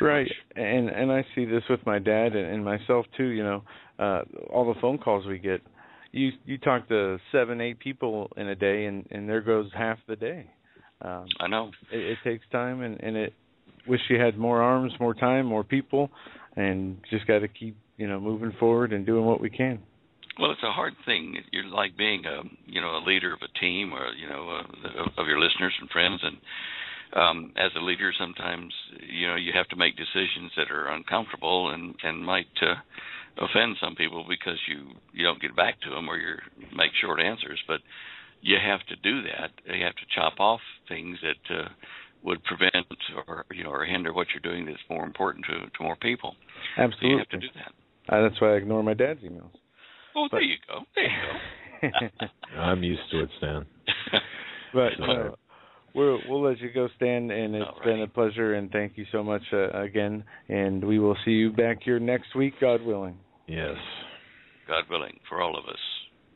[SPEAKER 2] Right, and I see this with my dad and myself too. All the phone calls we get, you talk to 7-8 people in a day, and there goes half the day.
[SPEAKER 6] I know
[SPEAKER 2] it takes time, and it. Wish you had more arms, more time, more people, and just got to keep, moving forward and doing what we can.
[SPEAKER 6] Well, it's a hard thing. You're like being a leader of a team, or of your listeners and friends, and as a leader, sometimes you have to make decisions that are uncomfortable and might offend some people because you don't get back to them, or you make short answers. But you have to do that. You have to chop off things that would prevent or hinder what you're doing that's more important to more people.
[SPEAKER 2] Absolutely.
[SPEAKER 6] So you have to do that.
[SPEAKER 2] That's why I ignore my dad's emails.
[SPEAKER 6] Oh, there you go.
[SPEAKER 1] I'm used to it, Stan.
[SPEAKER 2] But we'll let you go, Stan, and it's been a pleasure, and thank you so much again, and we will see you back here next week, God willing.
[SPEAKER 1] Yes.
[SPEAKER 6] God willing, for all of us.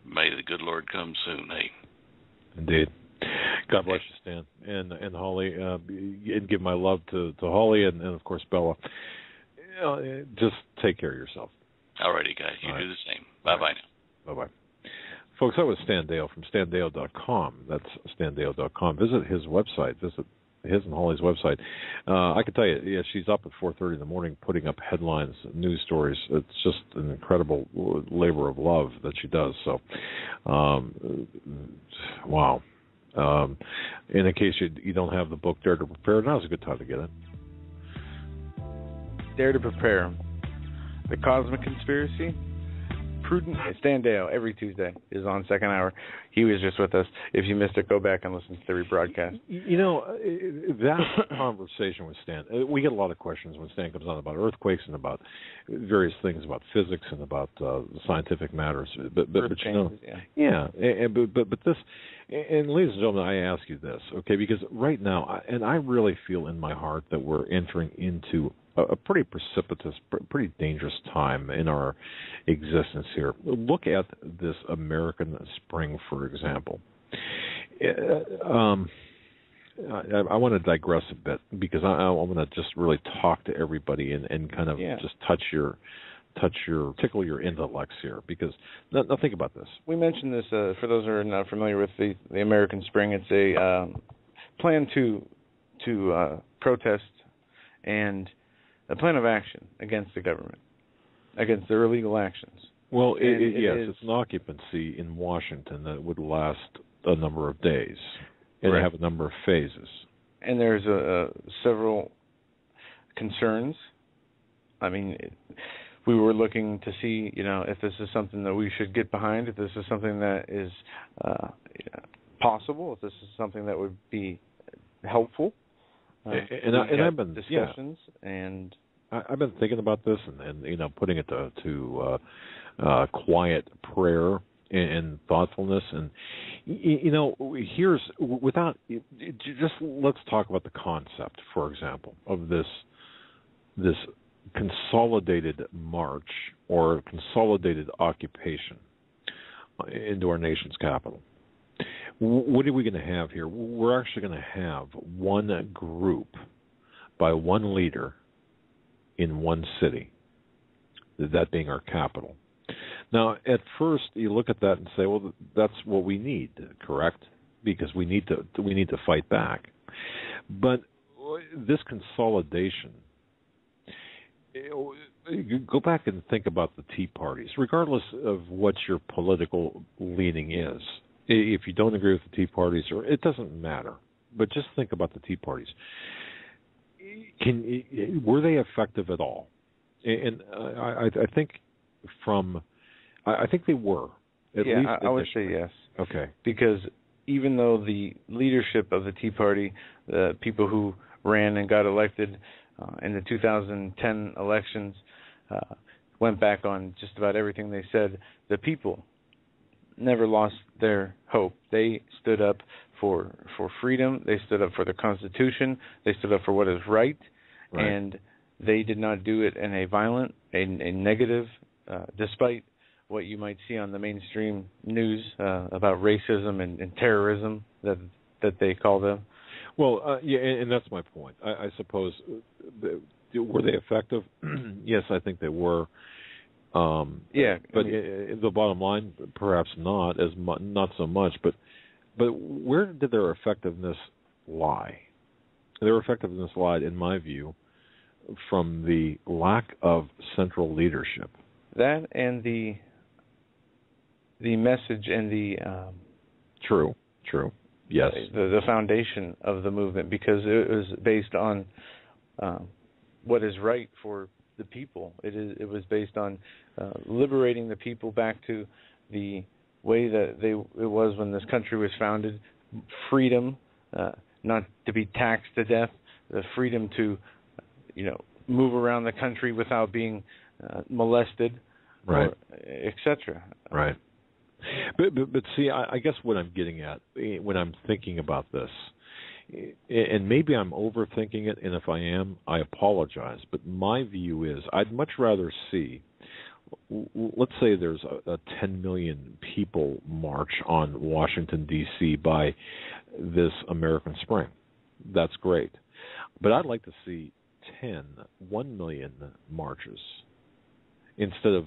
[SPEAKER 6] May the good Lord come soon,
[SPEAKER 1] Indeed. God bless you, Stan, and Holly, and give my love to Holly and of course Bella. Just take care of yourself.
[SPEAKER 6] All righty, guys. You do the same. Bye-bye now.
[SPEAKER 1] Bye-bye. Folks, that was Stan Deyo from standeyo.com. That's standeyo.com. Visit his website. Visit his and Holly's website. I can tell you, she's up at 4:30 in the morning putting up headlines, news stories. It's just an incredible labor of love that she does. So, wow. In case you don't have the book Dare to Prepare, now's a good time to get it.
[SPEAKER 2] Dare to Prepare. The Cosmic Conspiracy. Prudent. Stan Deyo every Tuesday is on second hour. He was just with us. If you missed it, go back and listen to the rebroadcast.
[SPEAKER 1] That conversation with Stan, we get a lot of questions when Stan comes on about earthquakes and about various things about physics and about scientific matters. But
[SPEAKER 2] changes,
[SPEAKER 1] but this, and ladies and gentlemen, I ask you this, okay, because right now, and I really feel in my heart that we're entering into a pretty precipitous, pretty dangerous time in our existence here. Look at this American spring, for example. I want to digress a bit because I want to just really talk to everybody and kind of just tickle your intellects here, because now think about this.
[SPEAKER 2] We mentioned this for those who are not familiar with the American Spring. It's a plan to protest and a plan of action against the government, against their illegal actions.
[SPEAKER 1] Well, it's an occupancy in Washington that would last a number of days, and have a number of phases. And
[SPEAKER 2] there's several concerns. I mean, we were looking to see, if this is something that we should get behind, if this is something that is possible, if this is something that would be helpful.
[SPEAKER 1] And I've been
[SPEAKER 2] discussions, and
[SPEAKER 1] I've been thinking about this and putting it to quiet prayer and thoughtfulness, and here's just let's talk about the concept, for example, of this consolidated march or consolidated occupation into our nation's capital. What are we going to have here? We're actually going to have one group by one leader in one city, that being our capital. Now, at first, you look at that and say, well, that's what we need, correct? Because we need to fight back. But this consolidation, you go back and think about the Tea Parties, regardless of what your political leaning is. If you don't agree with the Tea Parties, or it doesn't matter, but just think about the Tea Parties. Were they effective at all? And I think I think they were. At least
[SPEAKER 2] I would say yes.
[SPEAKER 1] Okay.
[SPEAKER 2] Because even though the leadership of the Tea Party, the people who ran and got elected in the 2010 elections, went back on just about everything they said, the people never lost their hope. They stood up for freedom. They stood up for the Constitution. They stood up for what is right. And they did not do it in a violent, a negative, despite what you might see on the mainstream news about racism and terrorism that they call them.
[SPEAKER 1] Well, and that's my point. I suppose, were they effective? Yes, I think they were. But the bottom line, perhaps not so much. But where did their effectiveness lie? Their effectiveness lied, in my view, from the lack of central leadership.
[SPEAKER 2] That and the message and the
[SPEAKER 1] True. Yes.
[SPEAKER 2] The foundation of the movement, because it was based on what is right for the people. It was based on liberating the people back to the way that it was when this country was founded. Freedom, not to be taxed to death. The freedom to, move around the country without being molested,
[SPEAKER 1] right,
[SPEAKER 2] etc.
[SPEAKER 1] Right. But see, I guess what I'm getting at when I'm thinking about this, and maybe I'm overthinking it, and if I am, I apologize, but my view is I'd much rather see, let's say there's a 10 million people march on Washington, D.C. by this American Spring. That's great. But I'd like to see 1 million marches. Instead of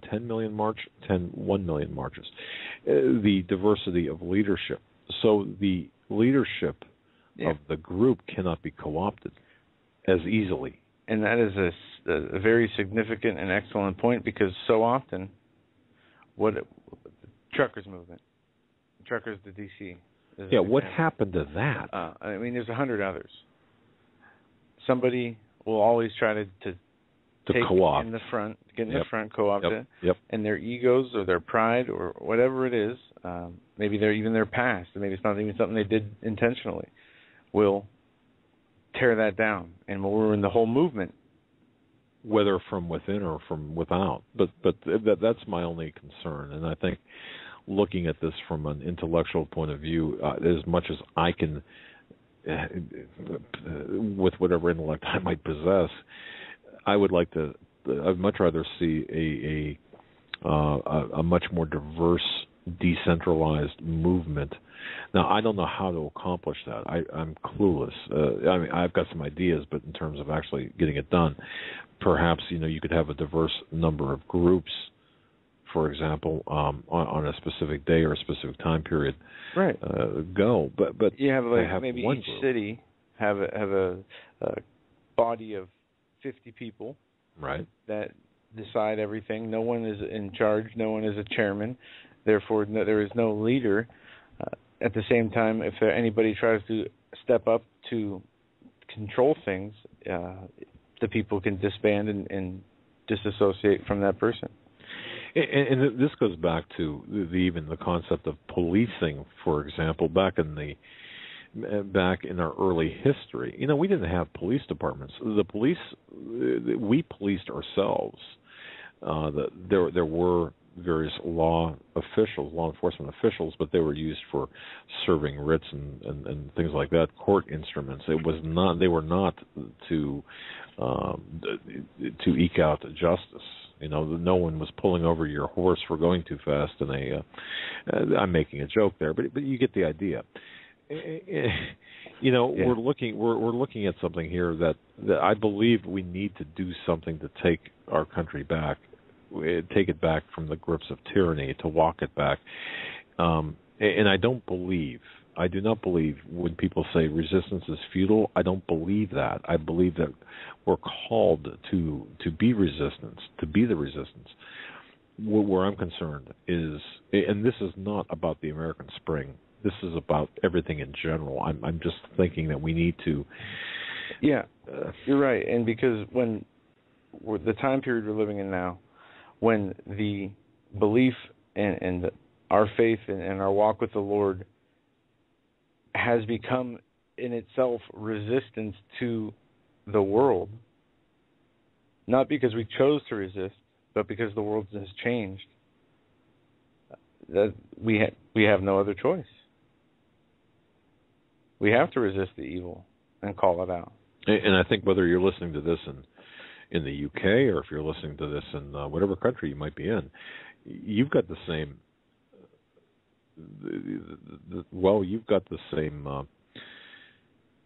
[SPEAKER 1] 10 million march, 1 million marches. The diversity of leadership. So the leadership of the group cannot be co-opted as easily.
[SPEAKER 2] And that is a very significant and excellent point, because so often, truckers movement, truckers to D.C.
[SPEAKER 1] What happened to that?
[SPEAKER 2] There's 100 others. Somebody will always try to take
[SPEAKER 1] co-opt
[SPEAKER 2] in the front, get in the front, co-opt it,
[SPEAKER 1] Yep.
[SPEAKER 2] And their egos or their pride or whatever it is, maybe their past, maybe it's not even something they did intentionally, will tear that down and will ruin the whole movement,
[SPEAKER 1] whether from within or from without. But that's my only concern, and I think looking at this from an intellectual point of view, as much as I can, with whatever intellect I might possess, I'd much rather see a much more diverse, decentralized movement. Now, I don't know how to accomplish that. I'm clueless. I've got some ideas, but in terms of actually getting it done, perhaps you could have a diverse number of groups, for example, on a specific day or a specific time period.
[SPEAKER 2] Right.
[SPEAKER 1] Go, but
[SPEAKER 2] you have maybe each city have a body of 50 people,
[SPEAKER 1] right,
[SPEAKER 2] that decide everything. No one is in charge. No one is a chairman. Therefore, there is no leader. At the same time, if anybody tries to step up to control things, the people can disband and disassociate from that person.
[SPEAKER 1] And this goes back to even the concept of policing, for example. Back in the back in our early history. We didn't have police departments. The police, we policed ourselves. There were various law enforcement officials, but they were used for serving writs and things like that, court instruments. They were not to eke out justice. No one was pulling over your horse for going too fast. And I'm making a joke there, but you get the idea. We're looking at something here that I believe we need to do something to take our country back, take it back from the grips of tyranny, to walk it back. And I do not believe when people say resistance is futile. I don't believe that. I believe that we're called to be resistance, to be the resistance. Where I'm concerned is, and this is not about the American Spring, this is about everything in general. I'm just thinking that we need to...
[SPEAKER 2] Yeah, you're right. And because when the time period we're living in now, when the belief and our faith and our walk with the Lord has become in itself resistance to the world, not because we chose to resist, but because the world has changed, that we have no other choice. We have to resist the evil and call it out.
[SPEAKER 1] And I think whether you're listening to this in the UK or if you're listening to this in whatever country you might be in, you've got the same. You've got the same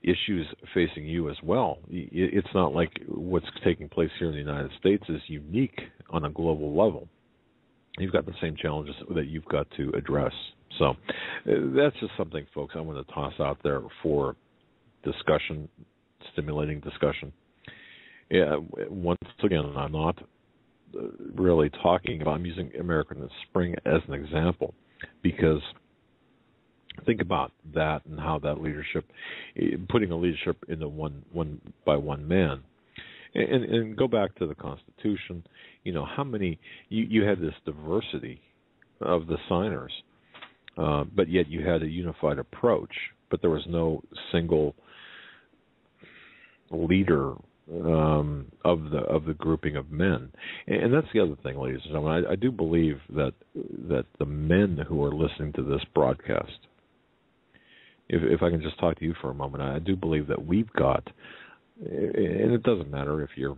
[SPEAKER 1] issues facing you as well. It's not like what's taking place here in the United States is unique on a global level. You've got the same challenges that you've got to address. So that's just something, folks, I want to toss out there for discussion, stimulating discussion. Yeah, once again, I'm not really talking about, I'm using American Spring as an example, because think about that and how that leadership, putting a leadership into one by one man. And go back to the Constitution, how many, you had this diversity of the signers, but yet you had a unified approach, but there was no single leader of the grouping of men. And that's the other thing, ladies and gentlemen. I do believe that the men who are listening to this broadcast, if I can just talk to you for a moment, I do believe that we've got, and it doesn't matter if you're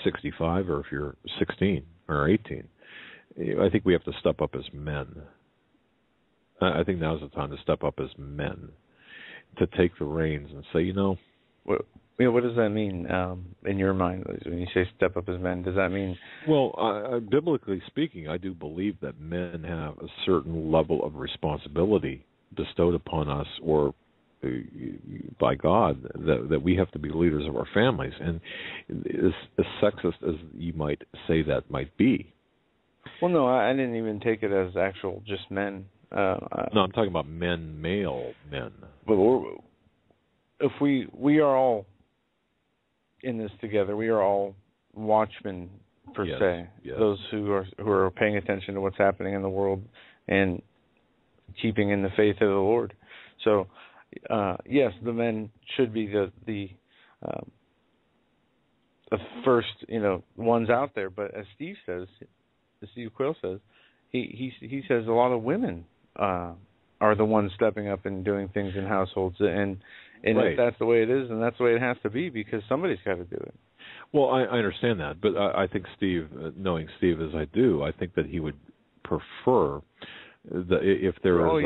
[SPEAKER 1] 65 or if you're 16 or 18, I think we have to step up as men. I think now's the time to step up as men, to take the reins and say,
[SPEAKER 2] what does that mean in your mind when you say step up as men? Does that mean?
[SPEAKER 1] Well, biblically speaking, I do believe that men have a certain level of responsibility bestowed upon us or by God, that we have to be leaders of our families. And as sexist as you might say that might be.
[SPEAKER 2] Well, no, I didn't even take it as actual just men.
[SPEAKER 1] No, I'm talking about male men.
[SPEAKER 2] But if we are all in this together, we are all watchmen per se.
[SPEAKER 1] Yes.
[SPEAKER 2] Those who are paying attention to what's happening in the world and keeping in the faith of the Lord. So, yes, the men should be the first ones out there. But as Steve Quill says, he says a lot of women are the ones stepping up and doing things in households, and
[SPEAKER 1] right.
[SPEAKER 2] If that's the way it is, then that's the way it has to be, because somebody's got to do it.
[SPEAKER 1] Well, I understand that, but I think Steve, knowing Steve as I do, I think that he would prefer that if there was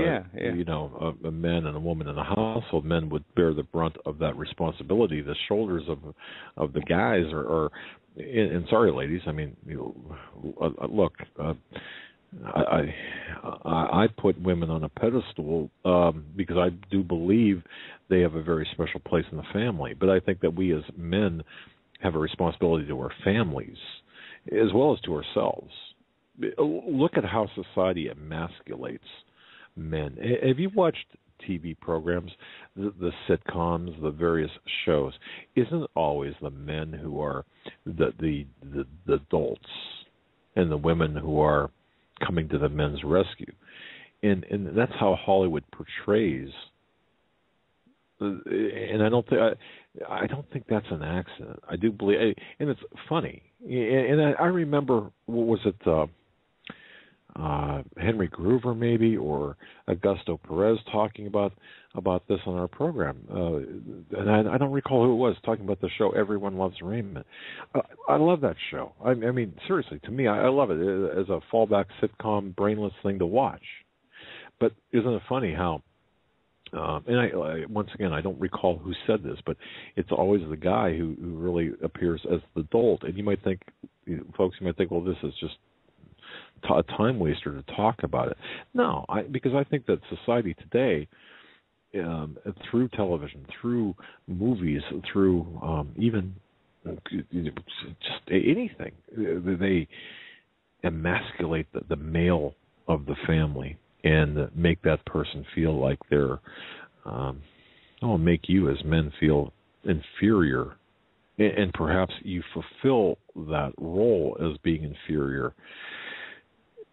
[SPEAKER 1] a man and a woman in a household, men would bear the brunt of that responsibility. The shoulders of the guys are and sorry, ladies, I mean, look. I put women on a pedestal because I do believe they have a very special place in the family. But I think that we as men have a responsibility to our families as well as to ourselves. Look at how society emasculates men. Have you watched TV programs, the sitcoms, the various shows? Isn't it always the men who are the adults and the women who are coming to the men's rescue? And that's how Hollywood portrays and I don't think that's an accident. I do believe, and it's funny. And I remember, what was it? Henry Groover maybe, or Augusto Perez talking about this on our program, and I don't recall who it was talking about the show Everyone Loves Raymond. I love that show. I mean, seriously, to me, I love it as a fallback sitcom, brainless thing to watch. But isn't it funny how? And I once again, I don't recall who said this, but it's always the guy who really appears as the dolt. And you might think, folks, well, this is just a time waster to talk about it. No, because I think that society today, through television, through movies, through even just anything, they emasculate the male of the family and make that person feel like they're, make you as men feel inferior. And perhaps you fulfill that role as being inferior.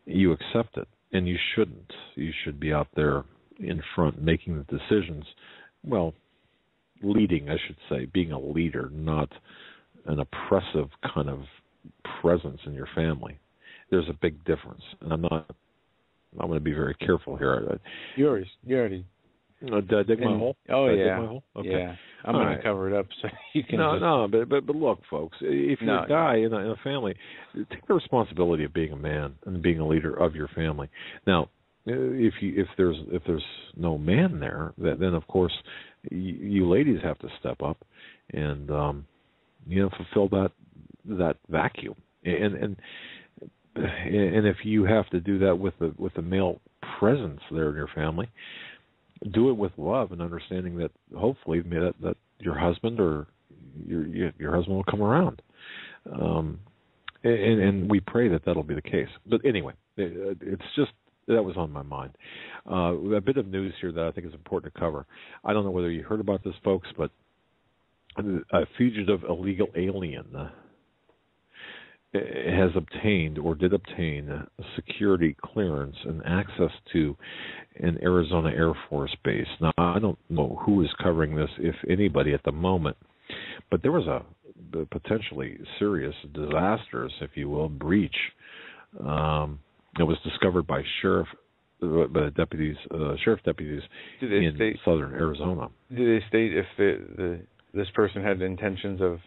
[SPEAKER 1] You accept it, and you shouldn't. You should be out there in front making the decisions. Well, leading, I should say, being a leader, not an oppressive kind of presence in your family. There's a big difference, and I'm going to be very careful here.
[SPEAKER 2] You already.
[SPEAKER 1] Did I dig my hole?
[SPEAKER 2] Oh,
[SPEAKER 1] did
[SPEAKER 2] yeah.
[SPEAKER 1] I dig my hole? Okay.
[SPEAKER 2] Yeah. I'm going to cover it up so you can.
[SPEAKER 1] But look, folks, if you're a guy in a family, take the responsibility of being a man and being a leader of your family. Now, if there's no man there, then of course you ladies have to step up and fulfill that vacuum. And if you have to do that with the male presence there in your family, do it with love and understanding that hopefully that your husband or your husband will come around, and we pray that'll be the case. But anyway, it's just that was on my mind. A bit of news here that I think is important to cover. I don't know whether you heard about this, folks, but a fugitive illegal alien has obtained or did obtain a security clearance and access to an Arizona Air Force base. Now, I don't know who is covering this, if anybody, at the moment, but there was a potentially serious, disastrous, if you will, breach that was discovered by sheriff deputies in southern Arizona.
[SPEAKER 2] Did they state if this person had intentions of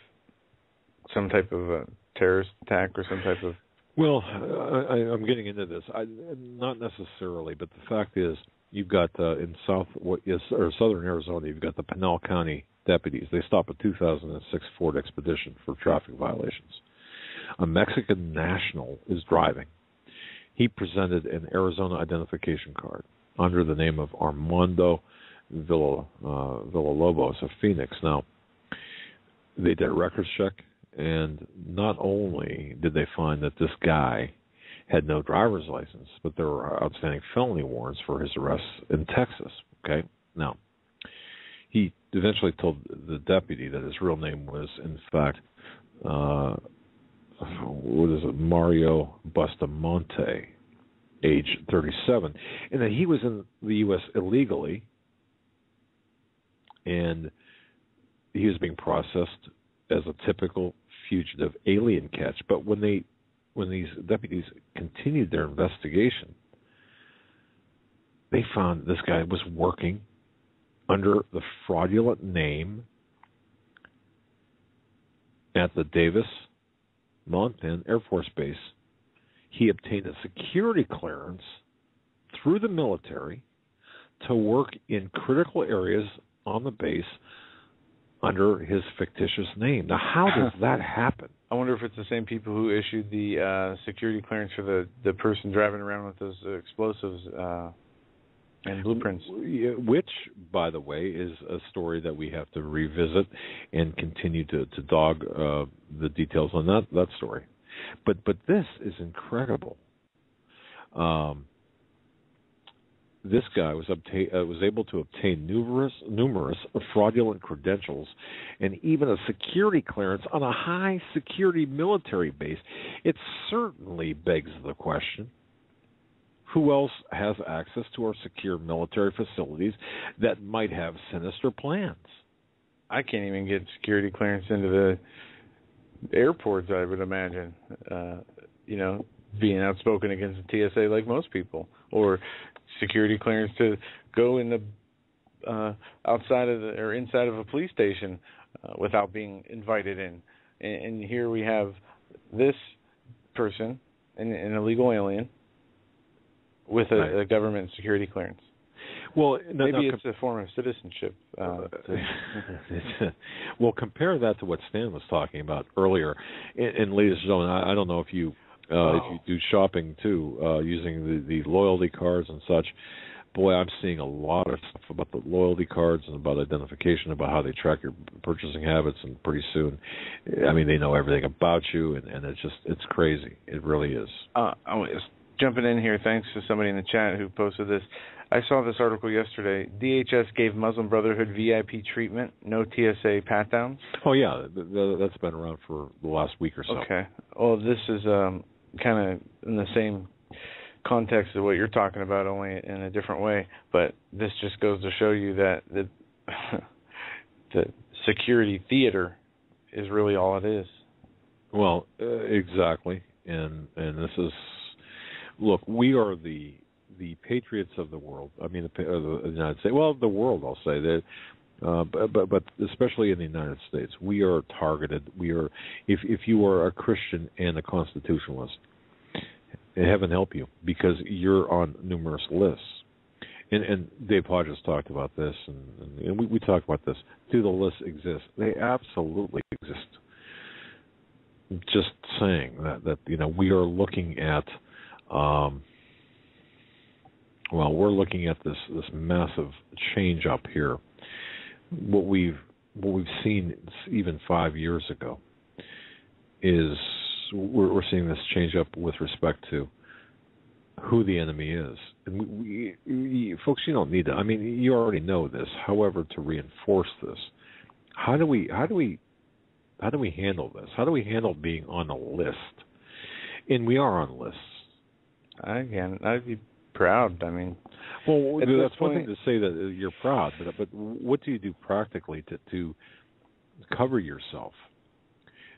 [SPEAKER 2] some type of terrorist attack or some type of?
[SPEAKER 1] Well, I'm getting into this. Not necessarily, but the fact is, you've got in southern Arizona, you've got the Pinal County deputies. They stopped a 2006 Ford Expedition for traffic violations. A Mexican national is driving. He presented an Arizona identification card under the name of Armando Villalobos of Phoenix. Now, they did a records check. And not only did they find that this guy had no driver's license, but there were outstanding felony warrants for his arrests in Texas. Okay? Now, he eventually told the deputy that his real name was, in fact, Mario Bustamante, age 37, and that he was in the U.S. illegally, and he was being processed as a typical fugitive alien catch. But when these deputies continued their investigation, they found this guy was working under the fraudulent name at the Davis-Monthan Air Force Base. He obtained a security clearance through the military to work in critical areas on the base under his fictitious name. Now, how does that happen?
[SPEAKER 2] I wonder if it's the same people who issued the security clearance for the person driving around with those explosives and blueprints.
[SPEAKER 1] Which, by the way, is a story that we have to revisit and continue to dog the details on that story. But this is incredible. This guy was able to obtain numerous fraudulent credentials and even a security clearance on a high-security military base. It certainly begs the question, Who else has access to our secure military facilities that might have sinister plans?
[SPEAKER 2] I can't even get security clearance into the airports, I would imagine. Being outspoken against the TSA like most people, or security clearance to go in the outside of or inside of a police station without being invited in. And here we have this person, an illegal alien, with a government security clearance.
[SPEAKER 1] Well,
[SPEAKER 2] maybe it's a form of citizenship.
[SPEAKER 1] Well, compare that to what Stan was talking about earlier. And ladies and gentlemen, I don't know if you do shopping too, using the loyalty cards and such. Boy, I'm seeing a lot of stuff about the loyalty cards and about identification, about how they track your purchasing habits, and pretty soon, I mean, they know everything about you, and it's crazy. It really is.
[SPEAKER 2] I was jumping in here, thanks to somebody in the chat who posted this. I saw this article yesterday. DHS gave Muslim Brotherhood VIP treatment, no TSA pat-downs.
[SPEAKER 1] Oh, yeah, that's been around for the last week or so.
[SPEAKER 2] Okay. Well, this is kind of in the same context of what you're talking about, only in a different way. But this just goes to show you that the security theater is really all it is.
[SPEAKER 1] Well, exactly. And this is, look, we are the patriots of the world. I mean, the United States. Well, the world, I'll say that. But especially in the United States, we are targeted. We are, if you are a Christian and a constitutionalist, heaven help you, because you're on numerous lists. And Dave Hodges talked about this, and we talked about this. Do the lists exist? They absolutely exist. Just saying that we are looking at, we're looking at this massive change up here. What we've seen even 5 years ago is we're seeing this change up with respect to who the enemy is. And folks, you don't need to. I mean, you already know this. However, to reinforce this, how do we handle this? How do we handle being on a list? And we are on lists.
[SPEAKER 2] I'd be proud. I mean,
[SPEAKER 1] well, that's one thing to say that you're proud, but what do you do practically to cover yourself?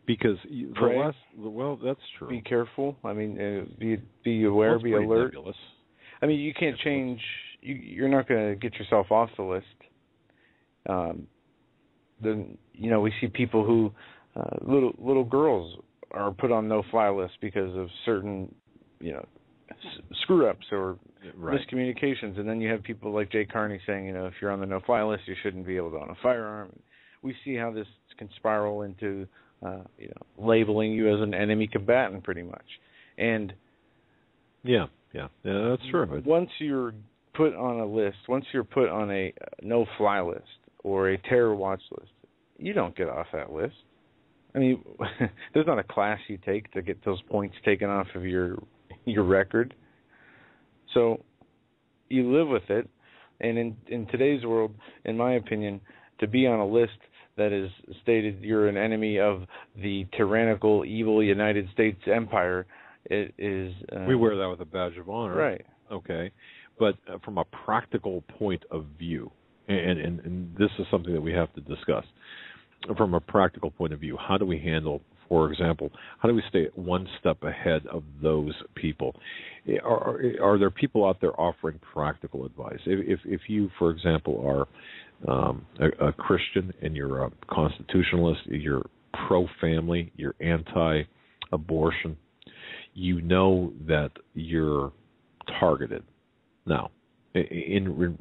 [SPEAKER 1] Because that's true.
[SPEAKER 2] Be careful. I mean, be aware, be alert.
[SPEAKER 1] Nebulous.
[SPEAKER 2] I mean, you can't change. You're not going to get yourself off the list. Then we see people who little girls are put on no-fly lists because of certain screw-ups or miscommunications, and then you have people like Jay Carney saying, if you're on the no-fly list, you shouldn't be able to own a firearm. We see how this can spiral into labeling you as an enemy combatant, pretty much. And
[SPEAKER 1] yeah, that's true.
[SPEAKER 2] Once you're put on a list, once you're put on a no-fly list or a terror watch list, you don't get off that list. I mean, there's not a class you take to get those points taken off of your record. So you live with it. And in today's world, in my opinion, to be on a list that is stated you're an enemy of the tyrannical, evil United States empire, it is...
[SPEAKER 1] we wear that with a badge of honor.
[SPEAKER 2] Right.
[SPEAKER 1] Okay. But from a practical point of view, and this is something that we have to discuss, from a practical point of view, how do we handle, for example, how do we stay one step ahead of those people? Are there people out there offering practical advice? If you, for example, are a Christian and you're a constitutionalist, you're pro-family, you're anti-abortion, you know that you're targeted. Now, in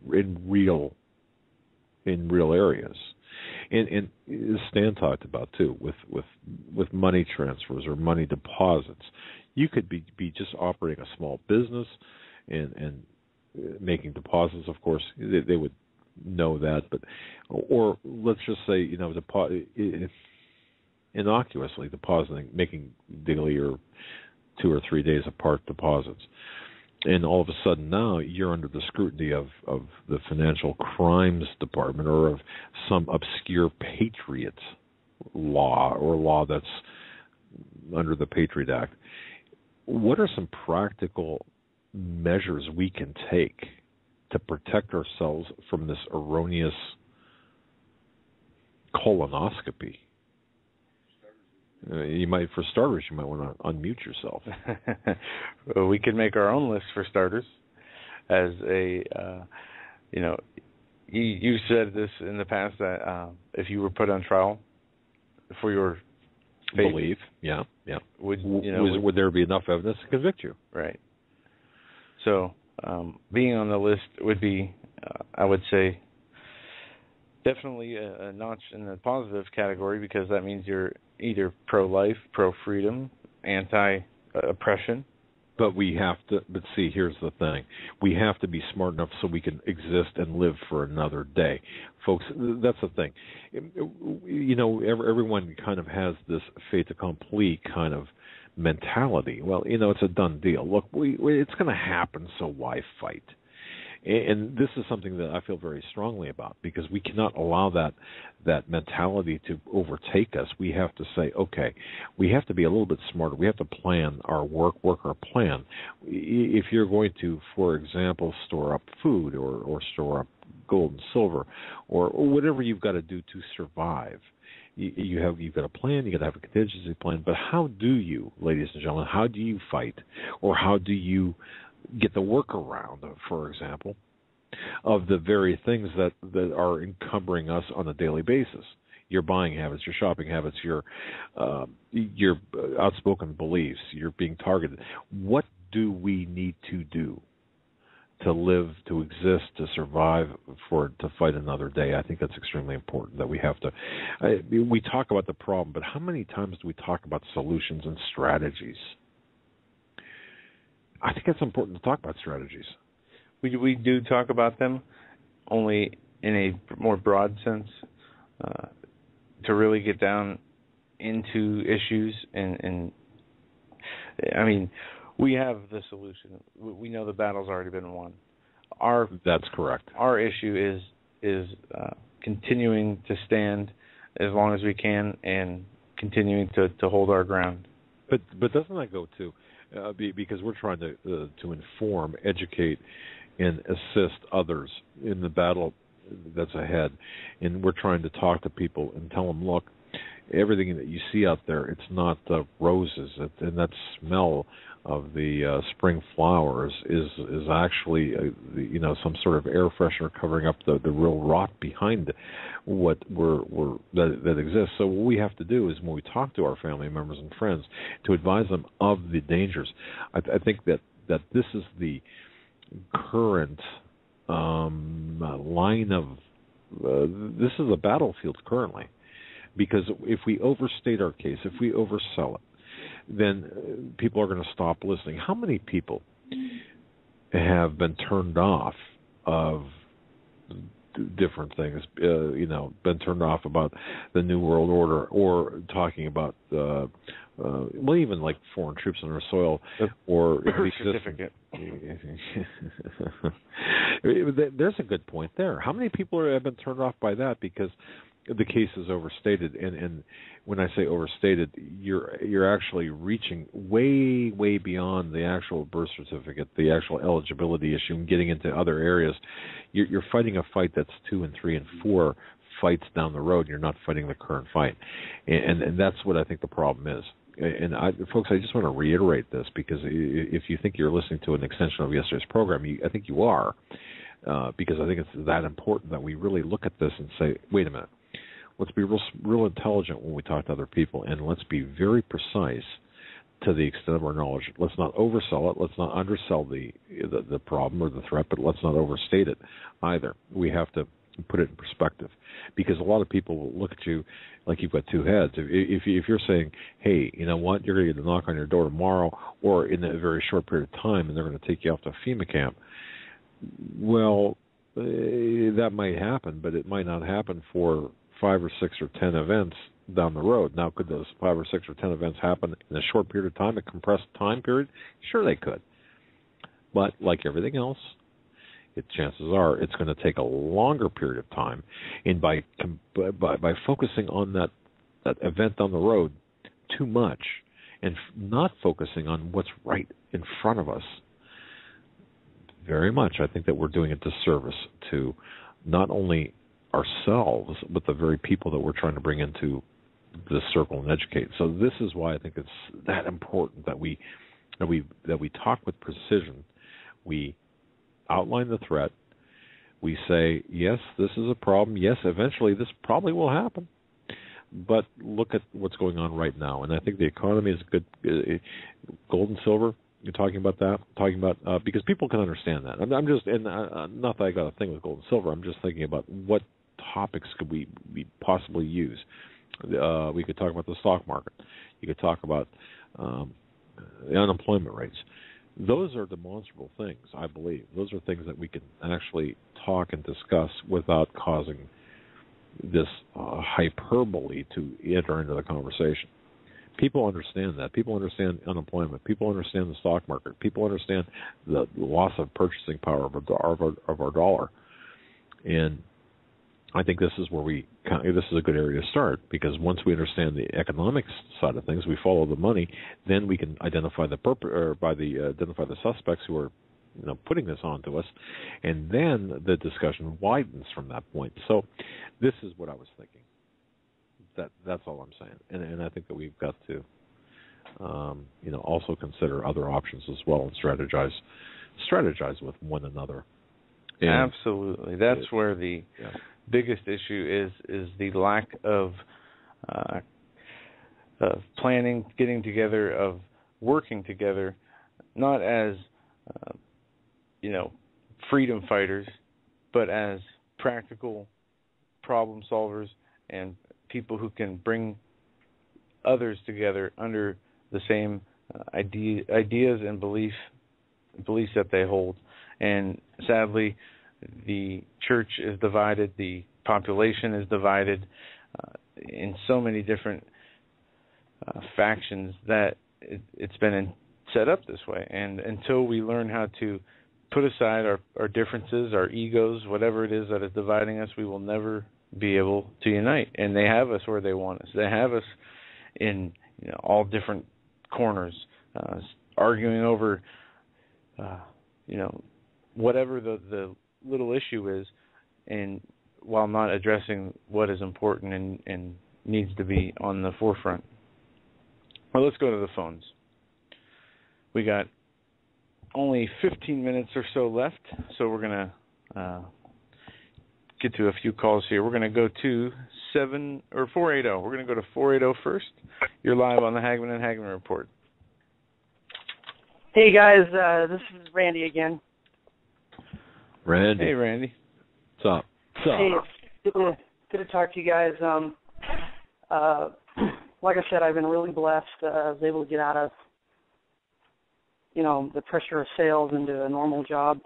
[SPEAKER 1] real areas. And Stan talked about too, with money transfers or money deposits, you could be just operating a small business and making deposits. Of course, they would know that, or let's just say innocuously depositing, making daily or 2 or 3 days apart deposits. And all of a sudden now you're under the scrutiny of the Financial Crimes Department or of some obscure Patriot law or law that's under the Patriot Act. What are some practical measures we can take to protect ourselves from this erroneous colonoscopy. For starters, you might want to unmute yourself.
[SPEAKER 2] Well, we could make our own list for starters. As a, you said this in the past that if you were put on trial for your faith,
[SPEAKER 1] belief, would
[SPEAKER 2] would
[SPEAKER 1] there be enough evidence to convict you?
[SPEAKER 2] Right. So being on the list would be, I would say, definitely a notch in the positive category, because that means you're either pro-life, pro-freedom, anti-oppression.
[SPEAKER 1] But see, here's the thing. We have to be smart enough so we can exist and live for another day. Folks, that's the thing. Everyone kind of has this fait accompli kind of mentality. Well, it's a done deal. Look, it's going to happen, so why fight? And this is something that I feel very strongly about, because we cannot allow that mentality to overtake us. We have to say, okay, we have to be a little bit smarter. We have to plan our work our plan. If you're going to, for example, store up food or store up gold and silver or whatever you've got to do to survive, you've got a plan, you've got to have a contingency plan. But how do you, ladies and gentlemen, how do you fight, or how do you get the workaround, for example, of the very things that are encumbering us on a daily basis? Your buying habits, your shopping habits, your outspoken beliefs, you're being targeted. What do we need to do to live, to exist, to survive, to fight another day? I think that's extremely important, that we have to. We talk about the problem, but how many times do we talk about solutions and strategies? I think it's important to talk about strategies.
[SPEAKER 2] We do talk about them, only in a more broad sense, to really get down into issues. And I mean, we have the solution. We know the battle's already been won.
[SPEAKER 1] That's correct.
[SPEAKER 2] Our issue is continuing to stand as long as we can and continuing to hold our ground.
[SPEAKER 1] But doesn't that go to because we're trying to inform, educate, and assist others in the battle that's ahead, and we're trying to talk to people and tell them, look, everything that you see out there, it's not roses, and that smell of the spring flowers is actually some sort of air freshener covering up the real rot behind what that exists. So what we have to do is, when we talk to our family members and friends, to advise them of the dangers. I think that this is the current line of this is a battlefield currently, because if we overstate our case, if we oversell it, then people are going to stop listening. How many people have been turned off of different things, been turned off about the New World Order, or talking about, even like foreign troops on our soil, or
[SPEAKER 2] birth certificate.
[SPEAKER 1] There's a good point there. How many people have been turned off by that because the case is overstated? And when I say overstated, you're actually reaching way, way beyond the actual birth certificate, the actual eligibility issue, and getting into other areas. You're fighting a fight that's 2 and 3 and 4 fights down the road. You're not fighting the current fight, and that's what I think the problem is. And folks, I just want to reiterate this, because if you think you're listening to an extension of yesterday's program, I think you are, because I think it's that important that we really look at this and say, wait a minute. Let's be real intelligent when we talk to other people, and let's be very precise to the extent of our knowledge. Let's not oversell it. Let's not undersell the problem or the threat, but let's not overstate it either. We have to put it in perspective, because a lot of people will look at you like you've got two heads. If you're saying, hey, you know what, you're going to get a knock on your door tomorrow or in a very short period of time, and they're going to take you off to a FEMA camp, well, that might happen, but it might not happen for 5 or 6 or 10 events down the road. Now, could those 5 or 6 or 10 events happen in a short period of time, a compressed time period? Sure, they could. But like everything else, chances are it's going to take a longer period of time. And by focusing on that event down the road too much, and not focusing on what's right in front of us, very much. I think that we're doing a disservice to not only ourselves, but the very people that we're trying to bring into this circle and educate. So this is why I think it's that important that we talk with precision. We outline the threat. We say, yes, this is a problem. Yes, eventually this probably will happen. But look at what's going on right now. And I think the economy is good. Gold and silver, you're talking about that? Because people can understand that. I'm just, and not that I got a thing with gold and silver. I'm just thinking about what topics could we possibly use. We could talk about the stock market. You could talk about the unemployment rates. Those are demonstrable things, I believe. Those are things that we can actually talk and discuss without causing this hyperbole to enter into the conversation. People understand that. People understand unemployment. People understand the stock market. People understand the loss of purchasing power of our dollar. And I think this is where this is a good area to start, because once we understand the economics side of things, we follow the money, then we can identify identify the suspects who are putting this on to us, and then the discussion widens from that point. So this is what I was thinking. That's all I'm saying, and I think that we've got to also consider other options as well and strategize with one another. And
[SPEAKER 2] absolutely, that's where the biggest issue is the lack of planning, getting together, of working together, not as freedom fighters, but as practical problem solvers and people who can bring others together under the same ideas and beliefs that they hold. And sadly, the church is divided, the population is divided in so many different factions that it's been set up this way. And until we learn how to put aside our differences, our egos, whatever it is that is dividing us, we will never be able to unite. And they have us where they want us. They have us in all different corners, arguing over whatever the little issue is, and while not addressing what is important and needs to be on the forefront. Well, let's go to the phones. We got only 15 minutes or so left, so we're going to get to a few calls here. We're going to go to 480. We're going to go to 480 first. You're live on the Hagmann and Hagmann Report.
[SPEAKER 7] Hey, guys. This is Randy again.
[SPEAKER 1] Randy.
[SPEAKER 2] Hey, Randy.
[SPEAKER 1] What's up?
[SPEAKER 7] Hey, good to talk to you guys. Like I said, I've been really blessed. I was able to get out of, the pressure of sales into a normal job.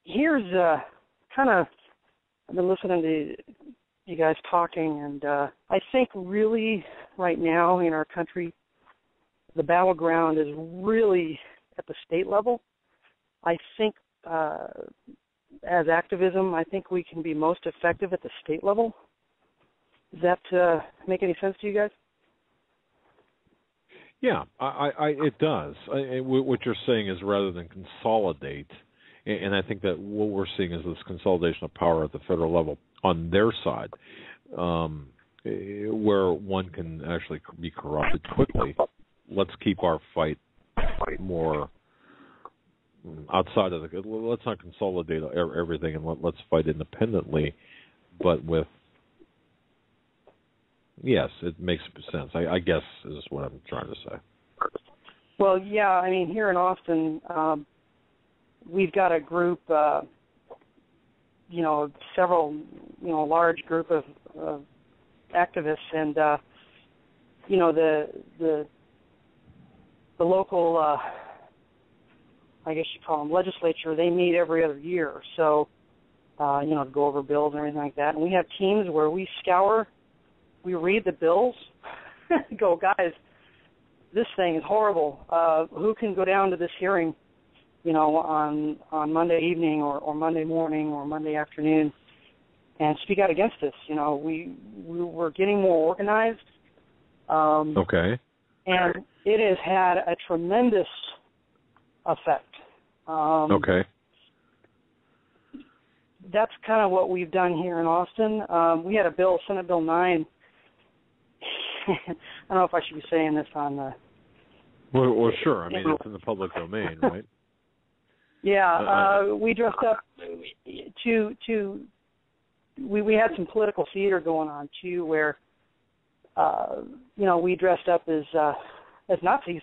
[SPEAKER 7] Here's I've been listening to you guys talking, and I think really right now in our country, the battleground is really at the state level. I think as activism, I think we can be most effective at the state level. Does that make any sense to you guys?
[SPEAKER 1] Yeah, it does. What you're saying is rather than consolidate, and I think that what we're seeing is this consolidation of power at the federal level on their side, where one can actually be corrupted quickly. Let's keep our fight more outside of let's not consolidate everything, and let's fight independently, but with, yes, it makes sense. I guess is what I'm trying to say.
[SPEAKER 7] Well, yeah, I mean, here in Austin, we've got a group, several, large group of activists, and, the local, I guess you call them legislature, they meet every other year, so, to go over bills and everything like that. And we have teams where we read the bills, go, guys, this thing is horrible. Who can go down to this hearing, on Monday evening or Monday morning or Monday afternoon and speak out against this? We're getting more organized.
[SPEAKER 1] Okay.
[SPEAKER 7] And it has had a tremendous effect.
[SPEAKER 1] Okay.
[SPEAKER 7] That's kind of what we've done here in Austin. We had a bill, Senate Bill 9. I don't know if I should be saying this on the... Well,
[SPEAKER 1] sure. I mean, it's in the public domain, right?
[SPEAKER 7] Yeah. We dressed up we had some political theater going on, too, where, we dressed up as Nazis.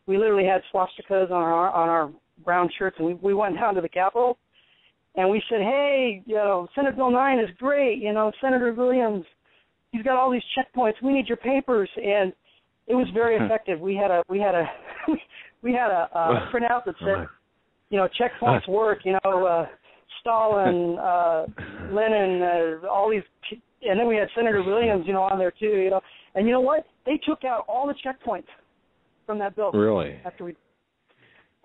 [SPEAKER 7] We literally had swastikas on our brown shirts, and we went down to the Capitol, and we said, hey, Senate Bill 9 is great. Senator Williams, he's got all these checkpoints. We need your papers, and it was very effective. We had a printout that said, checkpoints work. Stalin, Lenin, all these, and then we had Senator Williams, on there too. And you know what? They took out all the checkpoints from that bill.
[SPEAKER 1] Really?
[SPEAKER 7] After we.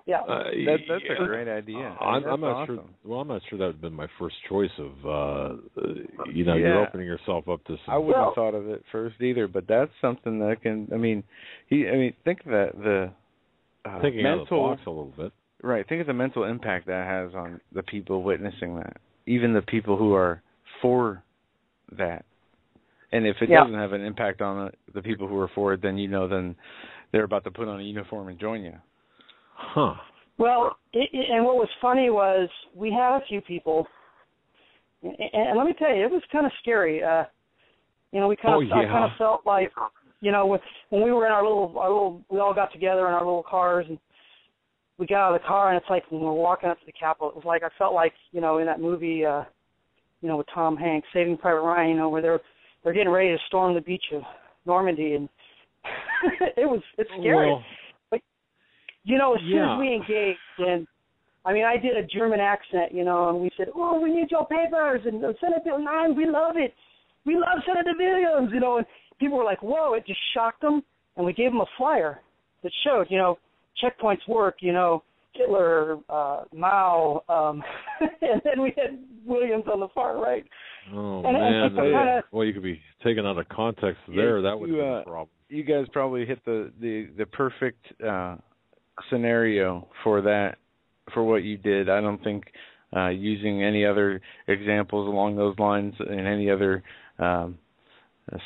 [SPEAKER 7] Yeah.
[SPEAKER 2] That's a great idea.
[SPEAKER 1] I'm not
[SPEAKER 2] awesome.
[SPEAKER 1] sure. Well, I'm not sure that would have been my first choice of, you're opening yourself up to some...
[SPEAKER 2] I wouldn't have thought of it first either, but that's something that can, think of that,
[SPEAKER 1] thinking out of the box a little bit.
[SPEAKER 2] Right. Think of the mental impact that has on the people witnessing that, even the people who are for that. And if it doesn't have an impact on the people who are for it, then then they're about to put on a uniform and join you.
[SPEAKER 1] Huh.
[SPEAKER 7] Well, and what was funny was we had a few people, and let me tell you, it was kind of scary. I kind of felt like, when we were in our little, we all got together in our little cars, and we got out of the car, and it's like when we were walking up to the Capitol, it was like I felt like, in that movie, with Tom Hanks, Saving Private Ryan, where they're getting ready to storm the beach of Normandy, and it's scary.
[SPEAKER 1] Well,
[SPEAKER 7] but as soon as we engaged, and I did a German accent, and we said, "Oh, we need your papers," and Senate Bill 9, we love it. We love Senator Williams, and people were like, "Whoa!" It just shocked them, and we gave them a flyer that showed, checkpoints work, Hitler, Mao, and then we had Williams on the far right.
[SPEAKER 1] Oh,
[SPEAKER 7] and
[SPEAKER 1] man. Well, you could be taken out of context there. That would be a problem.
[SPEAKER 2] You guys probably hit the perfect scenario for that, for what you did. I don't think using any other examples along those lines in any other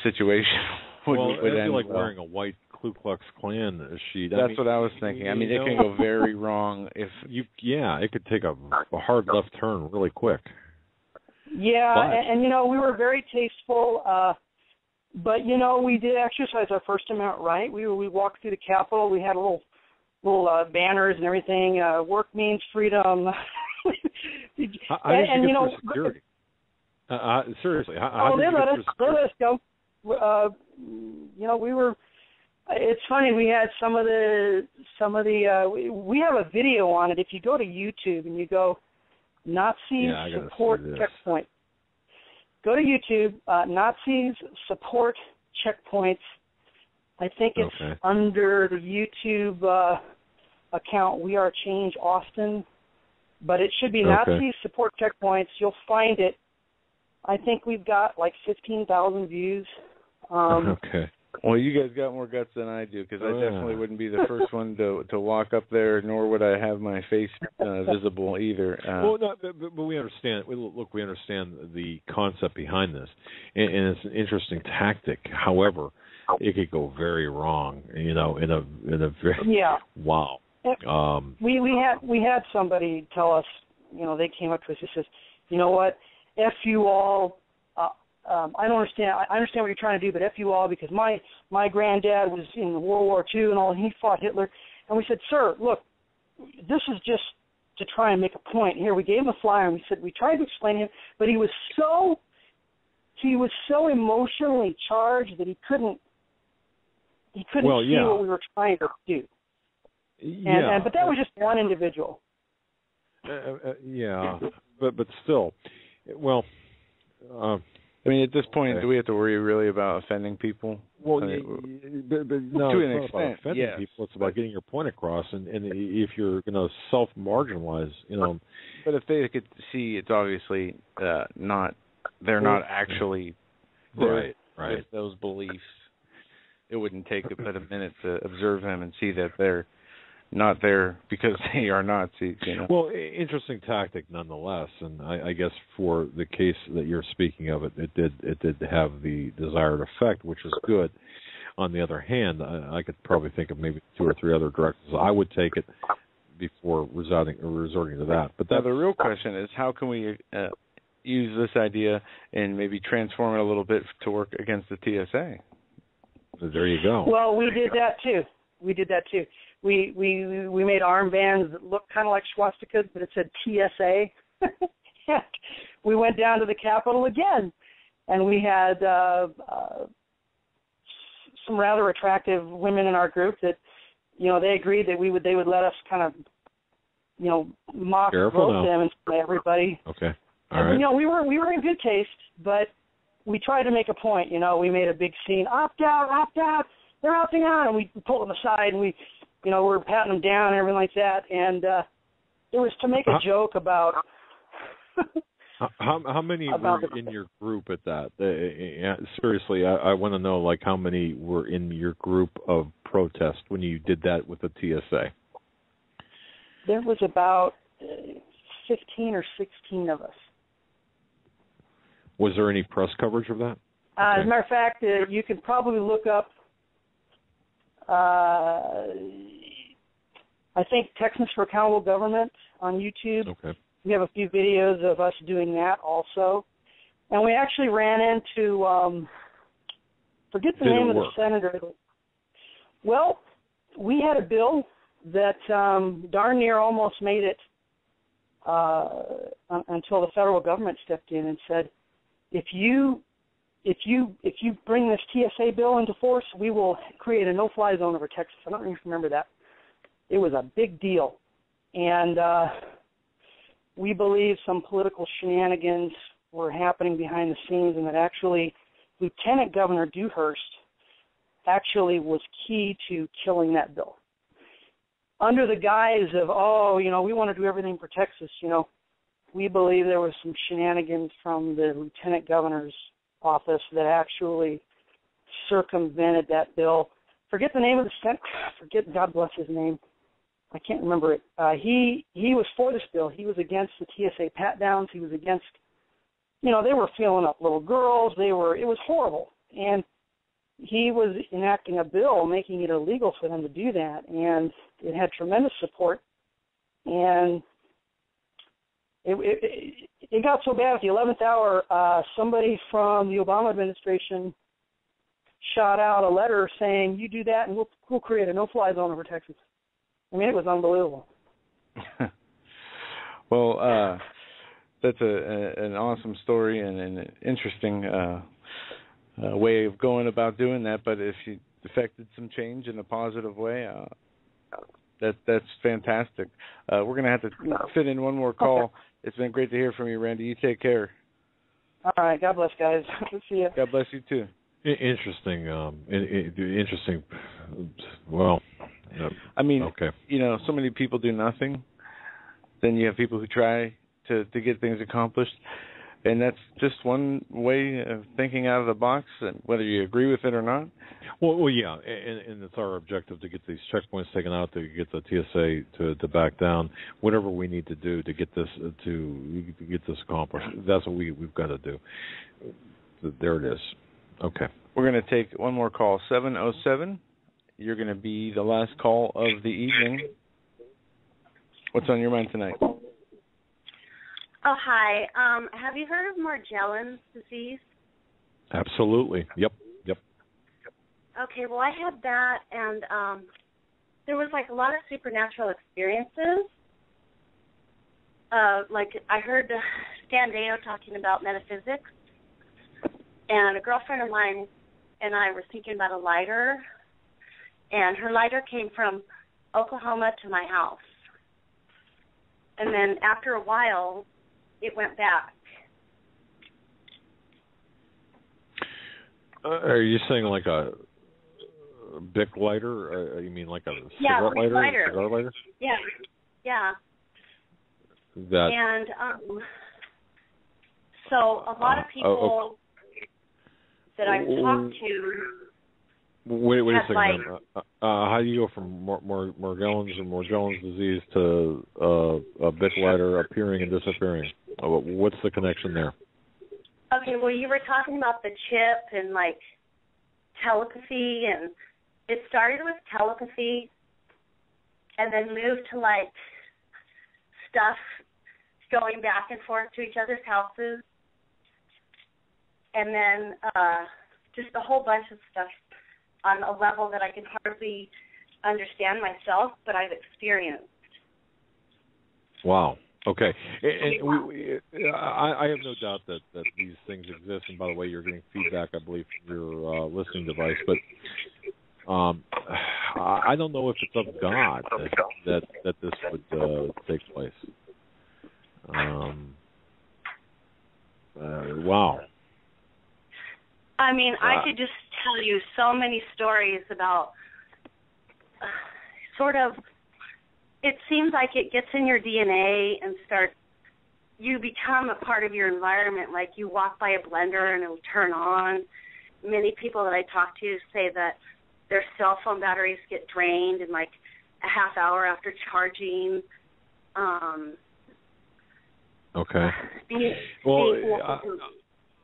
[SPEAKER 2] situation would
[SPEAKER 1] it'd
[SPEAKER 2] end
[SPEAKER 1] be like
[SPEAKER 2] well.
[SPEAKER 1] wearing a white Ku Klux Klan sheet.
[SPEAKER 2] That's what I was thinking. It can go very wrong if
[SPEAKER 1] it could take a hard left turn really quick.
[SPEAKER 7] Yeah, and we were very tasteful, but we did exercise our First Amendment right. We walked through the Capitol. We had little banners and everything. Work means freedom.
[SPEAKER 1] For security. Seriously,
[SPEAKER 7] they let us go. We were. It's funny. We had some of the. We have a video on it. If you go to YouTube and you go Nazis support checkpoint, go to YouTube. Nazis support checkpoints. I think it's under the YouTube account. We Are Change Austin, but it should be Nazis support checkpoints. You'll find it. I think we've got like 15,000 views.
[SPEAKER 2] Well, you guys got more guts than I do, because I definitely wouldn't be the first one to walk up there, nor would I have my face visible either.
[SPEAKER 1] But we understand. Look, we understand the concept behind this, and it's an interesting tactic. However, it could go very wrong. In a very wow.
[SPEAKER 7] We had somebody tell us. They came up to us and says, "You know what? F you all. I don't understand. I understand what you're trying to do, but F you all, because my granddad was in World War II and all, and he fought Hitler." And we said, "Sir, look, this is just to try and make a point. Here, we gave him a flyer, and we said we tried to explain to him, but he was so emotionally charged that he couldn't see what we were trying to do." But that was just one individual.
[SPEAKER 1] But still, well.
[SPEAKER 2] At this point, do we have to worry really about offending people?
[SPEAKER 1] Well, but no,
[SPEAKER 2] to
[SPEAKER 1] it's
[SPEAKER 2] an
[SPEAKER 1] not
[SPEAKER 2] extent,
[SPEAKER 1] about offending people. It's about getting your point across. And if you're going to self-marginalize,
[SPEAKER 2] But if they could see, it's obviously not. They're not actually
[SPEAKER 1] right
[SPEAKER 2] with those beliefs. It wouldn't take but a minute to observe them and see that they're not there because they are Nazis.
[SPEAKER 1] Well, interesting tactic nonetheless, and I guess for the case that you're speaking of, it did have the desired effect, which is good. On the other hand, I could probably think of maybe 2 or 3 other directions I would take it before resorting to that. But
[SPEAKER 2] the real question is, how can we use this idea and maybe transform it a little bit to work against the TSA?
[SPEAKER 1] There you go.
[SPEAKER 7] Well, we did that too. We made armbands that looked kind of like swastikas, but it said TSA. We went down to the Capitol again, and we had some rather attractive women in our group that, they agreed that they would let us kind of, mock vote them in front of everybody.
[SPEAKER 1] Okay. All right.
[SPEAKER 7] We were in good taste, but we tried to make a point. We made a big scene. Opt out. They're opting out, and we pulled them aside, and we were patting them down and everything like that. And it was to make a joke about.
[SPEAKER 1] How many were in your group at that? Seriously, I want to know, like, how many were in your group of protest when you did that with the TSA?
[SPEAKER 7] There was about 15 or 16 of us.
[SPEAKER 1] Was there any press coverage of that?
[SPEAKER 7] As a matter of fact, you can probably look up, I think, Texans for Accountable Government on YouTube.
[SPEAKER 1] Okay.
[SPEAKER 7] We have a few videos of us doing that also. And we actually ran into, forget the name of the senator. Well, we had a bill that darn near almost made it until the federal government stepped in and said, if you bring this TSA bill into force, we will create a no-fly zone over Texas. I don't even remember that. It was a big deal. And we believe some political shenanigans were happening behind the scenes, and that actually Lieutenant Governor Dewhurst actually was key to killing that bill. Under the guise of, we want to do everything for Texas, we believe there was some shenanigans from the Lieutenant Governor's office that actually circumvented that bill. Forget the name of the Senate. God bless his name. I can't remember it. He was for this bill. He was against the TSA pat-downs. He was against, they were filling up little girls. It was horrible. And he was enacting a bill making it illegal for them to do that. And it had tremendous support. And it got so bad at the 11th hour, somebody from the Obama administration shot out a letter saying, you do that and we'll create a no-fly zone over Texas. I mean, it was unbelievable.
[SPEAKER 2] Well, that's an awesome story and an interesting way of going about doing that. But if you effected some change in a positive way, that's fantastic. We're going to have to fit in one more call. Okay. It's been great to hear from you, Randy. You take care.
[SPEAKER 7] All right. God bless, guys. See you.
[SPEAKER 2] God bless you, too.
[SPEAKER 1] Interesting. Interesting. Well,
[SPEAKER 2] I mean,
[SPEAKER 1] okay.
[SPEAKER 2] So many people do nothing. Then you have people who try to get things accomplished. And that's just one way of thinking out of the box, whether you agree with it or not.
[SPEAKER 1] Well, yeah, and it's our objective to get these checkpoints taken out, to get the TSA to back down, whatever we need to do to get this accomplished. That's what we've got to do. There it is. Okay.
[SPEAKER 2] We're going to take one more call, 707. You're going to be the last call of the evening. What's on your mind tonight?
[SPEAKER 8] Oh, hi. Have you heard of Magellan's disease?
[SPEAKER 1] Absolutely. Yep.
[SPEAKER 8] Okay, well, I had that, and there was, a lot of supernatural experiences. I heard Stan Deo talking about metaphysics, and a girlfriend of mine and I were thinking about a lighter, and her lighter came from Oklahoma to my house. And then after a while, it went back.
[SPEAKER 1] Are you saying like a Bic lighter? You mean like a cigarette lighter? Cigar lighter?
[SPEAKER 8] Yeah.
[SPEAKER 1] That.
[SPEAKER 8] And so a lot of people that I've talked to.
[SPEAKER 1] Wait a second. How do you go from Morgellons disease to a bit lighter appearing and disappearing? What's the connection there?
[SPEAKER 8] Okay, well, you were talking about the chip and, like, telepathy, and it started with telepathy and then moved to, like, stuff going back and forth to each other's houses, and then just a whole bunch of stuff on a level that I can hardly understand myself, but I've experienced.
[SPEAKER 1] Wow. Okay. And I have no doubt that these things exist. And by the way, you're getting feedback, I believe, from your listening device. But I don't know if it's of God that this would take place. Wow.
[SPEAKER 8] I mean, I could just tell you so many stories about sort of, it seems like it gets in your DNA and you become a part of your environment. Like you walk by a blender and it'll turn on. Many people that I talk to say that their cell phone batteries get drained in like a half hour after charging.
[SPEAKER 1] Okay.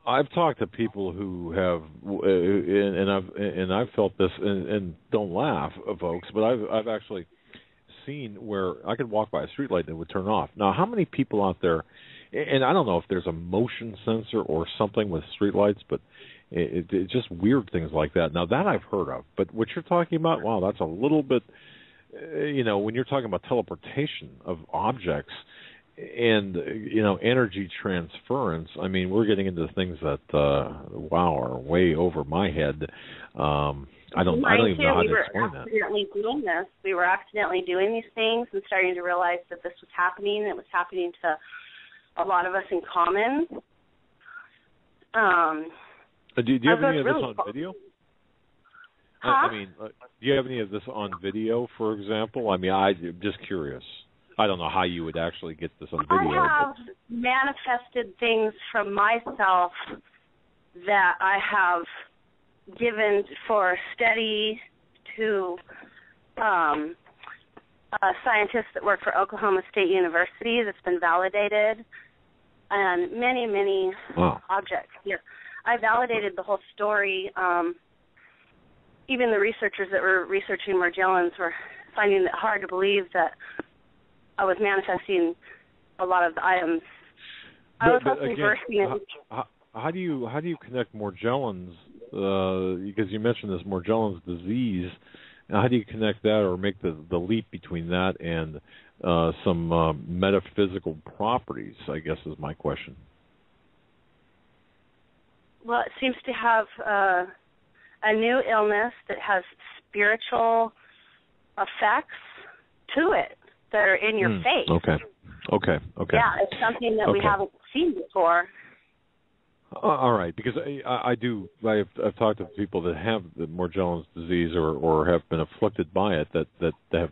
[SPEAKER 1] I've talked to people who have, and I've felt this, and don't laugh, folks, but I've actually seen where I could walk by a streetlight and it would turn off. Now, how many people out there, and I don't know if there's a motion sensor or something with streetlights, but it's just weird things like that. Now, that I've heard of, but what you're talking about, wow, that's a little bit, when you're talking about teleportation of objects, and, energy transference, I mean, we're getting into things that, are way over my head. I don't even know how to explain that.
[SPEAKER 8] We were accidentally doing these things and starting to realize that this was happening. It was happening to a lot of us in common.
[SPEAKER 1] Do you have any of this on video?
[SPEAKER 8] Huh?
[SPEAKER 1] I mean, do you have any of this on video, for example? I mean, I'm just curious. I don't know how you would actually get this on video.
[SPEAKER 8] I have manifested things from myself that I have given for study to scientists that work for Oklahoma State University that's been validated, and many, many objects. Yeah, I validated the whole story. Even the researchers that were researching Morgellons were finding it hard to believe that I was manifesting a lot of the items. How
[SPEAKER 1] do you connect Morgellons? Because you mentioned this Morgellons disease. Now, how do you connect that, or make the leap between that and some metaphysical properties? I guess is my question.
[SPEAKER 8] Well, it seems to have a new illness that has spiritual effects to it that are in your face.
[SPEAKER 1] Okay.
[SPEAKER 8] Yeah, it's something that we haven't seen before.
[SPEAKER 1] All right, because I've talked to people that have the Morgellons disease or have been afflicted by it that have